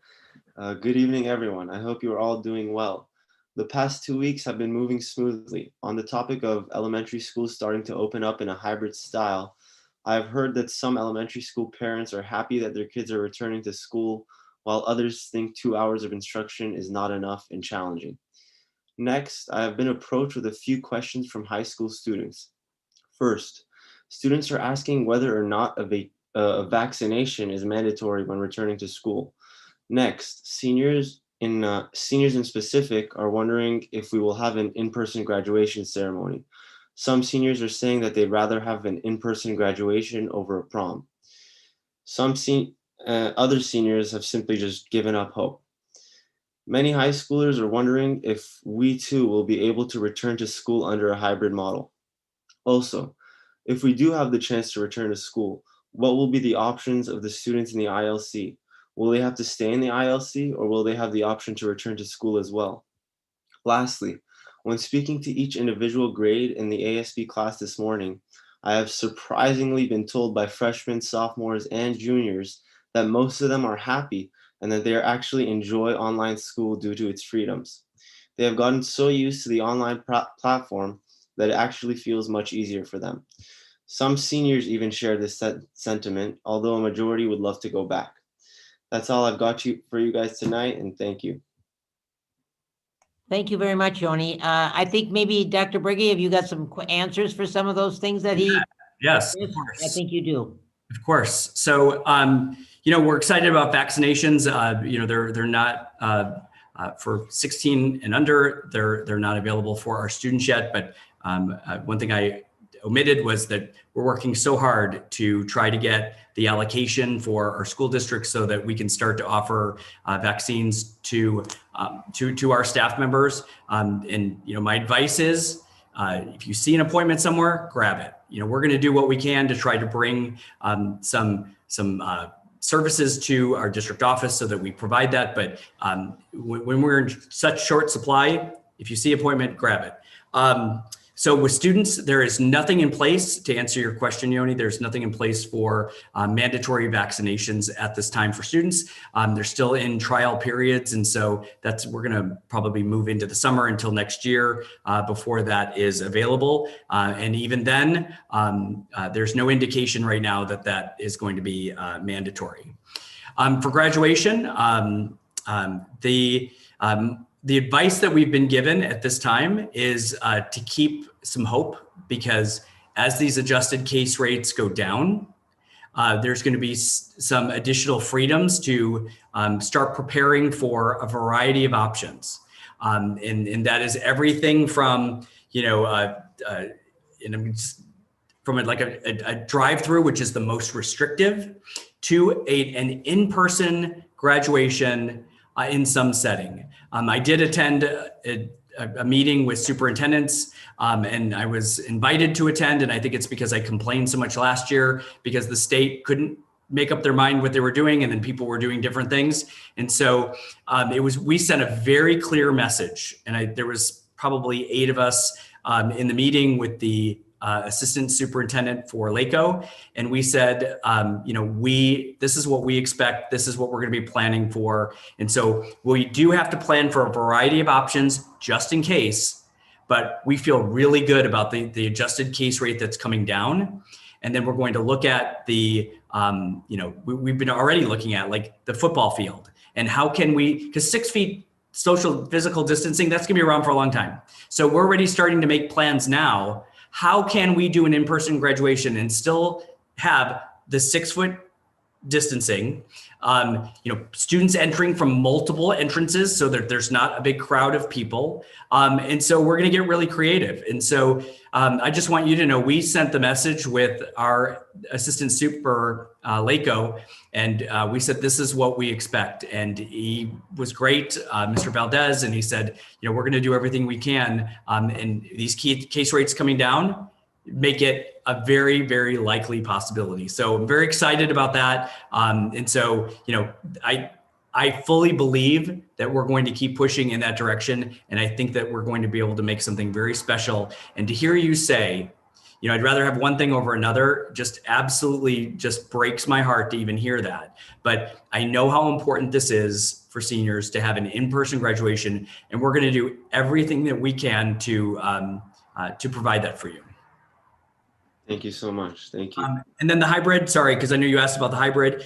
Good evening, everyone. I hope you are all doing well. The past 2 weeks have been moving smoothly. On the topic of elementary schools starting to open up in a hybrid style, I've heard that some elementary school parents are happy that their kids are returning to school, while others think 2 hours of instruction is not enough and challenging. Next, I have been approached with a few questions from high school students. First, students are asking whether or not a vaccination is mandatory when returning to school. Next, seniors in specific are wondering if we will have an in-person graduation ceremony. Some seniors are saying that they'd rather have an in-person graduation over a prom. Other seniors have simply just given up hope. Many high schoolers are wondering if we too will be able to return to school under a hybrid model. Also, if we do have the chance to return to school, what will be the options of the students in the ILC? Will they have to stay in the ILC, or will they have the option to return to school as well? Lastly, when speaking to each individual grade in the ASB class this morning, I have surprisingly been told by freshmen, sophomores, and juniors that most of them are happy and that they actually enjoy online school due to its freedoms. They have gotten so used to the online platform that it actually feels much easier for them. Some seniors even share this sentiment, although a majority would love to go back. That's all I've got for you guys tonight, and thank you. Thank you very much, Yoni. I think maybe Dr. Briggy, have you got some answers for some of those things that he? Yes. I think you do. Of course. So, we're excited about vaccinations. They're not for 16 and under. They're not available for our students yet. But one thing I omitted was that we're working so hard to try to get the allocation for our school districts so that we can start to offer vaccines to our staff members. My advice is, if you see an appointment somewhere, grab it. We're going to do what we can to try to bring some services to our district office so that we provide that. But when we're in such short supply, if you see appointment, grab it. So with students, there is nothing in place, to answer your question, Yoni. There's nothing in place for mandatory vaccinations at this time for students. They're still in trial periods. And so we're going to probably move into the summer until next year before that is available. And even then, there's no indication right now that is going to be mandatory. For graduation, the advice that we've been given at this time is to keep some hope, because as these adjusted case rates go down, there's going to be some additional freedoms to start preparing for a variety of options. And that is everything from, from a drive-through, which is the most restrictive, to an in-person graduation in some setting. I did attend a meeting with superintendents, and I was invited to attend, and I think it's because I complained so much last year because the state couldn't make up their mind what they were doing, and then people were doing different things. And so we sent a very clear message, and there was probably 8 of us in the meeting with the assistant superintendent for LACO. And we said, this is what we expect. This is what we're going to be planning for. And so we do have to plan for a variety of options just in case, but we feel really good about the adjusted case rate that's coming down. And then we're going to look at we've been already looking at like the football field and how can we, because 6 feet social physical distancing, that's going to be around for a long time. So we're already starting to make plans now. How can we do an in-person graduation and still have the 6 foot distancing, students entering from multiple entrances so that there's not a big crowd of people. And so we're going to get really creative. And so I just want you to know, we sent the message with our assistant super LACO, and we said, this is what we expect. And he was great, Mr. Valdez, and he said, we're going to do everything we can. And these case rates coming down make it a very, very likely possibility. So I'm very excited about that. And so, I fully believe that we're going to keep pushing in that direction. And I think that we're going to be able to make something very special. And to hear you say, I'd rather have one thing over another, just absolutely just breaks my heart to even hear that. But I know how important this is for seniors to have an in-person graduation. And we're going to do everything that we can to provide that for you. Thank you so much. Thank you. And then the hybrid, sorry, because I know you asked about the hybrid.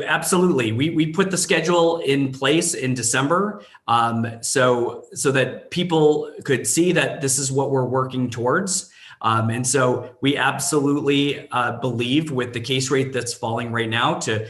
Absolutely. We put the schedule in place in December so that people could see that this is what we're working towards. And so we absolutely believe with the case rate that's falling right now to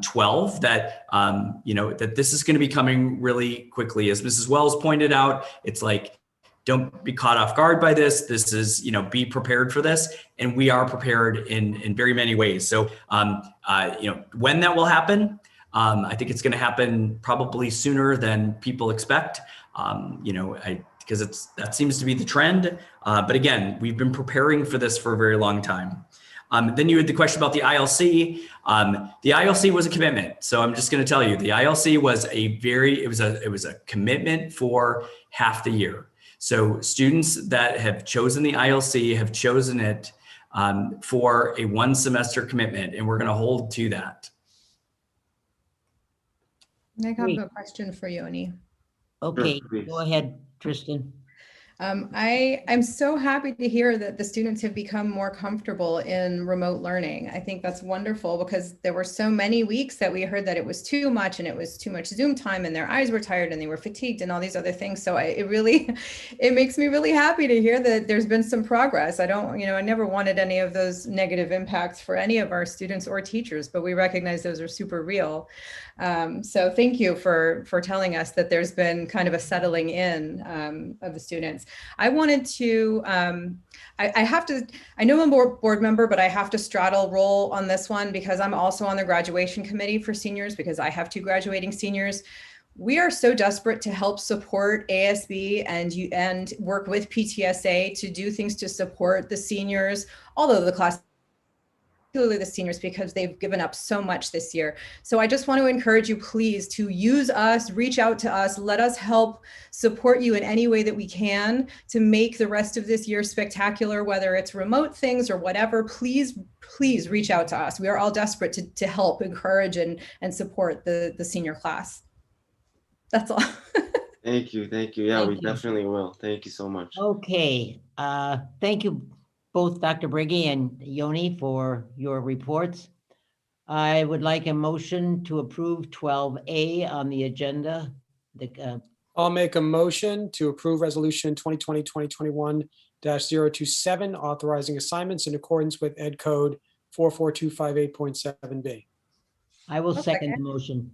12 that, that this is going to be coming really quickly. As Mrs. Wells pointed out, it's like, don't be caught off guard by this. This is, be prepared for this. And we are prepared in very many ways. So, when that will happen, I think it's going to happen probably sooner than people expect, because that seems to be the trend. But again, we've been preparing for this for a very long time. Then you had the question about the ILC. The ILC was a commitment. So I'm just going to tell you, the ILC was it was a commitment for half the year. So students that have chosen the ILC have chosen it for a 1 semester commitment, and we're going to hold to that. I have a question for Yoni. Okay, go ahead, Tristan. I'm so happy to hear that the students have become more comfortable in remote learning. I think that's wonderful because there were so many weeks that we heard that it was too much and it was too much Zoom time and their eyes were tired and they were fatigued and all these other things. So it makes me really happy to hear that there's been some progress. I never wanted any of those negative impacts for any of our students or teachers, but we recognize those are super real. So thank you for telling us that there's been kind of a settling in of the students. I wanted to, I know I'm a board member, but I have to straddle role on this one because I'm also on the graduation committee for seniors because I have 2 graduating seniors. We are so desperate to help support ASB and work with PTSA to do things to support the seniors, all over the class, particularly the seniors, because they've given up so much this year. So I just want to encourage you, please, to use us, reach out to us, let us help support you in any way that we can to make the rest of this year spectacular, whether it's remote things or whatever. Please reach out to us. We are all desperate to help encourage and support the senior class. That's all. Thank you. Yeah, we definitely will. Thank you so much. Okay, thank you both Dr. Briggy and Yoni for your reports. I would like a motion to approve 12A on the agenda. I'll make a motion to approve resolution 2020-2021-027, authorizing assignments in accordance with Ed Code 44258.7B. I will second the motion.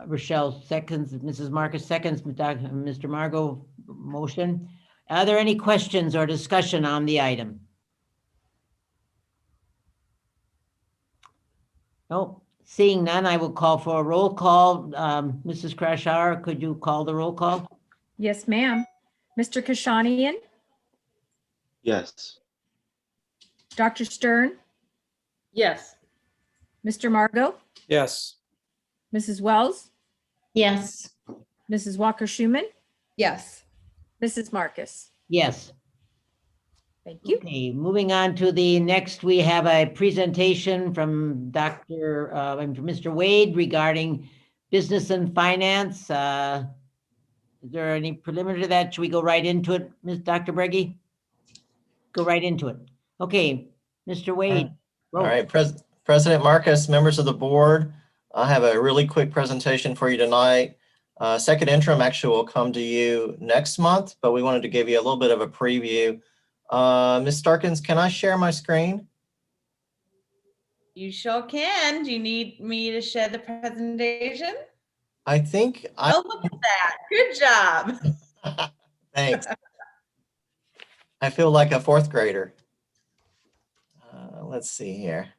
Rochelle seconds, Mrs. Marcus seconds, Mr. Margot motion. Are there any questions or discussion on the item? No, seeing none, I will call for a roll call. Mrs. Krashar, could you call the roll call? Yes, ma'am. Mr. Kashanian, Yes. Dr. Stern, Yes. Mr. Margot, Yes. Mrs. Wells, Yes. Mrs. Walker-Schuman, Yes. Mrs. Marcus. Yes. Thank you. Okay, moving on to the next, we have a presentation from Mr. Wade regarding business and finance. Is there any preliminary to that? Should we go right into it, Dr. Breggy? Go right into it. Okay, Mr. Wade. All right, President Marcus, members of the board, I have a really quick presentation for you tonight. Second interim actually will come to you next month, but we wanted to give you a little bit of a preview. Ms. Starkins, can I share my screen? You sure can. Do you need me to share the presentation? I think Oh, look at that. Good job. Thanks. I feel like a 4th grader. Let's see here.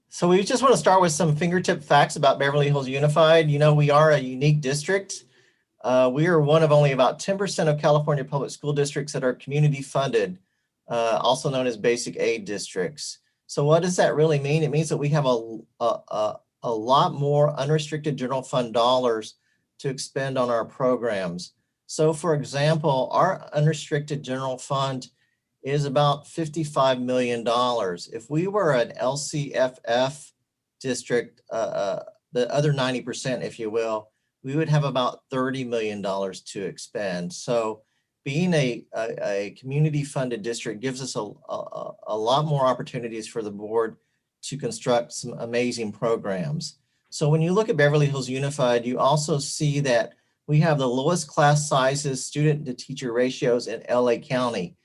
So we just want to start with some fingertip facts about Beverly Hills Unified. You know, we are a unique district. We are one of only about 10% of California public school districts that are community funded, also known as basic aid districts. So what does that really mean? It means that we have a lot more unrestricted general fund dollars to expend on our programs. So for example, our unrestricted general fund is about $55 million. If we were an LCFF district, the other 90%, if you will, we would have about $30 million to expend. So being a community funded district gives us a lot more opportunities for the board to construct some amazing programs. So when you look at Beverly Hills Unified, you also see that we have the lowest class sizes, student to teacher ratios in LA County.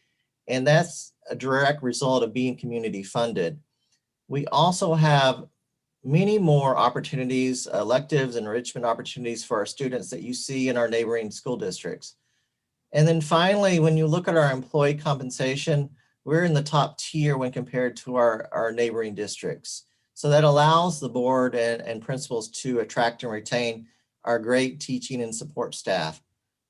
And that's a direct result of being community funded. We also have many more opportunities, electives, enrichment opportunities for our students that you see in our neighboring school districts. And then finally, when you look at our employee compensation, we're in the top tier when compared to our neighboring districts. So that allows the board and principals to attract and retain our great teaching and support staff.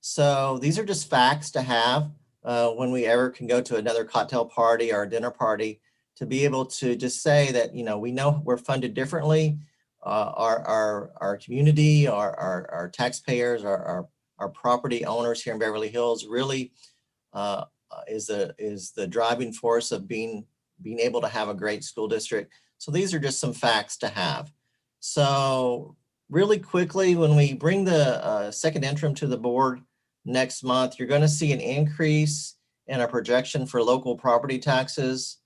So these are just facts to have when we ever can go to another cocktail party or a dinner party, to be able to just say that, you know, we know we're funded differently. Our community, our taxpayers, our property owners here in Beverly Hills really is the driving force of being able to have a great school district. So these are just some facts to have. So really quickly, when we bring the second interim to the board next month, you're going to see an increase in our projection for local property taxes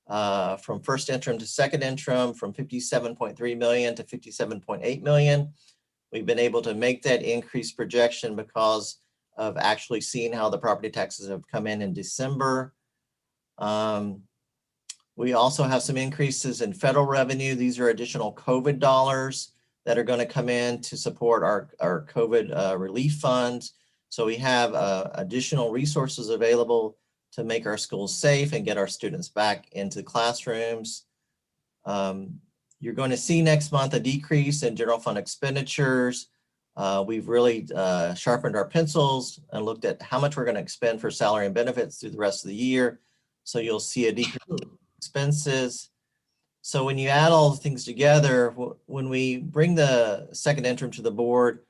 from first interim to second interim from 57.3 million to 57.8 million. We've been able to make that increased projection because of actually seeing how the property taxes have come in December. We also have some increases in federal revenue. These are additional COVID dollars that are going to come in to support our COVID relief funds. So we have additional resources available to make our schools safe and get our students back into classrooms. You're going to see next month a decrease in general fund expenditures. We've really sharpened our pencils and looked at how much we're going to expend for salary and benefits through the rest of the year. So you'll see a decrease in expenses. So when you add all the things together, when we bring the second interim to the board,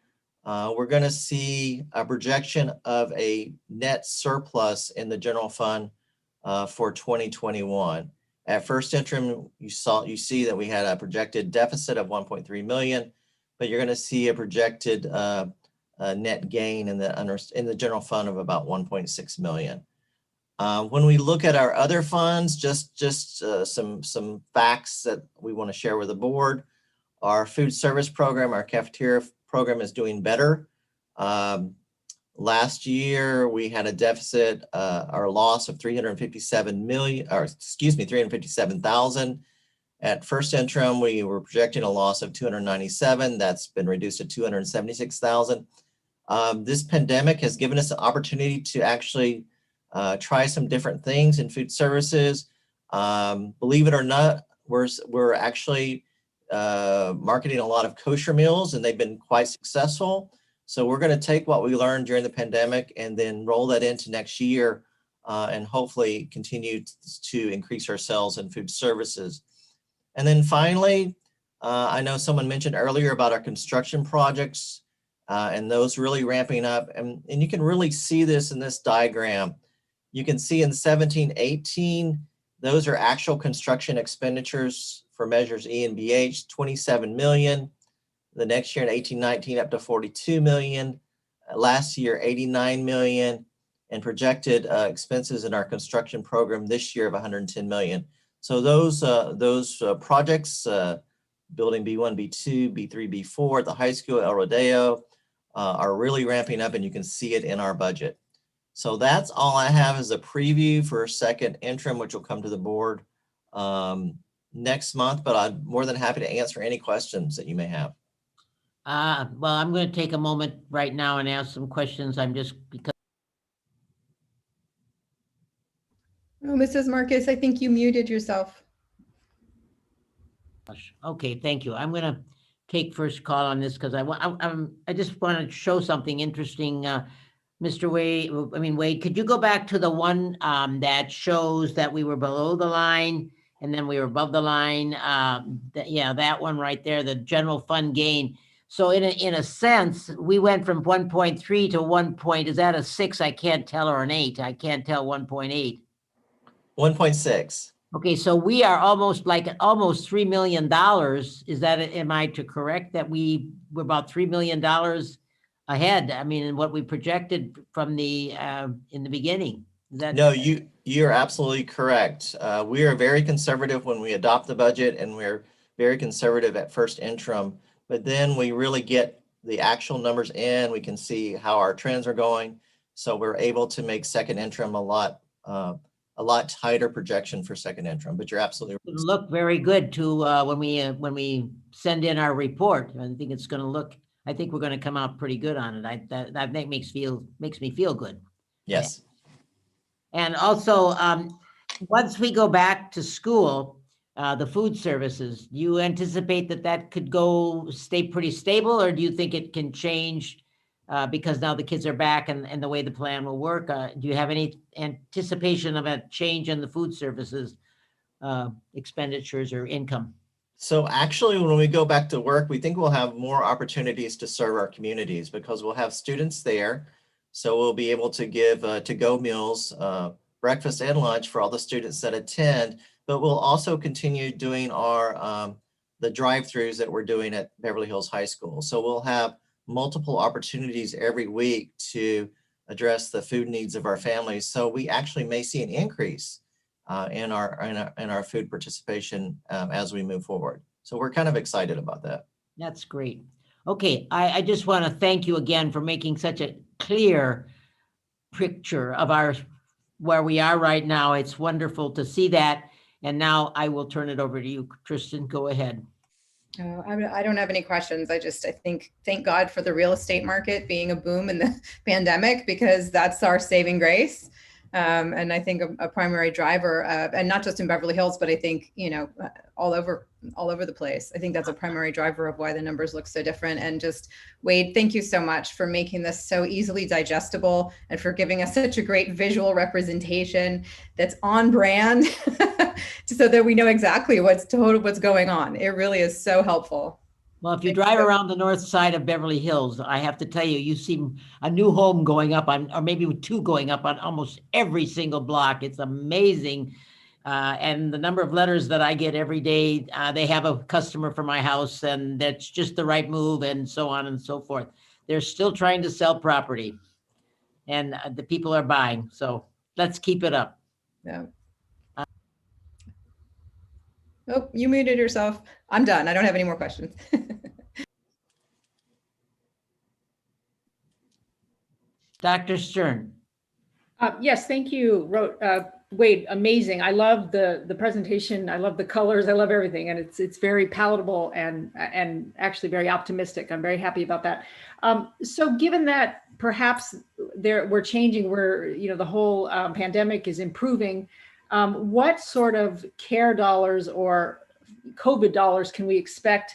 we're going to see a projection of a net surplus in the general fund for 2021. At first interim, you see that we had a projected deficit of 1.3 million, but you're going to see a projected net gain in the general fund of about 1.6 million. When we look at our other funds, just some facts that we want to share with the board. Our food service program, our cafeteria program is doing better. Last year we had a deficit, our loss of 357,000. At first interim, we were projecting a loss of 297. That's been reduced to 276,000. This pandemic has given us an opportunity to actually try some different things in food services. Believe it or not, we're actually marketing a lot of kosher meals, and they've been quite successful. So we're going to take what we learned during the pandemic and then roll that into next year and hopefully continue to increase our sales in food services. And then finally, I know someone mentioned earlier about our construction projects and those really ramping up. And you can really see this in this diagram. You can see in 17-18, those are actual construction expenditures for measures E and BH, 27 million. The next year in 18-19 up to 42 million. Last year, 89 million, and projected expenses in our construction program this year of 110 million. So those projects, building B1, B2, B3, B4 at the high school, El Rodeo, are really ramping up, and you can see it in our budget. So that's all I have as a preview for a second interim, which will come to the board next month, but I'm more than happy to answer any questions that you may have. Well, I'm going to take a moment right now and ask some questions. Because. Oh, Mrs. Marcus, I think you muted yourself. Okay, thank you. I'm going to take first call on this because I just want to show something interesting. Mr. Wade, could you go back to the one that shows that we were below the line and then we were above the line? That one right there, the general fund gain. So in a sense, we went from 1.3 to 1 point. Is that a 6? I can't tell, or an 8. I can't tell. 1.8. 1.6. Okay, so we are almost $3 million. Is that, am I to correct that we're about $3 million ahead? I mean, in what we projected from the in the beginning. Is that? No, you're absolutely correct. We are very conservative when we adopt the budget, and we're very conservative at first interim. But then we really get the actual numbers in. We can see how our trends are going. So we're able to make second interim a lot tighter projection for second interim. But you're absolutely right. It'll look very good to when we send in our report. I think it's going to look. I think we're going to come out pretty good on it. That makes me feel good. Yes. And also, once we go back to school, the food services, do you anticipate that could stay pretty stable, or do you think it can change because now the kids are back and the way the plan will work? Do you have any anticipation of a change in the food services expenditures or income? So actually, when we go back to work, we think we'll have more opportunities to serve our communities because we'll have students there. So we'll be able to give to-go meals, breakfast and lunch for all the students that attend. But we'll also continue doing the the drive-throughs that we're doing at Beverly Hills High School. So we'll have multiple opportunities every week to address the food needs of our families. So we actually may see an increase in our food participation as we move forward. So we're kind of excited about that. That's great. Okay, I just want to thank you again for making such a clear picture of where we are right now. It's wonderful to see that. And now I will turn it over to you, Tristan. Go ahead. I don't have any questions. I think, thank God for the real estate market being a boom in the pandemic, because that's our saving grace. And I think a primary driver of, and not just in Beverly Hills, but I think, all over the place. I think that's a primary driver of why the numbers look so different. And just, Wade, thank you so much for making this so easily digestible and for giving us such a great visual representation that's on brand so that we know exactly what's going on. It really is so helpful. Well, if you drive around the north side of Beverly Hills, I have to tell you, you see a new home going up on, or maybe two going up on almost every single block. It's amazing. And the number of letters that I get every day, they have a customer for my house and that's just the right move and so on and so forth. They're still trying to sell property and the people are buying. So let's keep it up. Yeah. Oh, you muted yourself. I'm done. I don't have any more questions. Dr. Stern. Yes, thank you, Wade. Amazing. I love the presentation. I love the colors. I love everything, and it's very palatable and actually very optimistic. I'm very happy about that. So, given that perhaps we're changing, the whole pandemic is improving. What sort of care dollars or COVID dollars can we expect,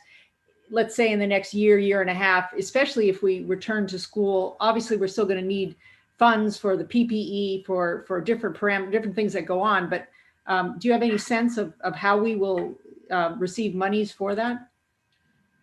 let's say in the next year and a half, especially if we return to school? Obviously, we're still going to need funds for the PPE, for different things that go on. But do you have any sense of how we will receive monies for that?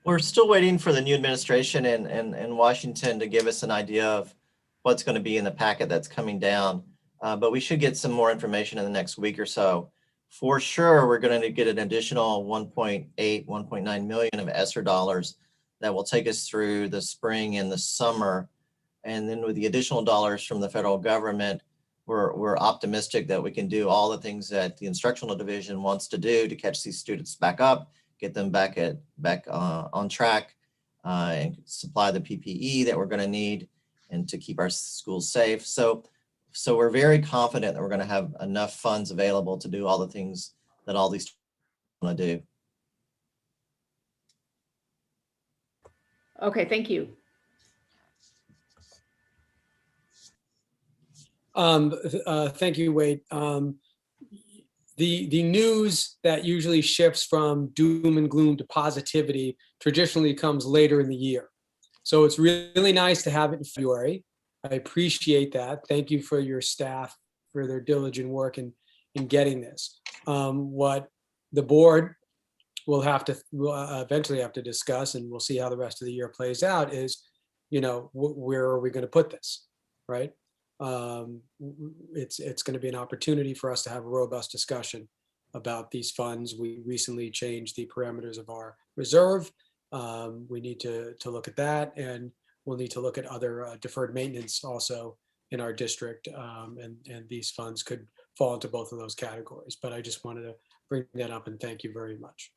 We're still waiting for the new administration in Washington to give us an idea of what's going to be in the packet that's coming down. But we should get some more information in the next week or so. For sure, we're going to get an additional 1.8, 1.9 million of ESSER dollars that will take us through the spring and the summer. And then with the additional dollars from the federal government, we're optimistic that we can do all the things that the instructional division wants to do to catch these students back up, get them back on track, and supply the PPE that we're going to need and to keep our schools safe. So we're very confident that we're going to have enough funds available to do all the things that all these want to do. Okay, thank you. Thank you, Wade. The news that usually shifts from doom and gloom to positivity traditionally comes later in the year. So it's really nice to have it in February. I appreciate that. Thank you for your staff for their diligent work in getting this. What the board will eventually have to discuss, and we'll see how the rest of the year plays out, is, where are we going to put this, right? It's going to be an opportunity for us to have a robust discussion about these funds. We recently changed the parameters of our reserve. We need to look at that, and we'll need to look at other deferred maintenance also in our district, and these funds could fall into both of those categories. But I just wanted to bring that up and thank you very much.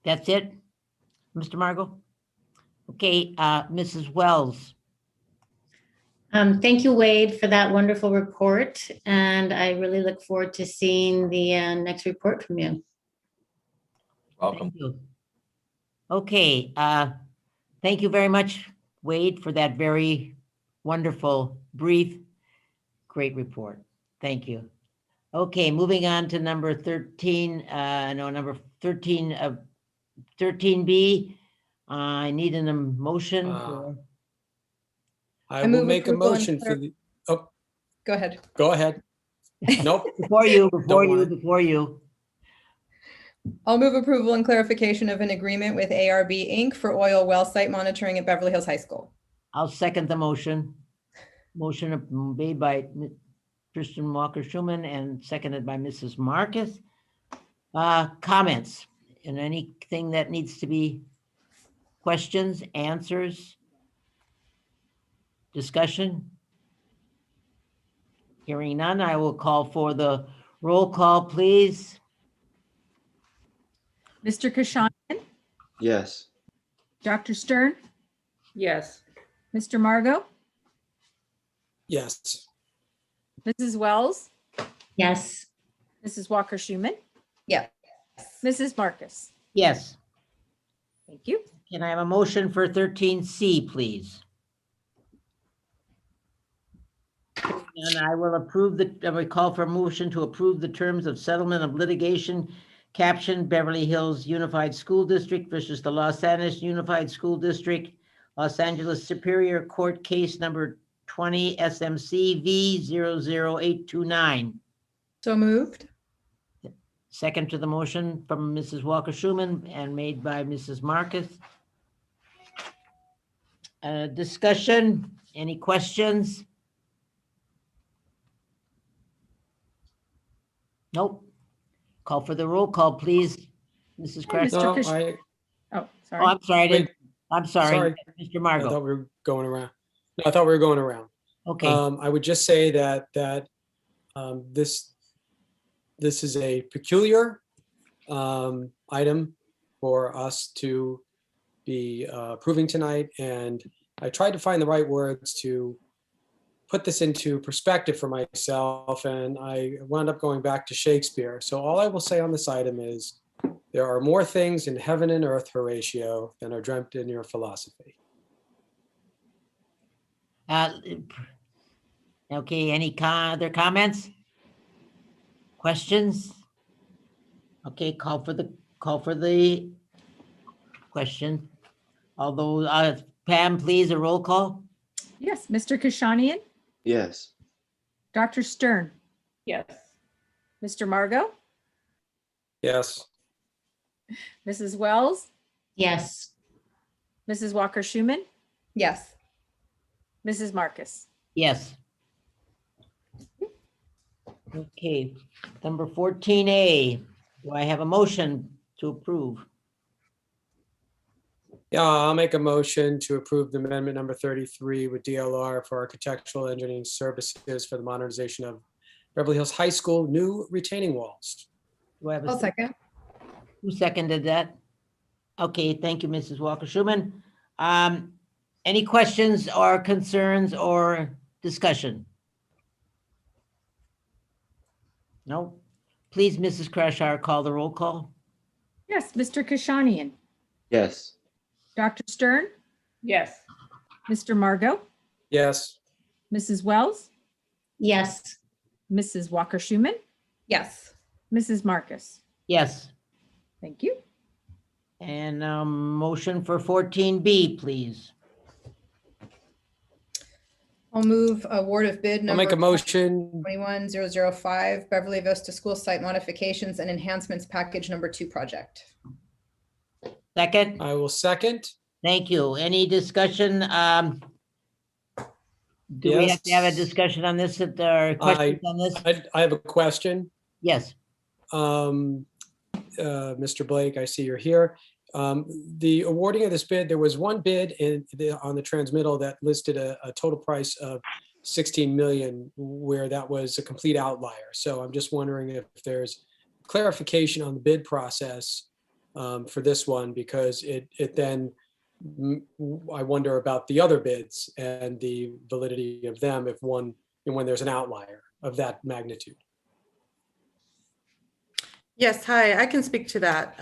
That's it, Mr. Margot? Okay, Mrs. Wells. Thank you, Wade, for that wonderful report. And I really look forward to seeing the next report from you. Welcome. Thank you. Okay, thank you very much, Wade, for that very wonderful, brief, great report. Thank you. Okay, moving on to number 13, number 13, 13B. I need an emotion. I will make a motion for the, oh. Go ahead. Go ahead. Nope. Before you. I'll move approval and clarification of an agreement with ARB Inc. for oil well site monitoring at Beverly Hills High School. I'll second the motion. Motion made by Kristen Walker-Schuman and seconded by Mrs. Marcus. Comments and anything that needs to be questions, answers, discussion? Hearing none, I will call for the roll call, please. Mr. Kashanian, Yes. Dr. Stern, Yes. Mr. Margot, Yes. Mrs. Wells, Yes. Mrs. Walker-Schuman, Yeah. Mrs. Marcus. Yes. Thank you. Can I have a motion for 13C, please? And I will approve I will call for a motion to approve the terms of settlement of litigation captioned Beverly Hills Unified School District versus the Los Angeles Unified School District, Los Angeles Superior Court Case number 20 SMC V00829. So moved. Second to the motion from Mrs. Walker-Schuman and made by Mrs. Marcus. Discussion, any questions? Nope. Call for the roll call, please. Mrs. Crash. Mr. No, Kish- I, Oh, sorry. Oh, I'm sorry. I didn't- Wait. I'm sorry. Sorry. Mr. I Margot. thought we were going around. No, I thought we were going around. Okay. I would just say that this is a peculiar item for us to be approving tonight, and I tried to find the right words to put this into perspective for myself, and I wound up going back to Shakespeare. So all I will say on this item is, there are more things in heaven and earth, Horatio, than are dreamt in your philosophy. Okay, any other comments? Questions? Okay, call for the question. Although, Pam, please, a roll call? Yes, Mr. Kashanian, Yes. Dr. Stern, Yes. Mr. Margot, Yes. Mrs. Wells, Yes. Mrs. Walker-Schuman, Yes. Mrs. Marcus. Yes. Okay, number 14A. Do I have a motion to approve? Yeah, I'll make a motion to approve the amendment number 33 with DLR for architectural engineering services for the modernization of Beverly Hills High School new retaining walls. Do I have I'll a second. Who seconded that? Okay, thank you, Mrs. Walker-Schuman. Any questions or concerns or discussion? No? Please, Mrs. Krashar, call the roll call. Yes, Mr. Kashanian, Yes. Dr. Stern, Yes. Mr. Margot, Yes. Mrs. Wells, Yes. Mrs. Walker-Schuman, Yes. Mrs. Marcus. Yes. Thank you. And motion for 14B, please. I'll move award of bid I'll number make a motion. 21005 Beverly Vista School Site Modifications and Enhancements Package Number 2 project. Second? I will second. Thank you. Any discussion? Do we have to have a discussion on this? Questions on this? I have a question. Yes. Mr. Blake, I see you're here. The awarding of this bid, there was one bid on the transmittal that listed a total price of 16 million, where that was a complete outlier. So I'm just wondering if there's clarification on the bid process for this one, because it then, I wonder about the other bids and the validity of them if when there's an outlier of that magnitude. Yes, hi, I can speak to that.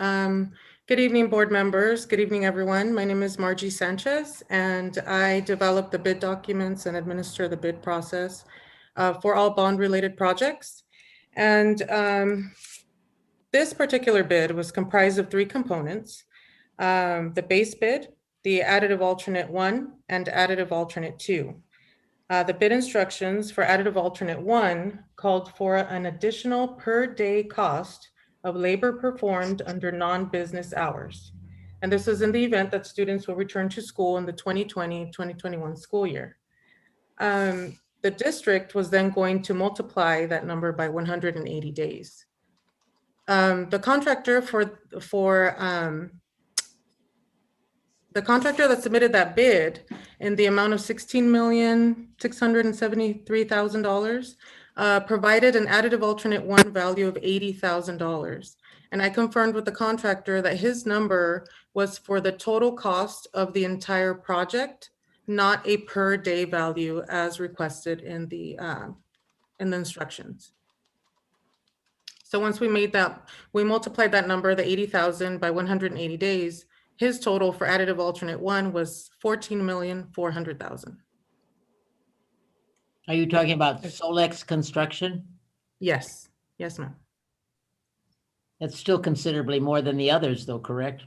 Good evening, board members. Good evening, everyone. My name is Margie Sanchez, and I develop the bid documents and administer the bid process for all bond-related projects. And this particular bid was comprised of 3 components: the base bid, the additive alternate 1, and additive alternate 2. The bid instructions for additive alternate 1 called for an additional per day cost of labor performed under non-business hours. And this is in the event that students will return to school in the 2020-2021 school year. The district was then going to multiply that number by 180 days. The contractor the contractor that submitted that bid in the amount of $16,673,000 provided an additive alternate one value of $80,000. And I confirmed with the contractor that his number was for the total cost of the entire project, not a per day value as requested in the instructions. So once we multiplied that number, the 80,000 by 180 days, his total for additive alternate one was $14,400,000. Are you talking about Solex Construction? Yes, yes, ma'am. That's still considerably more than the others though, correct?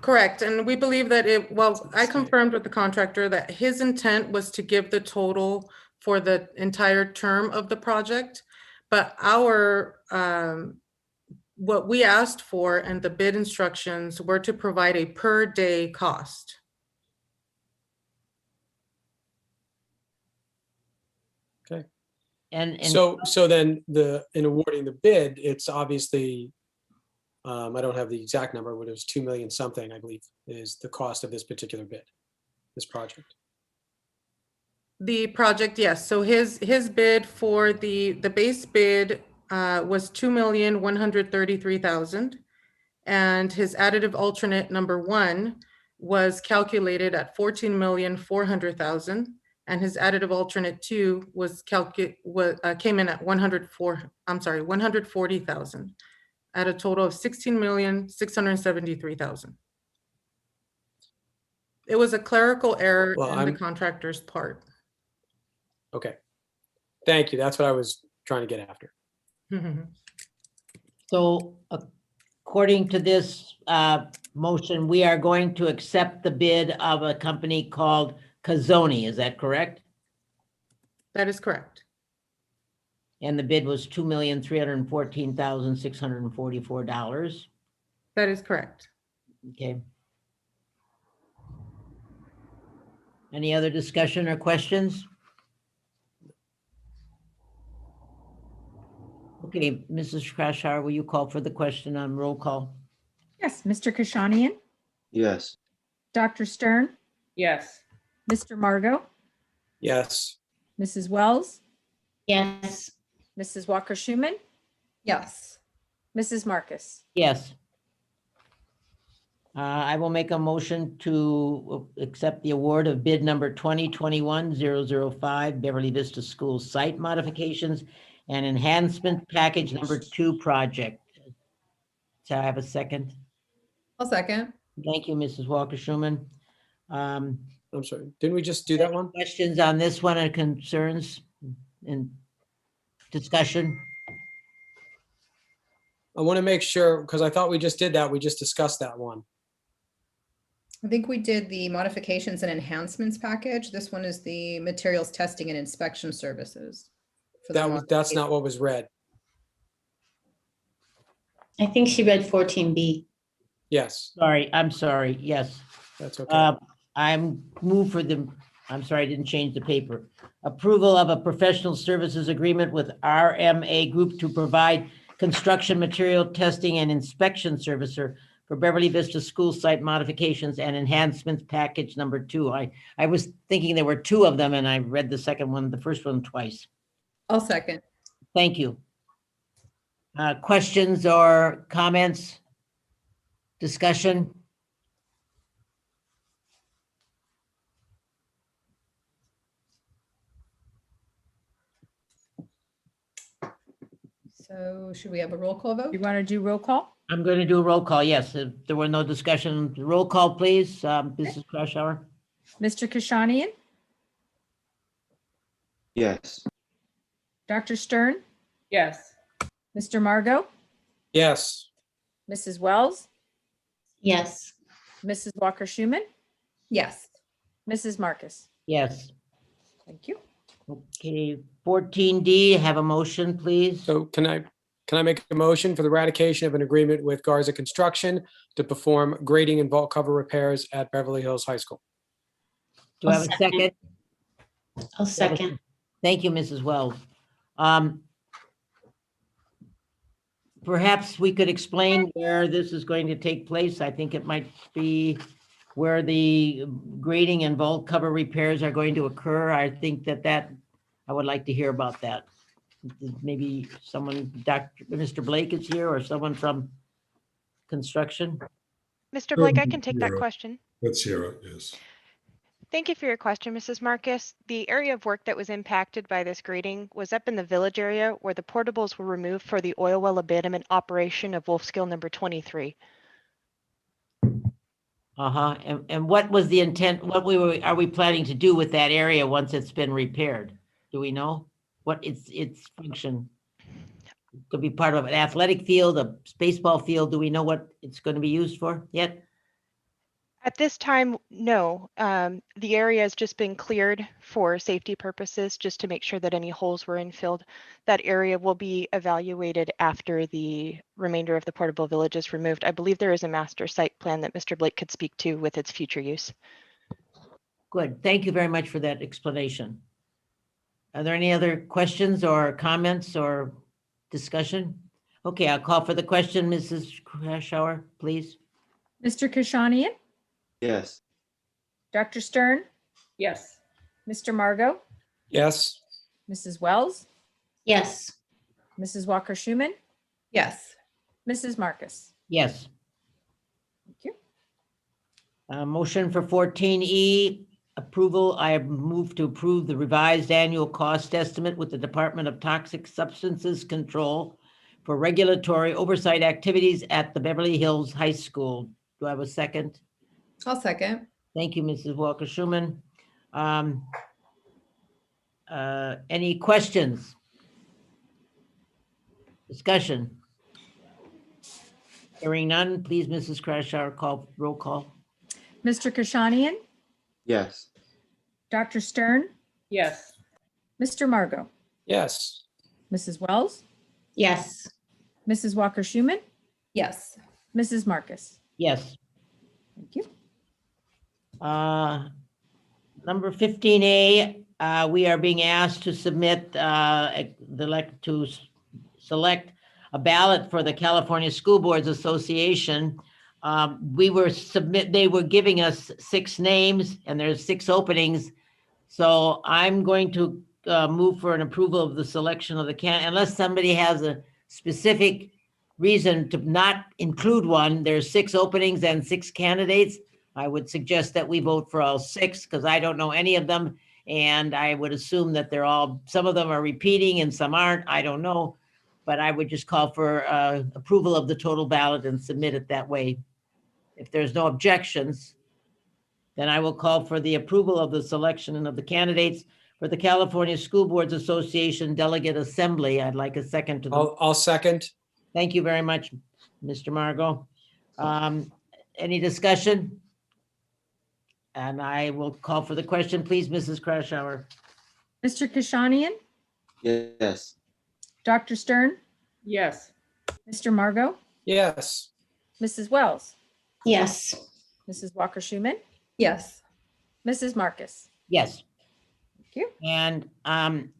Correct, and we believe that I confirmed with the contractor that his intent was to give the total for the entire term of the project, but what we asked for and the bid instructions were to provide a per day cost. Okay. And so then in awarding the bid, it's obviously, I don't have the exact number, but it was 2 million something, I believe, is the cost of this particular bid, this project. The project, yes. So his bid for the base bid was $2,133,000, and his additive alternate number one was calculated at $14,400,000, and his additive alternate two came in at $140,000, at a total of $16,673,000. It was a clerical error on the contractor's part. Okay, thank you. That's what I was trying to get after. So according to this motion, we are going to accept the bid of a company called Kazoni, is that correct? That is correct. And the bid was $2,314,644. That is correct. Okay. Any other discussion or questions? Okay, Mrs. Krashar, will you call for the question on roll call? Yes, Mr. Kashanian, Yes. Dr. Stern, Yes. Mr. Margot, Yes. Mrs. Wells, Yes. Mrs. Walker Schuman, Yes. Mrs. Marcus. Yes. I will make a motion to accept the award of bid number 2021-005 Beverly Vista School Site Modifications and Enhancement Package number 2 project. So I have a second. I'll second. Thank you, Mrs. Walker Schuman. I'm sorry, didn't we just do that one? Questions on this one or concerns and discussion? I want to make sure, because I thought we just did that. We just discussed that one. I think we did the modifications and enhancements package. This one is the materials testing and inspection services. That's not what was read. I think she read 14B. Yes. Sorry, I'm sorry. Yes. That's okay. I'm moved for the, I'm sorry, I didn't change the paper. Approval of a professional services agreement with RMA Group to provide construction material testing and inspection servicer for Beverly Vista School Site Modifications and Enhancements Package number 2. I was thinking there were 2 of them and I read the first one twice. I'll second. Thank you. Questions or comments? Discussion? So should we have a roll call vote? You want to do roll call? I'm going to do a roll call. Yes, if there were no discussion. Roll call, please. Mrs. Krashauer. Mr. Kashanian, Yes. Dr. Stern, Yes. Mr. Margot, Yes. Mrs. Wells, Yes. Mrs. Walker Schuman, Yes. Mrs. Marcus. Yes. Thank you. Okay, 14D, have a motion, please. So can I make a motion for the ratification of an agreement with Garza Construction to perform grading and vault cover repairs at Beverly Hills High School? Do I have a second? I'll second. Thank you, Mrs. Wells. Perhaps we could explain where this is going to take place. I think it might be where the grading and vault cover repairs are going to occur. I think that I would like to hear about that. Maybe someone, Mr. Blake is here, or someone from construction. Mr. Blake, I can take that question. Let's hear it, yes. Thank you for your question, Mrs. Marcus. The area of work that was impacted by this grading was up in the village area where the portables were removed for the oil well abandonment operation of Wolfskill number 23. And what was the intent? Are we planning to do with that area once it's been repaired? Do we know what its function? It could be part of an athletic field, a baseball field. Do we know what it's going to be used for yet? At this time, no. The area has just been cleared for safety purposes, just to make sure that any holes were infilled. That area will be evaluated after the remainder of the portable village is removed. I believe there is a master site plan that Mr. Blake could speak to with its future use. Good. Thank you very much for that explanation. Are there any other questions or comments or discussion? Okay, I'll call for the question. Mrs. Krashauer, please. Mr. Kashanian? Yes. Dr. Stern? Yes. Mr. Margot? Yes. Mrs. Wells? Yes. Mrs. Walker-Schuman? Yes. Mrs. Marcus? Yes. Thank you. Motion for 14E, approval. I move to approve the revised annual cost estimate with the Department of Toxic Substances Control for regulatory oversight activities at the Beverly Hills High School. Do I have a second? I'll second. Thank you, Mrs. Walker-Schuman. Any questions? Discussion? Hearing none, please, Mrs. Krashauer, roll call. Mr. Kashanian? Yes. Dr. Stern? Yes. Mr. Margot? Yes. Mrs. Wells? Yes. Mrs. Walker-Schuman? Yes. Mrs. Marcus? Yes. Thank you. Number 15A, we are being asked to submit, select a ballot for the California School Boards Association. They were giving us 6 names and there's 6 openings. So I'm going to move for an approval of the selection of the candidate, unless somebody has a specific reason to not include one. There's 6 openings and 6 candidates. I would suggest that we vote for all 6 because I don't know any of them. And I would assume that some of them are repeating and some aren't. I don't know. But I would just call for approval of the total ballot and submit it that way. If there's no objections, then I will call for the approval of the selection of the candidates for the California School Boards Association Delegate Assembly. I'd like a second to the. I'll second. Thank you very much, Mr. Margot. Any discussion? And I will call for the question, please, Mrs. Krashauer. Mr. Kashanian? Yes. Dr. Stern? Yes. Mr. Margot? Yes. Mrs. Wells? Yes. Mrs. Walker-Schuman? Yes. Mrs. Marcus? Yes. Thank you. And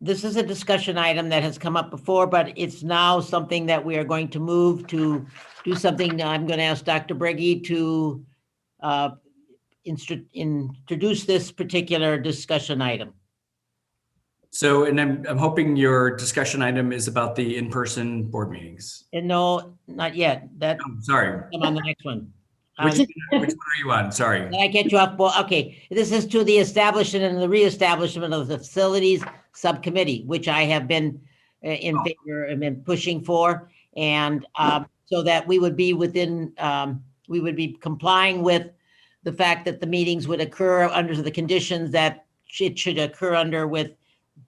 this is a discussion item that has come up before, but it's now something that we are going to move to do something. I'm going to ask Dr. Breggy to introduce this particular discussion item. So, and I'm hoping your discussion item is about the in-person board meetings. And no, not yet. Sorry. I'm on the next one. Which one are you on? Sorry. Did I get you off? Well, okay. This is to the establishment and the reestablishment of the facilities subcommittee, which I have been in favor and been pushing for. And so that we would be we would be complying with the fact that the meetings would occur under the conditions that it should occur under with.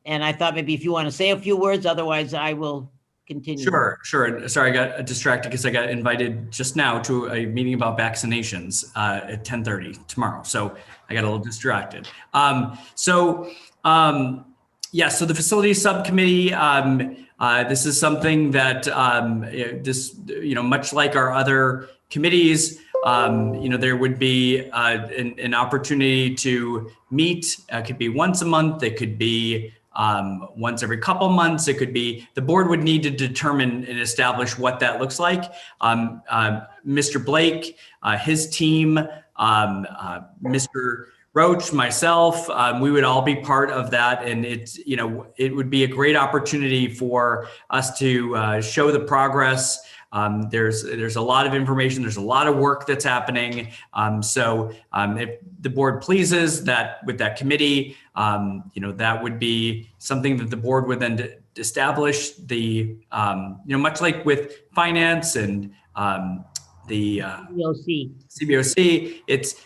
And I thought maybe if you want to say a few words, otherwise I will continue. Sure. Sorry, I got distracted because I got invited just now to a meeting about vaccinations at 10:30 tomorrow. So I got a little distracted. So the facilities subcommittee, this is something that much like our other committees, there would be an opportunity to meet. It could be once a month. It could be once every couple months. It could be, the board would need to determine and establish what that looks like. Mr. Blake, his team, Mr. Roach, myself, we would all be part of that. And it's, you know, it would be a great opportunity for us to show the progress. There's a lot of information. There's a lot of work that's happening. So if the board pleases that with that committee, you know, that would be something that the board would then establish. The, you know, much like with finance and the CBOC,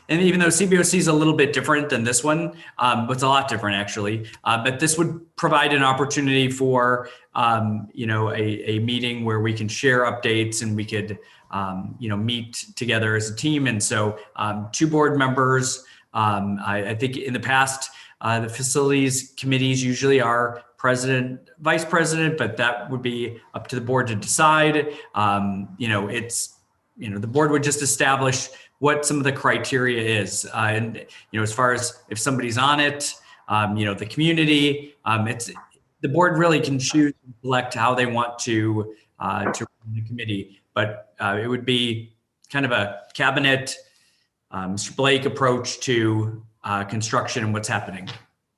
and even though CBOC is a little bit different than this one, but it's a lot different actually. But this would provide an opportunity for, you know, a meeting where we can share updates and we could, you know, meet together as a team. And so 2 board members, I think in the past, the facilities committees usually are president, vice president, but that would be up to the board to decide. You know, you know, the board would just establish what some of the criteria is. And, you know, as far as if somebody's on it, you know, the community, the board really can choose and select how they want to run the committee, but it would be kind of a cabinet, Mr. Blake approach to construction and what's happening.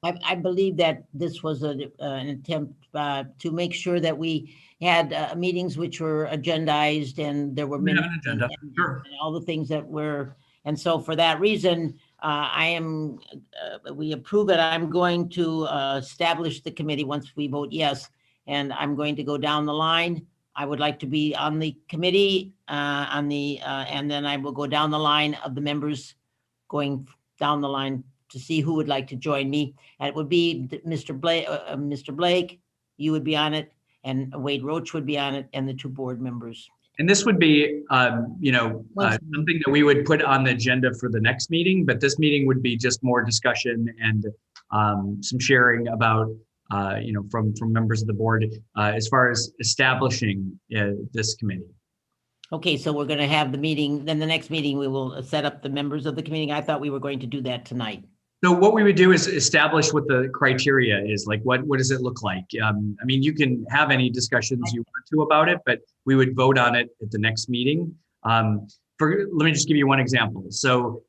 I believe that this was an attempt to make sure that we had meetings which were agendized and there were minutes an agenda. Sure. and all the things that were. And so for that reason, we approve it. I'm going to establish the committee once we vote yes, and I'm going to go down the line. I would like to be on the committee and then I will go down the line of the members going down the line to see who would like to join me. And it would be Mr. Blake, you would be on it, and Wade Roach would be on it, and the 2 board members. And this would be, you know, something that we would put on the agenda for the next meeting, but this meeting would be just more discussion and some sharing about, you know, from members of the board as far as establishing this committee. Okay, so we're going to have the meeting, then the next meeting we will set up the members of the committee. I thought we were going to do that tonight. So what we would do is establish what the criteria is, like what does it look like? I mean, you can have any discussions you want to about it, but we would vote on it at the next meeting. Let me just give you one example. So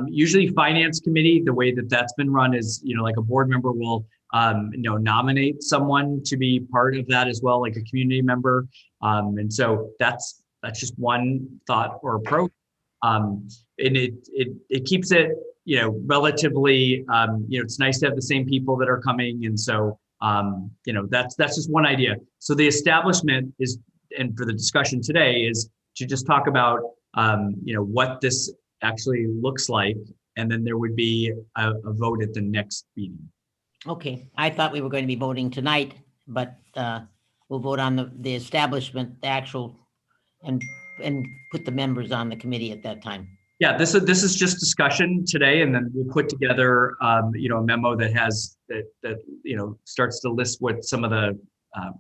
usually finance committee, the way that that's been run is, you know, like a board member will, you know, nominate someone to be part of that as well, like a community member. And so that's just one thought or approach. And it keeps it, you know, relatively, you know, it's nice to have the same people that are coming. And so, you know, that's just one idea. So the establishment is, and for the discussion today is to just talk about, you know, what this actually looks like. And then there would be a vote at the next meeting. Okay, I thought we were going to be voting tonight, but we'll vote on the establishment, the actual, and put the members on the committee at that time. Yeah, this is just discussion today, and then we'll put together, you know, a memo that has that you know, starts to list what some of the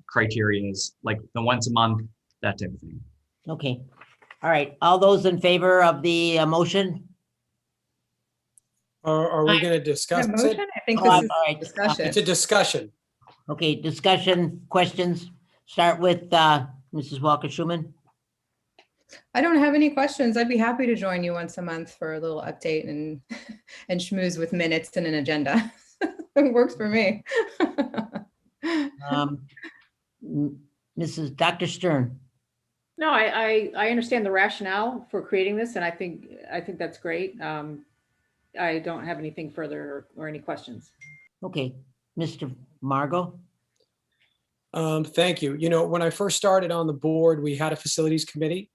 criteria is, like the once a month, that type of thing. Okay, all right. All those in favor of the motion? Are we going to discuss it? I think this is discussion. It's a discussion. Okay, discussion, questions. Start with Mrs. Walker-Schuman. I don't have any questions. I'd be happy to join you once a month for a little update and schmooze with minutes and an agenda. It works for me. Dr. Stern. No, I understand the rationale for creating this, and I think that's great. I don't have anything further or any questions. Okay, Mr. Margot. Thank you. You know, when I first started on the board, we had a facilities committee.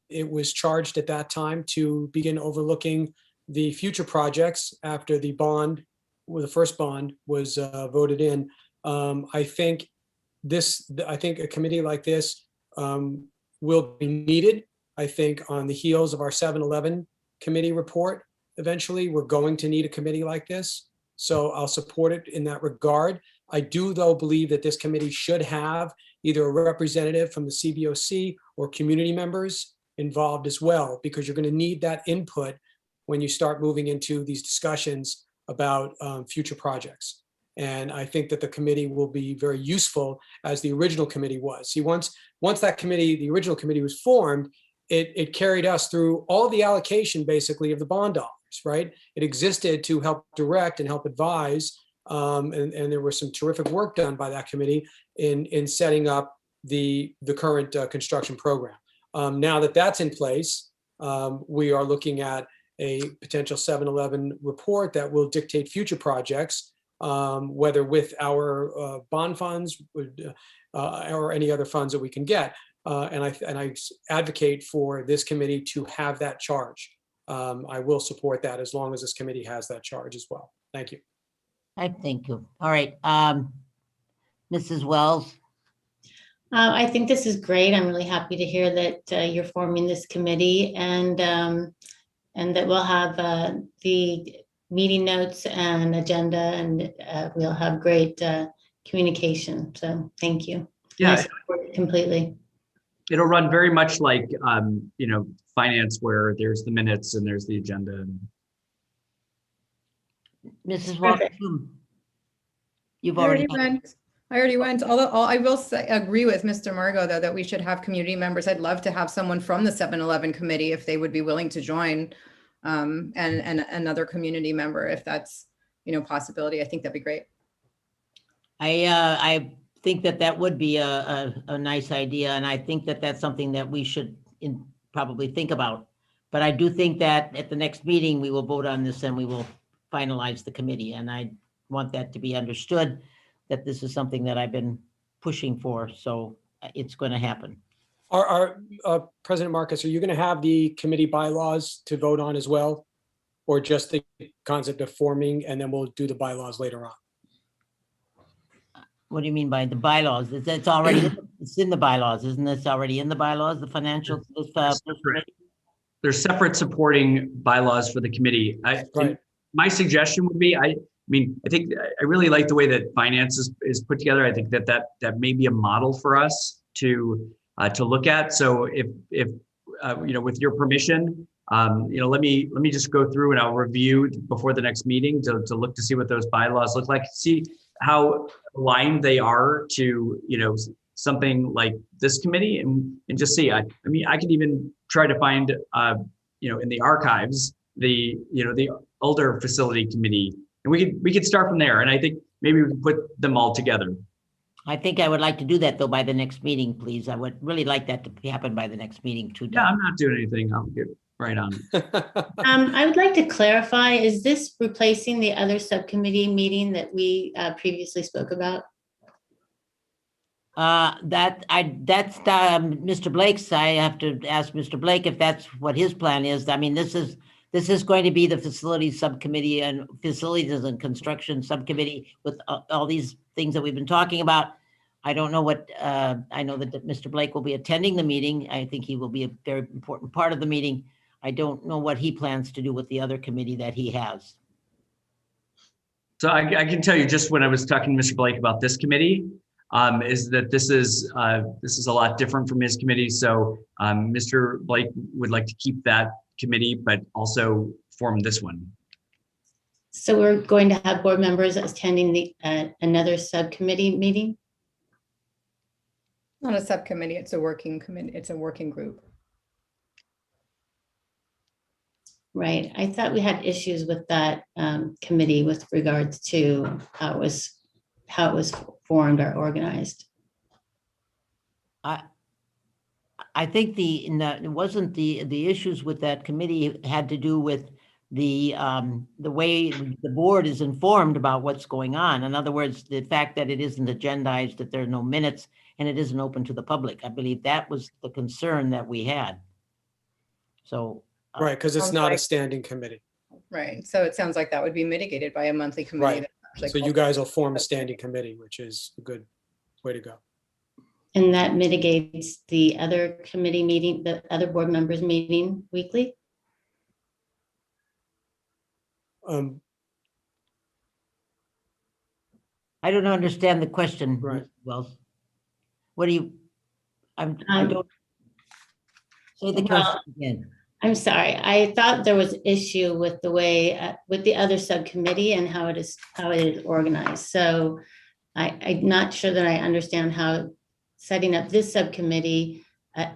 It was charged at that time to begin overlooking the future projects after the bond, well, the first bond was voted in. I think a committee like this will be needed. I think on the heels of our 7-11 committee report, eventually we're going to need a committee like this. So I'll support it in that regard. I do, though, believe that this committee should have either a representative from the CBOC or community members involved as well, because you're going to need that input when you start moving into these discussions about future projects. And I think that the committee will be very useful as the original committee was. See, once that committee, the original committee was formed, it carried us through all the allocation basically of the bond dollars, right? It existed to help direct and help advise. And there was some terrific work done by that committee in setting up the current construction program. Now that that's in place, we are looking at a potential 7-11 report that will dictate future projects, whether with our bond funds or any other funds that we can get. And I advocate for this committee to have that charge. I will support that as long as this committee has that charge as well. Thank you. I thank you. All right, Mrs. Wells. I think this is great. I'm really happy to hear that you're forming this committee, and that we'll have the meeting notes and agenda, and we'll have great communication. So thank you. Yeah, I support it completely. It'll run very much like finance, where there's the minutes and there's the agenda. Mrs. Walker, you've already went. I already went. Although I will say, agree with Mr. Margot, though, that we should have community members. I'd love to have someone from the 7-11 committee if they would be willing to join, and another community member if that's possibility. I think that'd be great. I think that would be a nice idea, and I think that that's something that we should probably think about. But I do think that at the next meeting we will vote on this and we will finalize the committee, and I want that to be understood that this is something that I've been pushing for, so it's going to happen. President Marcus, are you going to have the committee bylaws to vote on as well, or just the concept of forming, and then we'll do the bylaws later on? What do you mean by the bylaws? It's already it's in the bylaws, isn't this already in the bylaws? The financial. There's separate supporting bylaws for the committee. My suggestion would be, I think I really like the way that finance is put together. I think that may be a model for us to look at. So if with your permission, let me just go through and I'll review before the next meeting to look to see what those bylaws look like, see how aligned they are to something like this committee, and just see. I could even try to find in the archives the older facility committee, and we could start from there. And I think maybe we can put them all together. I think I would like to do that though by the next meeting, please. I would really like that to happen by the next meeting too. Yeah, I'm not doing anything. I'll get right on it. I would like to clarify, is this replacing the other subcommittee meeting that we previously spoke about? That's Mr. Blake's. I have to ask Mr. Blake if that's what his plan is. I mean, this is going to be the facilities subcommittee and facilities and construction subcommittee with all these things that we've been talking about. I don't know what, I know that Mr. Blake will be attending the meeting. I think he will be a very important part of the meeting. I don't know what he plans to do with the other committee that he has. So I can tell you, just when I was talking to Mr. Blake about this committee, is that this is a lot different from his committee. So Mr. Blake would like to keep that committee, but also form this one. So we're going to have board members attending the another subcommittee meeting? Not a subcommittee, it's a working committee, it's a working group. Right. I thought we had issues with that committee with regards to how it was formed or organized. I think it wasn't the issues with that committee had to do with the way the board is informed about what's going on. In other words, the fact that it isn't agendized, that there are no minutes, and it isn't open to the public. I believe that was the concern that we had. So. Right, because it's not a standing committee. Right, so it sounds like that would be mitigated by a monthly committee. Right, so you guys will form a standing committee, which is a good way to go. And that mitigates the other committee meeting, the other board members meeting weekly? I don't understand the question, right. Ms. Wells. What do you, I don't, say the question again. I'm sorry. I thought there was issue with the way, with the other subcommittee and how it is organized. So I'm not sure that I understand how setting up this subcommittee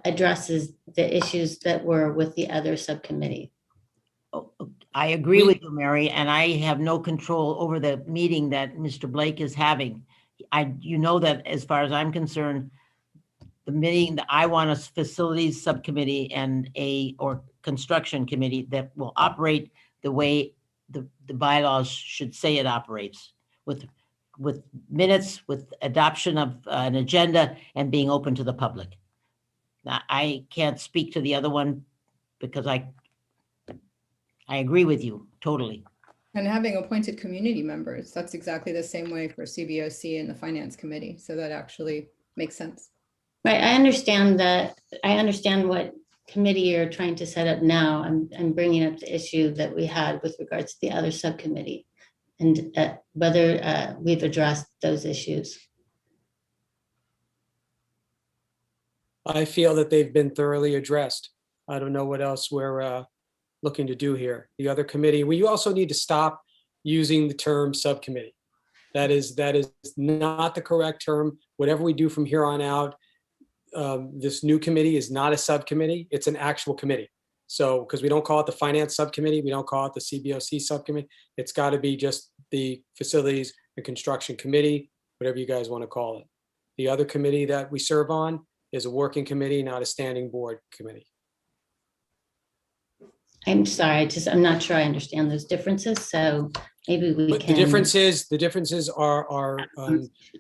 addresses the issues that were with the other subcommittee. I agree with you, Mary, and I have no control over the meeting that Mr. Blake is having. You know that as far as I'm concerned, the meeting that I want a facilities subcommittee and or construction committee that will operate the way the bylaws should say it operates, with minutes, with adoption of an agenda and being open to the public. Now, I can't speak to the other one because I agree with you totally. And having appointed community members, that's exactly the same way for CBOC and the finance committee. So that actually makes sense. Right, I understand that. I understand what committee you're trying to set up now. I'm bringing up the issue that we had with regards to the other subcommittee and whether we've addressed those issues. I feel that they've been thoroughly addressed. I don't know what else we're looking to do here. The other committee, we also need to stop using the term subcommittee. That is not the correct term. Whatever we do from here on out, this new committee is not a subcommittee, it's an actual committee. So, because we don't call it the finance subcommittee, we don't call it the CBOC subcommittee, it's got to be just the facilities and construction committee, whatever you guys want to call it. The other committee that we serve on is a working committee, not a standing board committee. I'm sorry, I'm not sure I understand those differences. So maybe we can. The differences are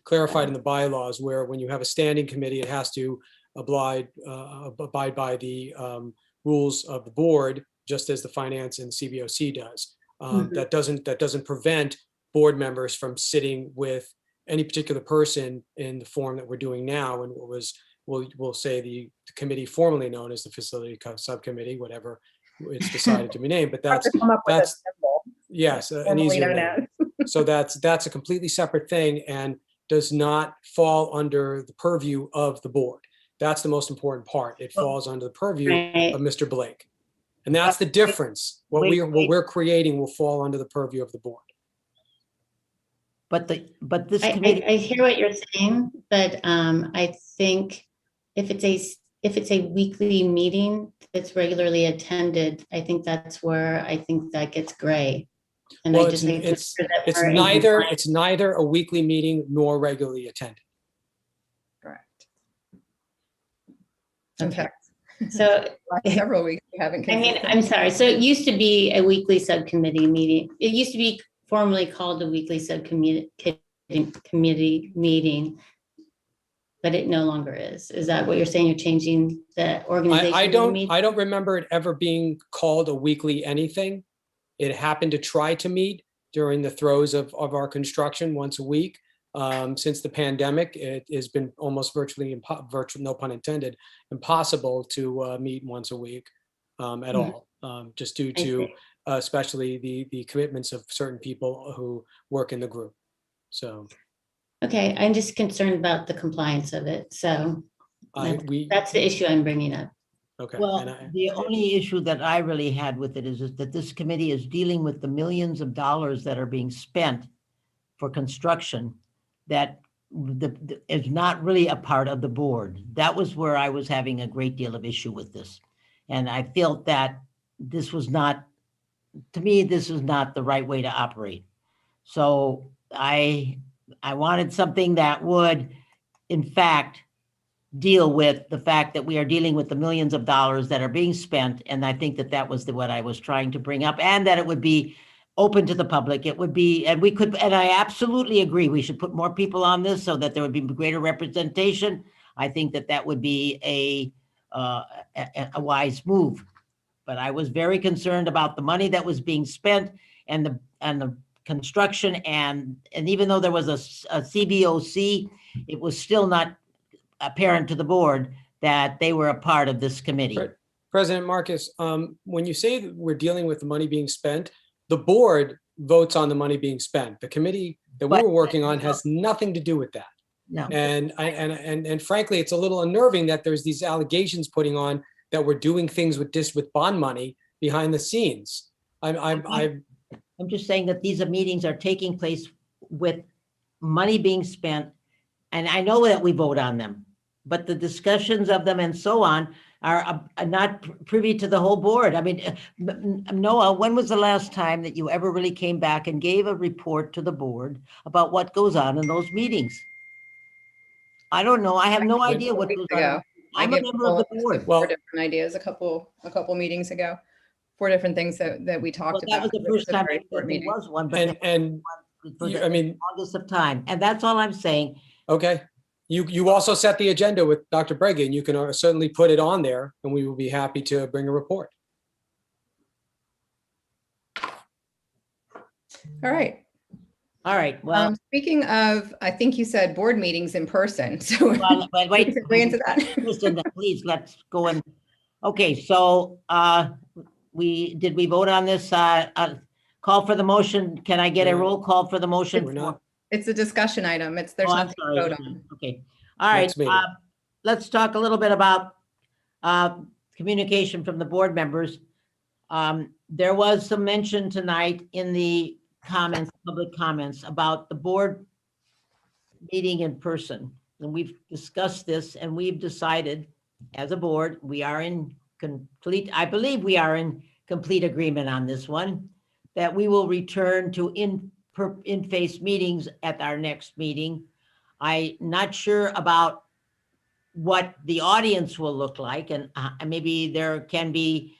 clarified in the bylaws, where when you have a standing committee, it has to abide by the rules of the board, just as the finance and CBOC does. That doesn't prevent board members from sitting with any particular person in the form that we're doing now, and what was we'll say the committee formerly known as the facility subcommittee, whatever it's decided to be named, but that's yes, an easier name. So that's a completely separate thing and does not fall under the purview of the board. That's the most important part. It falls under the purview of Mr. Blake, and that's the difference. What we're creating will fall under the purview of the board. But this committee. I hear what you're saying, but I think if it's a weekly meeting that's regularly attended, I think that's where I think that gets gray. And well, I just think it's neither a weekly meeting nor regularly attended. Correct. Okay. So several weeks we haven't. I mean, I'm sorry. So it used to be a weekly subcommittee meeting. It used to be formally called the weekly subcommittee meeting, but it no longer is. Is that what you're saying? You're changing the organization? I don't remember it ever being called a weekly anything. It happened to try to meet during the throes of our construction once a week. Since the pandemic, it has been almost virtually, no pun intended, impossible to meet once a week at all, just due to especially the commitments of certain people who work in the group. So. Okay, I'm just concerned about the compliance of it. So that's the issue I'm bringing up. Okay. Well, the only issue that I really had with it is that this committee is dealing with the millions of dollars that are being spent for construction that is not really a part of the board. That was where I was having a great deal of issue with this. And I felt that this was not, to me, this is not the right way to operate. So I wanted something that would, in fact, deal with the fact that we are dealing with the millions of dollars that are being spent. And I think that was what I was trying to bring up, and that it would be open to the public. It would be, and we could, and I absolutely agree, we should put more people on this so that there would be greater representation. I think that would be a wise move. But I was very concerned about the money that was being spent and the construction, and even though there was a CBOC, it was still not apparent to the board that they were a part of this committee. President Marcus, when you say that we're dealing with the money being spent, the board votes on the money being spent. The committee that we were working on has nothing to do with that. No. And frankly, it's a little unnerving that there's these allegations putting on that we're doing things with bond money behind the scenes. I'm just saying that these meetings are taking place with money being spent, and I know that we vote on them, but the discussions of them and so on are not privy to the whole board. I mean, Noah, when was the last time that you ever really came back and gave a report to the board about what goes on in those meetings? I don't know. I have no idea what goes on. I'm a member of the board. Four different ideas a couple meetings ago. 4 different things that we talked about. That was the first time there was one, but I mean, August of time, and that's all I'm saying. Okay. You also set the agenda with Dr. Breggy, and you can certainly put it on there, and we will be happy to bring a report. All right. All right. Well, speaking of, I think you said board meetings in person. So wait, into that. Listen, please, let's go in. Okay, so we vote on this? Call for the motion. Can I get a roll call for the motion? It's a discussion item. There's nothing to vote on. Okay. All right. Let's talk a little bit about communication from the board members. There was some mention tonight in the public comments about the board meeting in person. And we've discussed this, and we've decided as a board, I believe we are in complete agreement on this one, that we will return to in-face meetings at our next meeting. I'm not sure about what the audience will look like, and maybe there can be,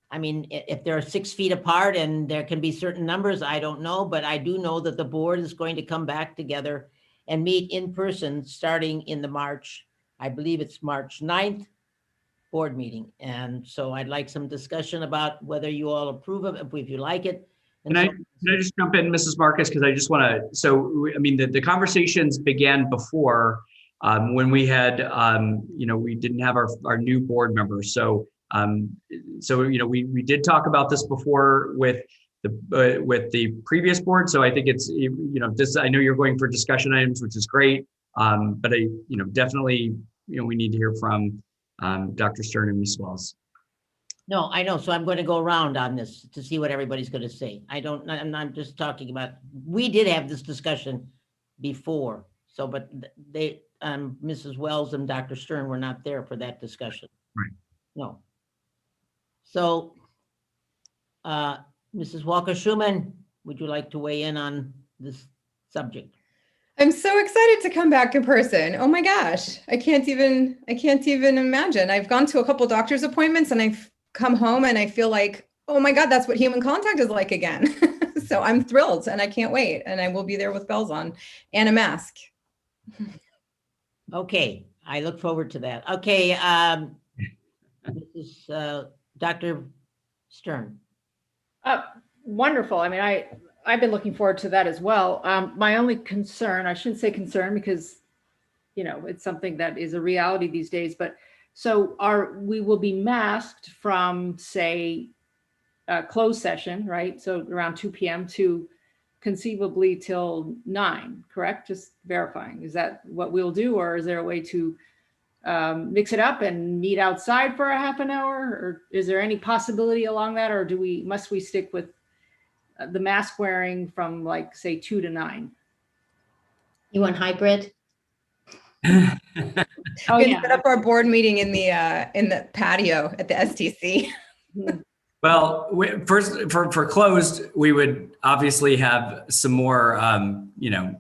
I mean, if they're 6 feet apart and there can be certain numbers, I don't know, but I do know that the board is going to come back together and meet in person starting in the March, I believe it's March 9th board meeting. And so I'd like some discussion about whether you all approve of it, if you like it. Can I just jump in, Mrs. Marcus? Because I just want to, so, I mean, the conversations began before when we had, we didn't have our new board members. So, we did talk about this before with the previous board. So I think it's, I know you're going for discussion items, which is great. But definitely, we need to hear from Dr. Stern and Ms. Wells. No, I know. So I'm going to go around on this to see what everybody's going to say. I'm just talking about, we did have this discussion before. So, but they, Mrs. Wells and Dr. Stern were not there for that discussion. Right. No. So, Mrs. Walker-Schuman, would you like to weigh in on this subject? I'm so excited to come back in person. Oh my gosh. I can't even imagine. I've gone to a couple doctor's appointments and I've come home and I feel like, oh my God, that's what human contact is like again. So I'm thrilled and I can't wait. And I will be there with bells on and a mask. Okay. I look forward to that. Okay. This is Dr. Stern. Wonderful. I mean, I've been looking forward to that as well. My only concern, I shouldn't say concern because, it's something that is a reality these days, but so we will be masked from, say, a closed session, right? So around 2 p.m. to conceivably till 9, correct? Just verifying. Is that what we'll do? Or is there a way to mix it up and meet outside for a half an hour? Or is there any possibility along that? Or must we stick with the mask wearing from like, say, 2 to 9? You want hybrid? Oh, yeah. Set up our board meeting in the patio at the STC. Well, first for closed, we would obviously have some more,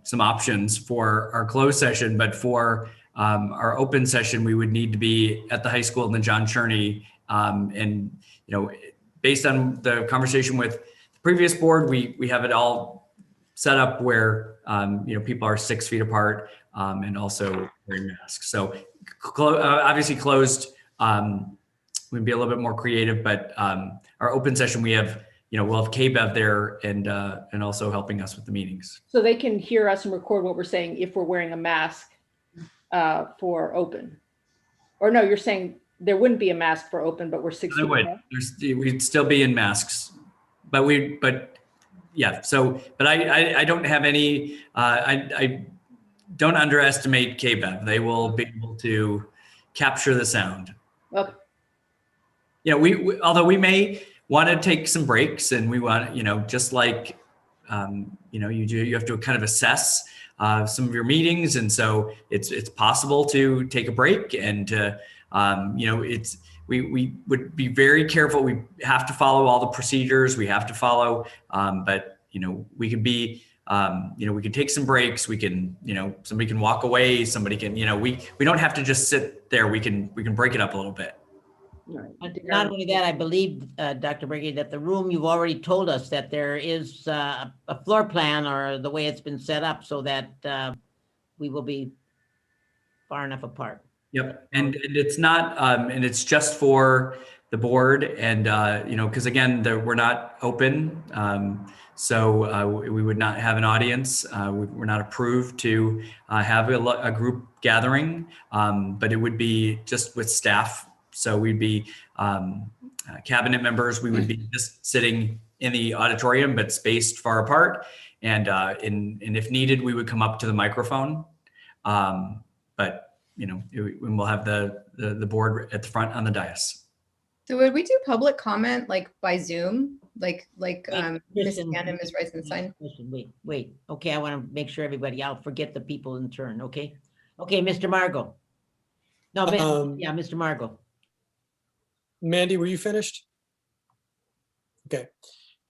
some options for our closed session, but for our open session, we would need to be at the high school in the John Cherney. And, based on the conversation with the previous board, we have it all set up where, people are 6 feet apart and also wearing masks. So obviously closed, we'd be a little bit more creative, but our open session, we have, we'll have KBEV there and also helping us with the meetings. So they can hear us and record what we're saying if we're wearing a mask for open. Or no, you're saying there wouldn't be a mask for open, but we're 6 feet apart? We'd still be in masks, but yeah. So, but I don't have any, I don't underestimate KBEV. They will be able to capture the sound. Okay. you know, although we may want to take some breaks, and we want, you know, just like, you know, you have to kind of assess some of your meetings. And so it's possible to take a break and to, you know, we would be very careful. We have to follow all the procedures we have to follow. But, you know, we could be, you know, we can take some breaks. We can, you know, somebody can walk away. Somebody can, you know, we don't have to just sit there. We can break it up a little bit. Not only that, I believe, Dr. Briggy, that the room, you've already told us that there is a floor plan, or the way it's been set up, so that we will be far enough apart. Yep. And it's not, and it's just for the board, and, you know, because again, we're not open. So we would not have an audience. We're not approved to have a group gathering, but it would be just with staff. So we'd be cabinet members. We would be just sitting in the auditorium, but spaced far apart. And if needed, we would come up to the microphone. But you know, we'll have the board at the front on the dais. So would we do public comment like by Zoom, like Ms. Cannon, Ms. Rice and Sign? Wait. Okay, I want to make sure everybody. I'll forget the people in turn. Okay, Mr. Margot. No, yeah, Mr. Margot. Mandy, were you finished? Okay,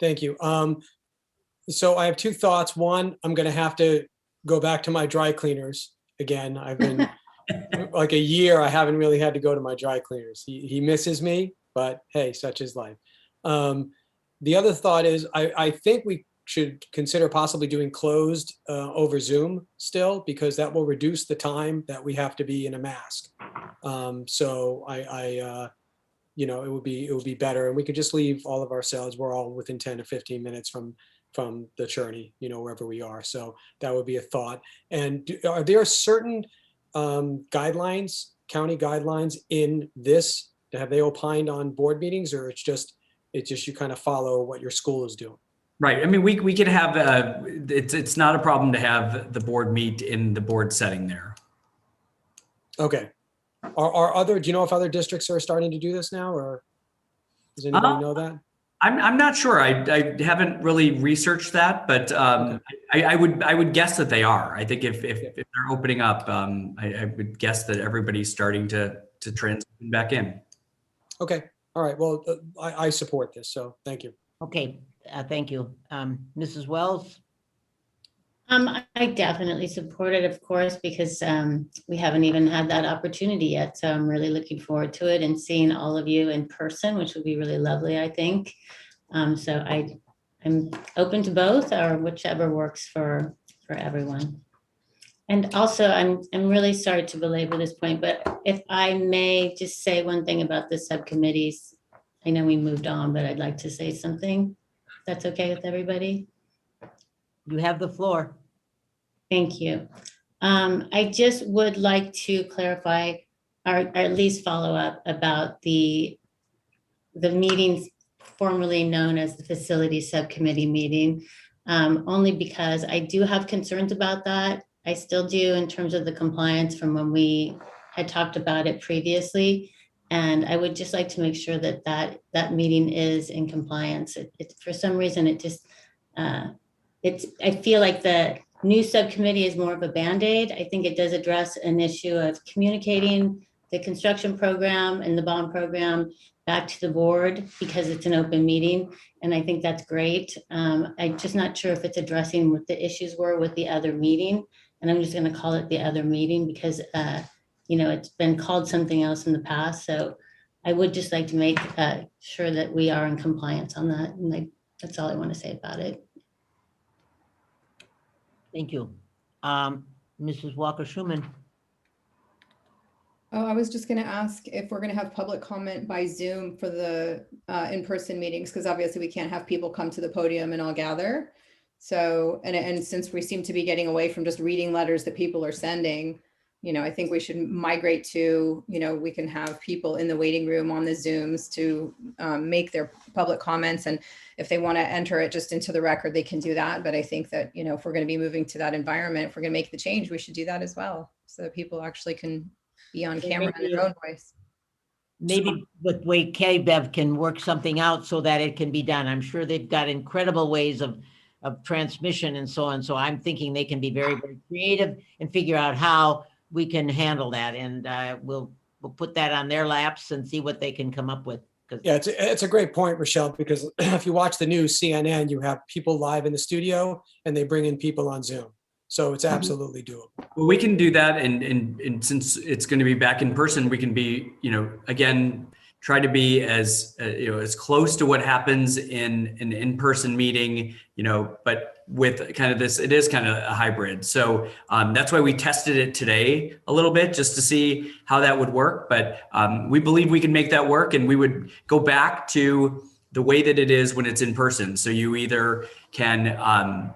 thank you. So I have two thoughts. One, I'm going to have to go back to my dry cleaners again. I've been like a year, I haven't really had to go to my dry cleaners. He misses me, but hey, such is life. The other thought is I think we should consider possibly doing closed over Zoom still, because that will reduce the time that we have to be in a mask. So you know, it would be better, and we could just leave all of ourselves. We're all within 10 to 15 minutes from the Churney, you know, wherever we are. So that would be a thought. And are there certain guidelines, county guidelines in this? Have they opined on board meetings, or it's just you kind of follow what your school is doing? Right. I mean, we could have, it's not a problem to have the board meet in the board setting there. Okay. Are other, do you know if other districts are starting to do this now, or does anybody know that? I'm not sure. I haven't really researched that, but I would guess that they are. I think if they're opening up, I would guess that everybody's starting to transition back in. Okay. All right. Well, I support this, so thank you. Okay. Thank you. Mrs. Wells? I definitely support it, of course, because we haven't even had that opportunity yet. So I'm really looking forward to it and seeing all of you in person, which would be really lovely, I think. So I'm open to both, or whichever works for everyone. And also, I'm really sorry to belabor this point, but if I may just say one thing about the subcommittees. I know we moved on, but I'd like to say something. If that's okay with everybody? You have the floor. Thank you. I just would like to clarify, or at least follow up about the meetings formerly known as the facility subcommittee meeting, only because I do have concerns about that. I still do, in terms of the compliance from when we had talked about it previously. And I would just like to make sure that that meeting is in compliance. For some reason, it just, I feel like the new subcommittee is more of a Band-Aid. I think it does address an issue of communicating the construction program and the bond program back to the board, because it's an open meeting. And I think that's great. I'm just not sure if it's addressing what the issues were with the other meeting. And I'm just going to call it the other meeting because, you know, it's been called something else in the past. So I would just like to make sure that we are in compliance on that. And that's all I want to say about it. Thank you. Mrs. Walker-Schuman. Oh, I was just going to ask if we're going to have public comment by Zoom for the in-person meetings, because obviously we can't have people come to the podium and all gather. So, and since we seem to be getting away from just reading letters that people are sending, you know, I think we should migrate to, you know, we can have people in the waiting room on the Zooms to make their public comments. And if they want to enter it just into the record, they can do that. But I think that, you know, if we're going to be moving to that environment, if we're going to make the change, we should do that as well, so that people actually can be on camera in their own voice. maybe with way KBEV can work something out so that it can be done. I'm sure they've got incredible ways of transmission and so on. So I'm thinking they can be very, very creative and figure out how we can handle that. And we'll put that on their laps and see what they can come up with. Yeah, it's a great point, Rochelle, because if you watch the news, CNN, you have people live in the studio and they bring in people on Zoom. So it's absolutely doable. Well, we can do that. And since it's going to be back in person, we can be, again, try to be as, as close to what happens in an in-person meeting, but with kind of this, it is kind of a hybrid. So that's why we tested it today a little bit just to see how that would work. But we believe we can make that work, and we would go back to the way that it is when it's in person. So you either can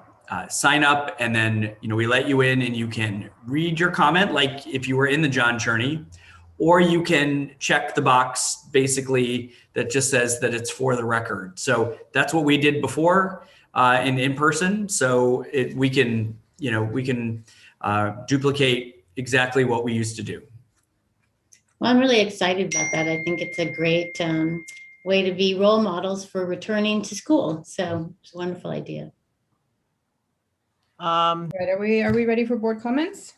sign up and then, we let you in and you can read your comment like if you were in the John Cherney, or you can check the box basically that just says that it's for the record. So that's what we did before in person. So we can duplicate exactly what we used to do. Well, I'm really excited about that. I think it's a great way to be role models for returning to school. So it's a wonderful idea. Right, are we ready for board comments?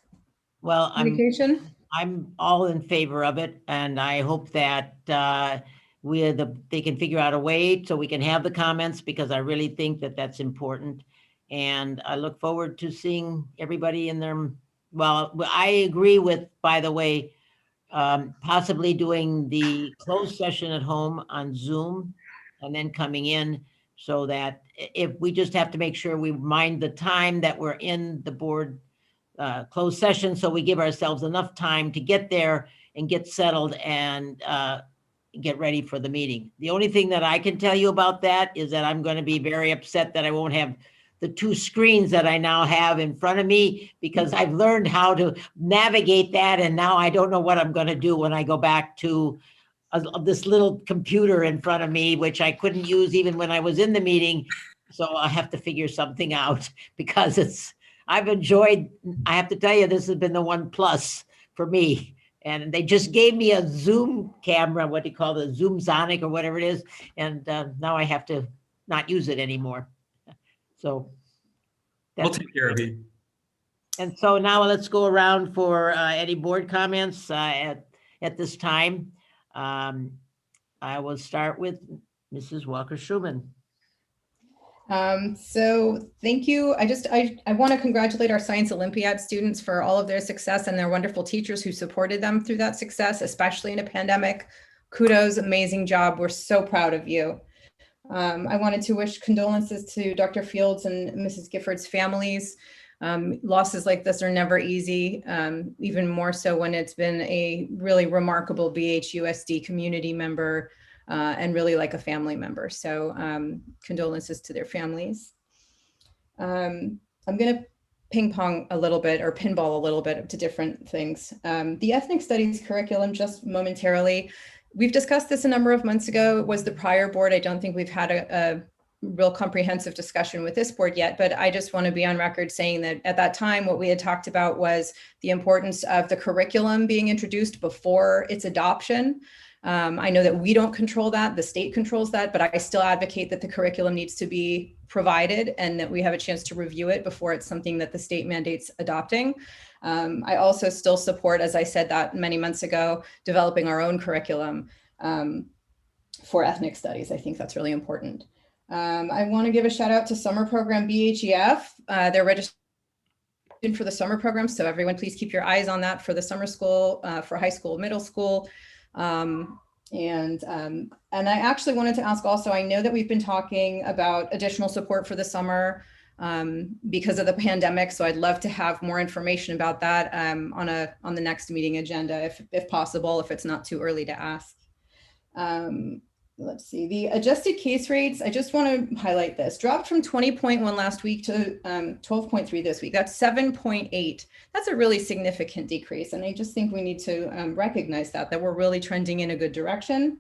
Well, Communication? I'm all in favor of it, and I hope that they can figure out a way so we can have the comments, because I really think that that's important. And I look forward to seeing everybody in there. Well, I agree with, by the way, possibly doing the closed session at home on Zoom and then coming in, so that if we just have to make sure we mind the time that we're in the board closed session, so we give ourselves enough time to get there and get settled and get ready for the meeting. The only thing that I can tell you about that is that I'm going to be very upset that I won't have the two screens that I now have in front of me, because I've learned how to navigate that, and now I don't know what I'm going to do when I go back to this little computer in front of me, which I couldn't use even when I was in the meeting. So I have to figure something out, because I've enjoyed, I have to tell you, this has been the one plus for me. And they just gave me a Zoom camera, what do you call it, Zoom Sonic or whatever it is. And now I have to not use it anymore. So we'll take care of you. And so now let's go around for any board comments at this time. I will start with Mrs. Walker-Schuman. So thank you. I want to congratulate our Science Olympiad students for all of their success and their wonderful teachers who supported them through that success, especially in a pandemic. Kudos, amazing job. We're so proud of you. I wanted to wish condolences to Dr. Fields and Mrs. Gifford's families. Losses like this are never easy, even more so when it's been a really remarkable BHUSD community member and really like a family member. So condolences to their families. I'm going to ping pong a little bit, or pinball a little bit, to different things. The ethnic studies curriculum, just momentarily. We've discussed this a number of months ago. It was the prior board. I don't think we've had a real comprehensive discussion with this board yet, but I just want to be on record saying that at that time, what we had talked about was the importance of the curriculum being introduced before its adoption. I know that we don't control that, the state controls that, but I still advocate that the curriculum needs to be provided and that we have a chance to review it before it's something that the state mandates adopting. I also still support, as I said that many months ago, developing our own curriculum for ethnic studies. I think that's really important. I want to give a shout out to summer program BHEF. They're registered for the summer program, so everyone please keep your eyes on that for the summer school, for high school, middle school. And I actually wanted to ask also, I know that we've been talking about additional support for the summer because of the pandemic, so I'd love to have more information about that on the next meeting agenda, if possible, if it's not too early to ask. Let's see, the adjusted case rates, I just want to highlight this, dropped from 20.1 last week to 12.3 this week. That's 7.8. That's a really significant decrease. And I just think we need to recognize that we're really trending in a good direction.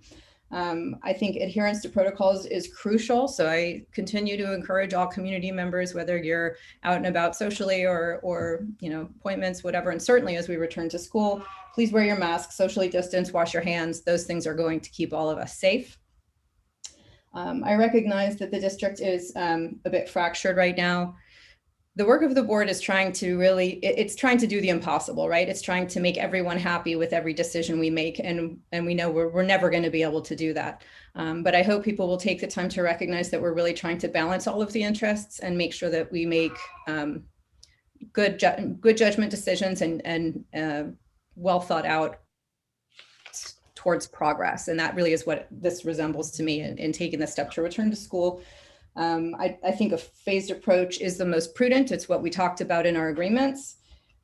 I think adherence to protocols is crucial. So I continue to encourage all community members, whether you're out and about socially or appointments, whatever. And certainly as we return to school, please wear your mask, socially distance, wash your hands. Those things are going to keep all of us safe. I recognize that the district is a bit fractured right now. The work of the board is trying to it's trying to do the impossible, right? It's trying to make everyone happy with every decision we make. And we know we're never going to be able to do that. But I hope people will take the time to recognize that we're really trying to balance all of the interests and make sure that we make good judgment decisions and well thought out towards progress. And that really is what this resembles to me in taking the step to return to school. I think a phased approach is the most prudent. It's what we talked about in our agreements.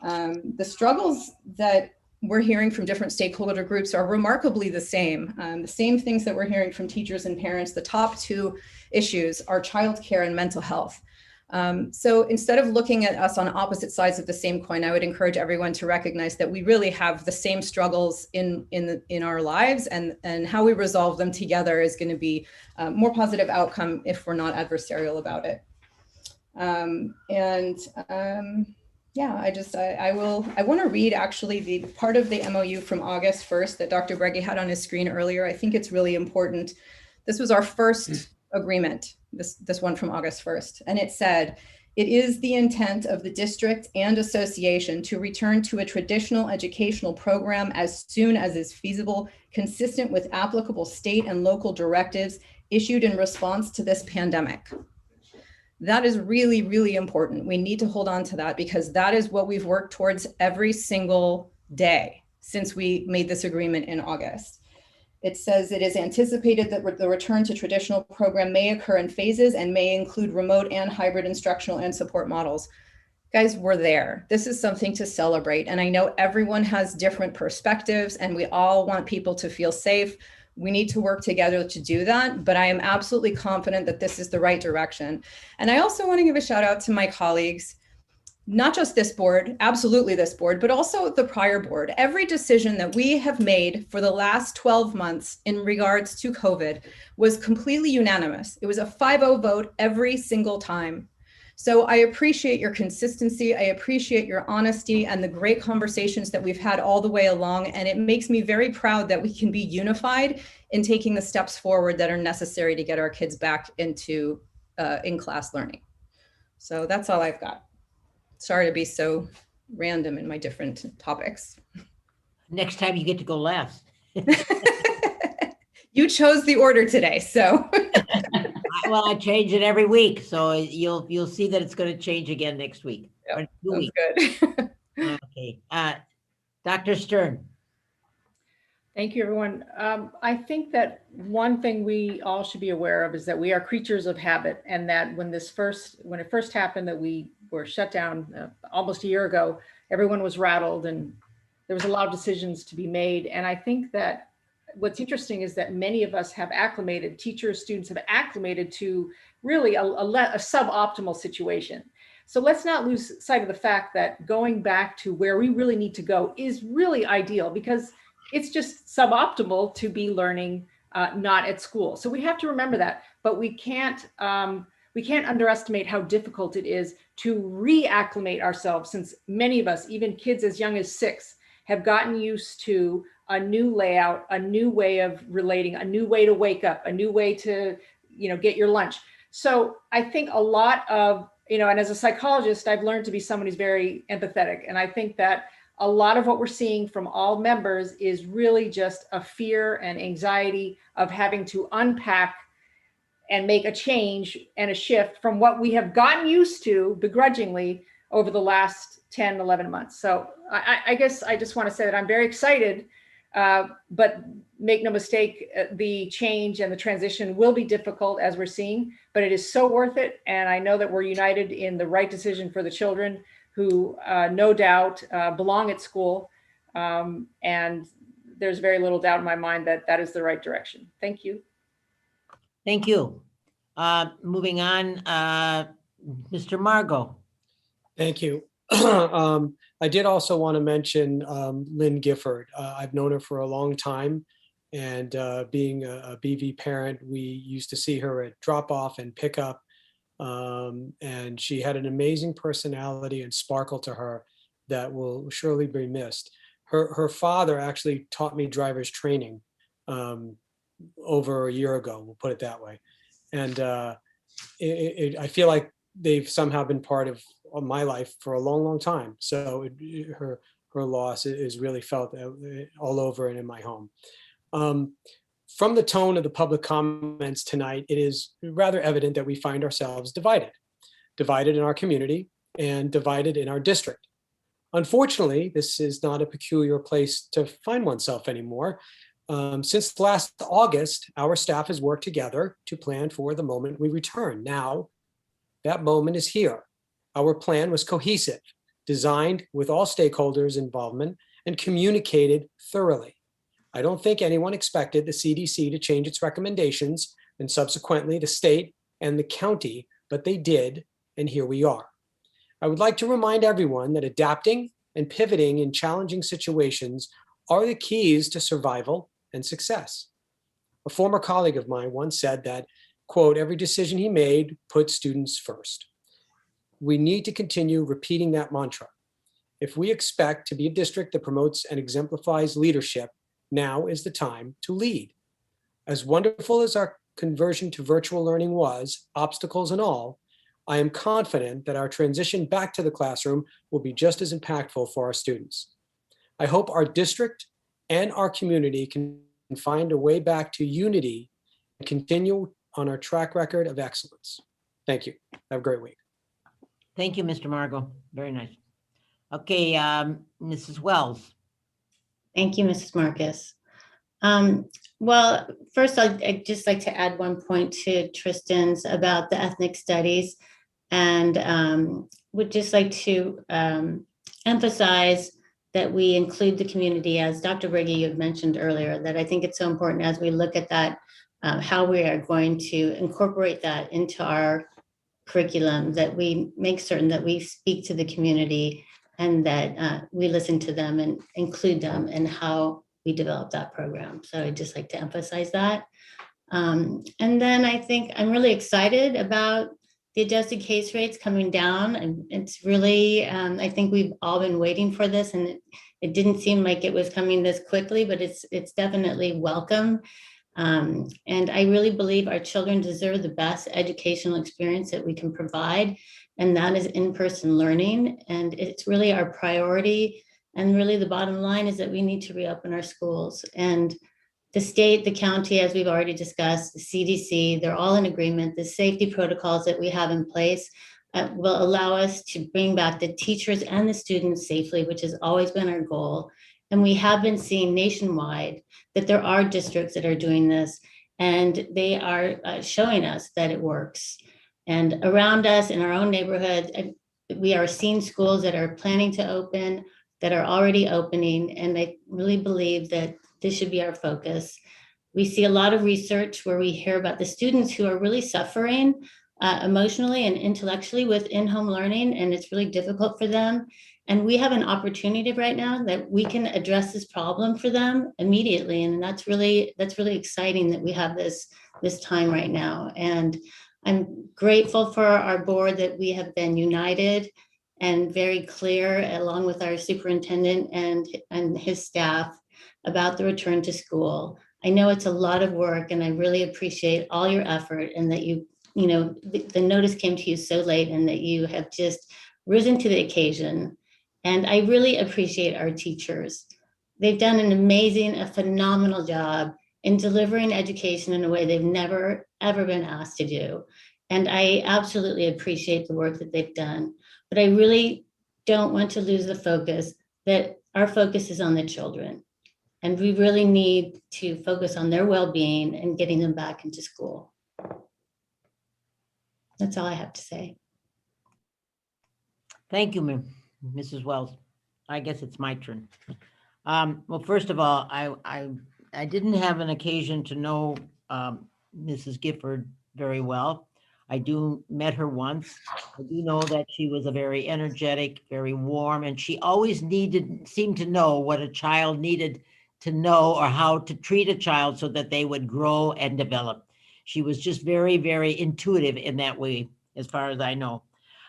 The struggles that we're hearing from different stakeholder groups are remarkably the same things that we're hearing from teachers and parents. The top two issues are childcare and mental health. So instead of looking at us on opposite sides of the same coin, I would encourage everyone to recognize that we really have the same struggles in our lives, and how we resolve them together is going to be a more positive outcome if we're not adversarial about it. Yeah, I want to read actually the part of the MOU from August 1st that Dr. Breggy had on his screen earlier. I think it's really important. This was our first agreement, this one from August 1st. And it said, it is the intent of the district and association to return to a traditional educational program as soon as is feasible, consistent with applicable state and local directives issued in response to this pandemic. That is really, really important. We need to hold on to that because that is what we've worked towards every single day since we made this agreement in August. It says it is anticipated that the return to traditional program may occur in phases and may include remote and hybrid instructional and support models. Guys, we're there. This is something to celebrate. And I know everyone has different perspectives and we all want people to feel safe. We need to work together to do that, but I am absolutely confident that this is the right direction. And I also want to give a shout out to my colleagues, not just this board, absolutely this board, but also the prior board. Every decision that we have made for the last 12 months in regards to COVID was completely unanimous. It was a 5-0 vote every single time. So I appreciate your consistency. I appreciate your honesty and the great conversations that we've had all the way along. And it makes me very proud that we can be unified in taking the steps forward that are necessary to get our kids back into in-class learning. So that's all I've got. Sorry to be so random in my different topics. Next time you get to go last. You chose the order today, so. Well, I change it every week, so you'll see that it's going to change again next week. Yep, or 2 weeks. Good. Okay, Dr. Stern. Thank you, everyone. I think that one thing we all should be aware of is that we are creatures of habit, and that when it first happened that we were shut down almost a year ago, everyone was rattled and there was a lot of decisions to be made. And I think that what's interesting is that many of us have acclimated, teachers, students have acclimated to really a suboptimal situation. So let's not lose sight of the fact that going back to where we really need to go is really ideal, because it's just suboptimal to be learning not at school. So we have to remember that, but we can't underestimate how difficult it is to reacclimate ourselves, since many of us, even kids as young as 6, have gotten used to a new layout, a new way of relating, a new way to wake up, a new way to, get your lunch. So I think a lot of, and as a psychologist, I've learned to be someone who's very empathetic. And I think that a lot of what we're seeing from all members is really just a fear and anxiety of having to unpack and make a change and a shift from what we have gotten used to begrudgingly over the last 10, 11 months. So I guess I just want to say that I'm very excited, but make no mistake, the change and the transition will be difficult as we're seeing, but it is so worth it. And I know that we're united in the right decision for the children who no doubt belong at school. And there's very little doubt in my mind that that is the right direction. Thank you. Thank you. Moving on, Mr. Margot. Thank you. I did also want to mention Lynn Gifford. I've known her for a long time, And being a BV parent, we used to see her at drop off and pick up. And she had an amazing personality and sparkle to her that will surely be missed. Her father actually taught me driver's training over a year ago, we'll put it that way. And I feel like they've somehow been part of my life for a long, long time. So her loss is really felt all over and in my home. From the tone of the public comments tonight, it is rather evident that we find ourselves divided in our community and divided in our district. Unfortunately, this is not a peculiar place to find oneself anymore. Since last August, our staff has worked together to plan for the moment we return. Now, that moment is here. Our plan was cohesive, designed with all stakeholders' involvement, and communicated thoroughly. I don't think anyone expected the CDC to change its recommendations and subsequently the state and the county, but they did, and here we are. I would like to remind everyone that adapting and pivoting in challenging situations are the keys to survival and success. A former colleague of mine once said that, quote, every decision he made put students first. We need to continue repeating that mantra. If we expect to be a district that promotes and exemplifies leadership, now is the time to lead. As wonderful as our conversion to virtual learning was, obstacles and all, I am confident that our transition back to the classroom will be just as impactful for our students. I hope our district and our community can find a way back to unity and continue on our track record of excellence. Thank you. Have a great week. Thank you, Mr. Margot. Very nice. Okay, Mrs. Wells. Thank you, Mrs. Marcus. Well, first, I'd just like to add one point to Tristan's about the ethnic studies, and would just like to emphasize that we include the community, as Dr. Briggy, you had mentioned earlier, that I think it's so important as we look at that, how we are going to incorporate that into our curriculum, that we make certain that we speak to the community and that we listen to them and include them in how we develop that program. So I'd just like to emphasize that. And then I think I'm really excited about the adjusted case rates coming down. And it's really, I think we've all been waiting for this, and it didn't seem like it was coming this quickly, but it's definitely welcome. And I really believe our children deserve the best educational experience that we can provide, and that is in-person learning. And it's really our priority. And really the bottom line is that we need to reopen our schools. And the state, the county, as we've already discussed, the CDC, they're all in agreement. The safety protocols that we have in place will allow us to bring back the teachers and the students safely, which has always been our goal. And we have been seeing nationwide that there are districts that are doing this, and they are showing us that it works. And around us in our own neighborhood, we are seeing schools that are planning to open, that are already opening. And I really believe that this should be our focus. We see a lot of research where we hear about the students who are really suffering emotionally and intellectually with in-home learning, and it's really difficult for them. And we have an opportunity right now that we can address this problem for them immediately. And that's really exciting that we have this time right now. And I'm grateful for our board that we have been united and very clear, along with our superintendent and his staff, about the return to school. I know it's a lot of work, and I really appreciate all your effort, and that the notice came to you so late, and that you have just risen to the occasion. And I really appreciate our teachers. They've done a phenomenal job in delivering education in a way they've never, ever been asked to do. And I absolutely appreciate the work that they've done. But I really don't want to lose the focus that our focus is on the children. And we really need to focus on their well-being and getting them back into school. That's all I have to say. Thank you, Mrs. Wells. I guess it's my turn. Well, first of all, I didn't have an occasion to know Mrs. Gifford very well. I met her once. I do know that she was a very energetic, very warm, and she always seemed to know what a child needed to know or how to treat a child so that they would grow and develop. She was just very, very intuitive in that way, as far as I know.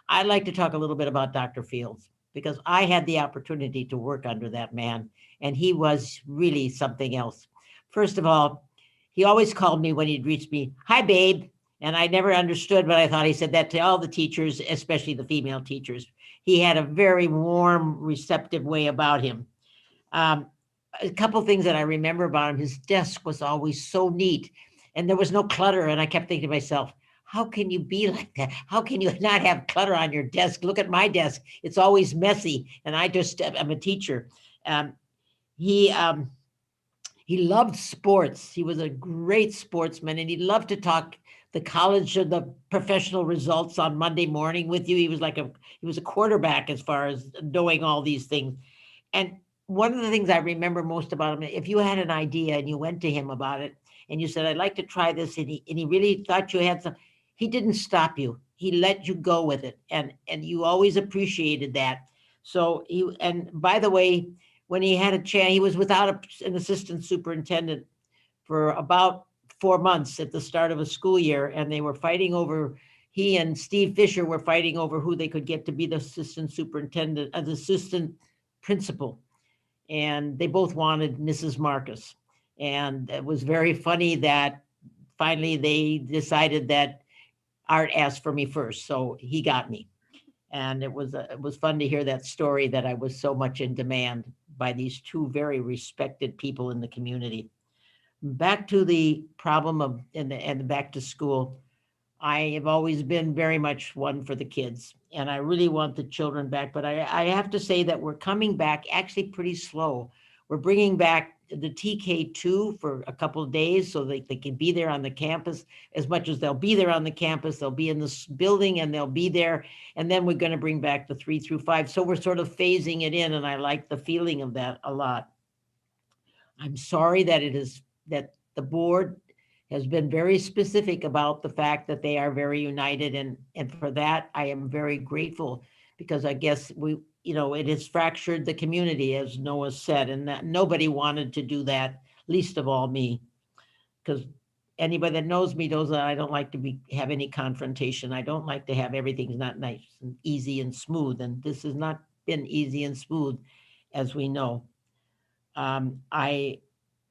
I'd like to talk a little bit about Dr. Fields, because I had the opportunity to work under that man, and he was really something else. First of all, he always called me when he'd reach me, "Hi, babe." And I never understood, but I thought he said that to all the teachers, especially the female teachers. He had a very warm, receptive way about him. A couple things that I remember about him, his desk was always so neat and there was no clutter. And I kept thinking to myself, how can you be like that? How can you not have clutter on your desk? Look at my desk. It's always messy. And I'm a teacher. He loved sports. He was a great sportsman, and he loved to talk the college and the professional results on Monday morning with you. He was a quarterback as far as knowing all these things. And one of the things I remember most about him, if you had an idea and you went to him about it and you said, "I'd like to try this," and he really thought you had some, he didn't stop you. He let you go with it. And you always appreciated that. So and by the way, when he had a chance, he was without an assistant superintendent for about 4 months at the start of a school year. And they were fighting over, he and Steve Fisher were fighting over who they could get to be the assistant superintendent, as assistant principal. And they both wanted Mrs. Marcus. And it was very funny that finally they decided that Art asked for me first. So he got me. And it was fun to hear that story, that I was so much in demand by these two very respected people in the community. Back to the problem of and back to school. I have always been very much one for the kids, and I really want the children back. But I have to say that we're coming back actually pretty slow. We're bringing back the TK2 for a couple of days so they can be there on the campus. As much as they'll be there on the campus, they'll be in this building and they'll be there. And then we're going to bring back the 3 through 5. So we're sort of phasing it in, and I like the feeling of that a lot. I'm sorry that that the board has been very specific about the fact that they are very united. And for that, I am very grateful, because I guess it has fractured the community, as Noah said, and that nobody wanted to do that, least of all me, because anybody that knows me knows that I don't like to have any confrontation. I don't like to have everything's not nice and easy and smooth, and this has not been easy and smooth, as we know. I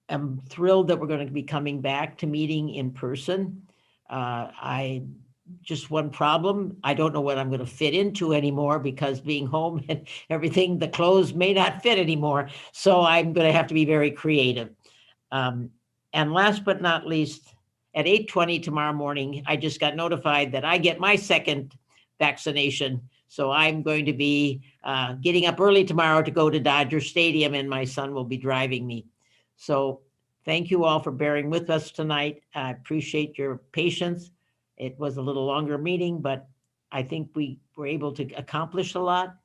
am thrilled that we're going to be coming back to meeting in person. Just one problem, I don't know what I'm going to fit into anymore, because being home and everything, the clothes may not fit anymore. So I'm going to have to be very creative. And last but not least, at 8:20 tomorrow morning, I just got notified that I get my second vaccination. So I'm going to be getting up early tomorrow to go to Dodger Stadium, and my son will be driving me. So thank you all for bearing with us tonight. I appreciate your patience. It was a little longer meeting, but I think we were able to accomplish a lot.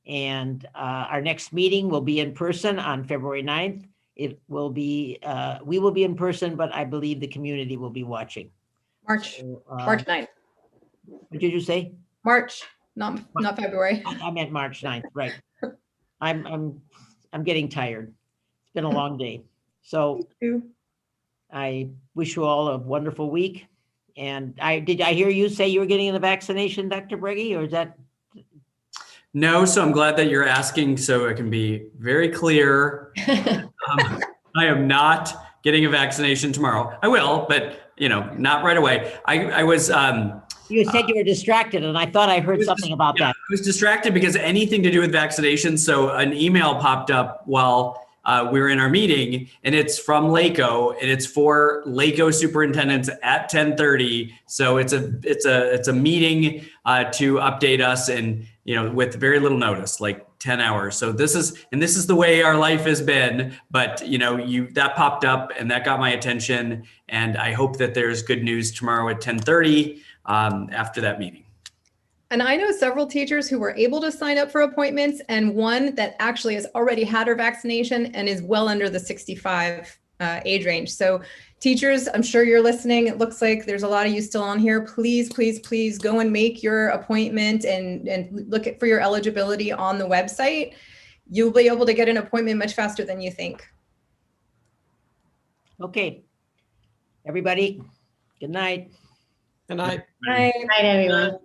And our next meeting will be in person on February 9th. It will be, we will be in person, but I believe the community will be watching. March 9th. What did you say? March, not February. I meant March 9th, right. I'm getting tired. It's been a long day. So I wish you all a wonderful week. And did I hear you say you were getting the vaccination, Dr. Breggy, or is that? No, so I'm glad that you're asking, so I can be very clear. I am not getting a vaccination tomorrow. I will, but not right away. I was. You said you were distracted, and I thought I heard something about that. I was distracted because anything to do with vaccinations. So an email popped up while we were in our meeting, and it's from LACO, and it's for LACO superintendents at 10:30. So it's a meeting to update us, and with very little notice, like 10 hours. So this is the way our life has been. But that popped up, and that got my attention, and I hope that there's good news tomorrow at 10:30 after that meeting. And I know several teachers who were able to sign up for appointments, and one that actually has already had her vaccination and is well under the 65 age range. So teachers, I'm sure you're listening. It looks like there's a lot of you still on here. Please, please, please go and make your appointment and look for your eligibility on the website. You'll be able to get an appointment much faster than you think. Okay. Everybody, good night. Good night. Night, everyone.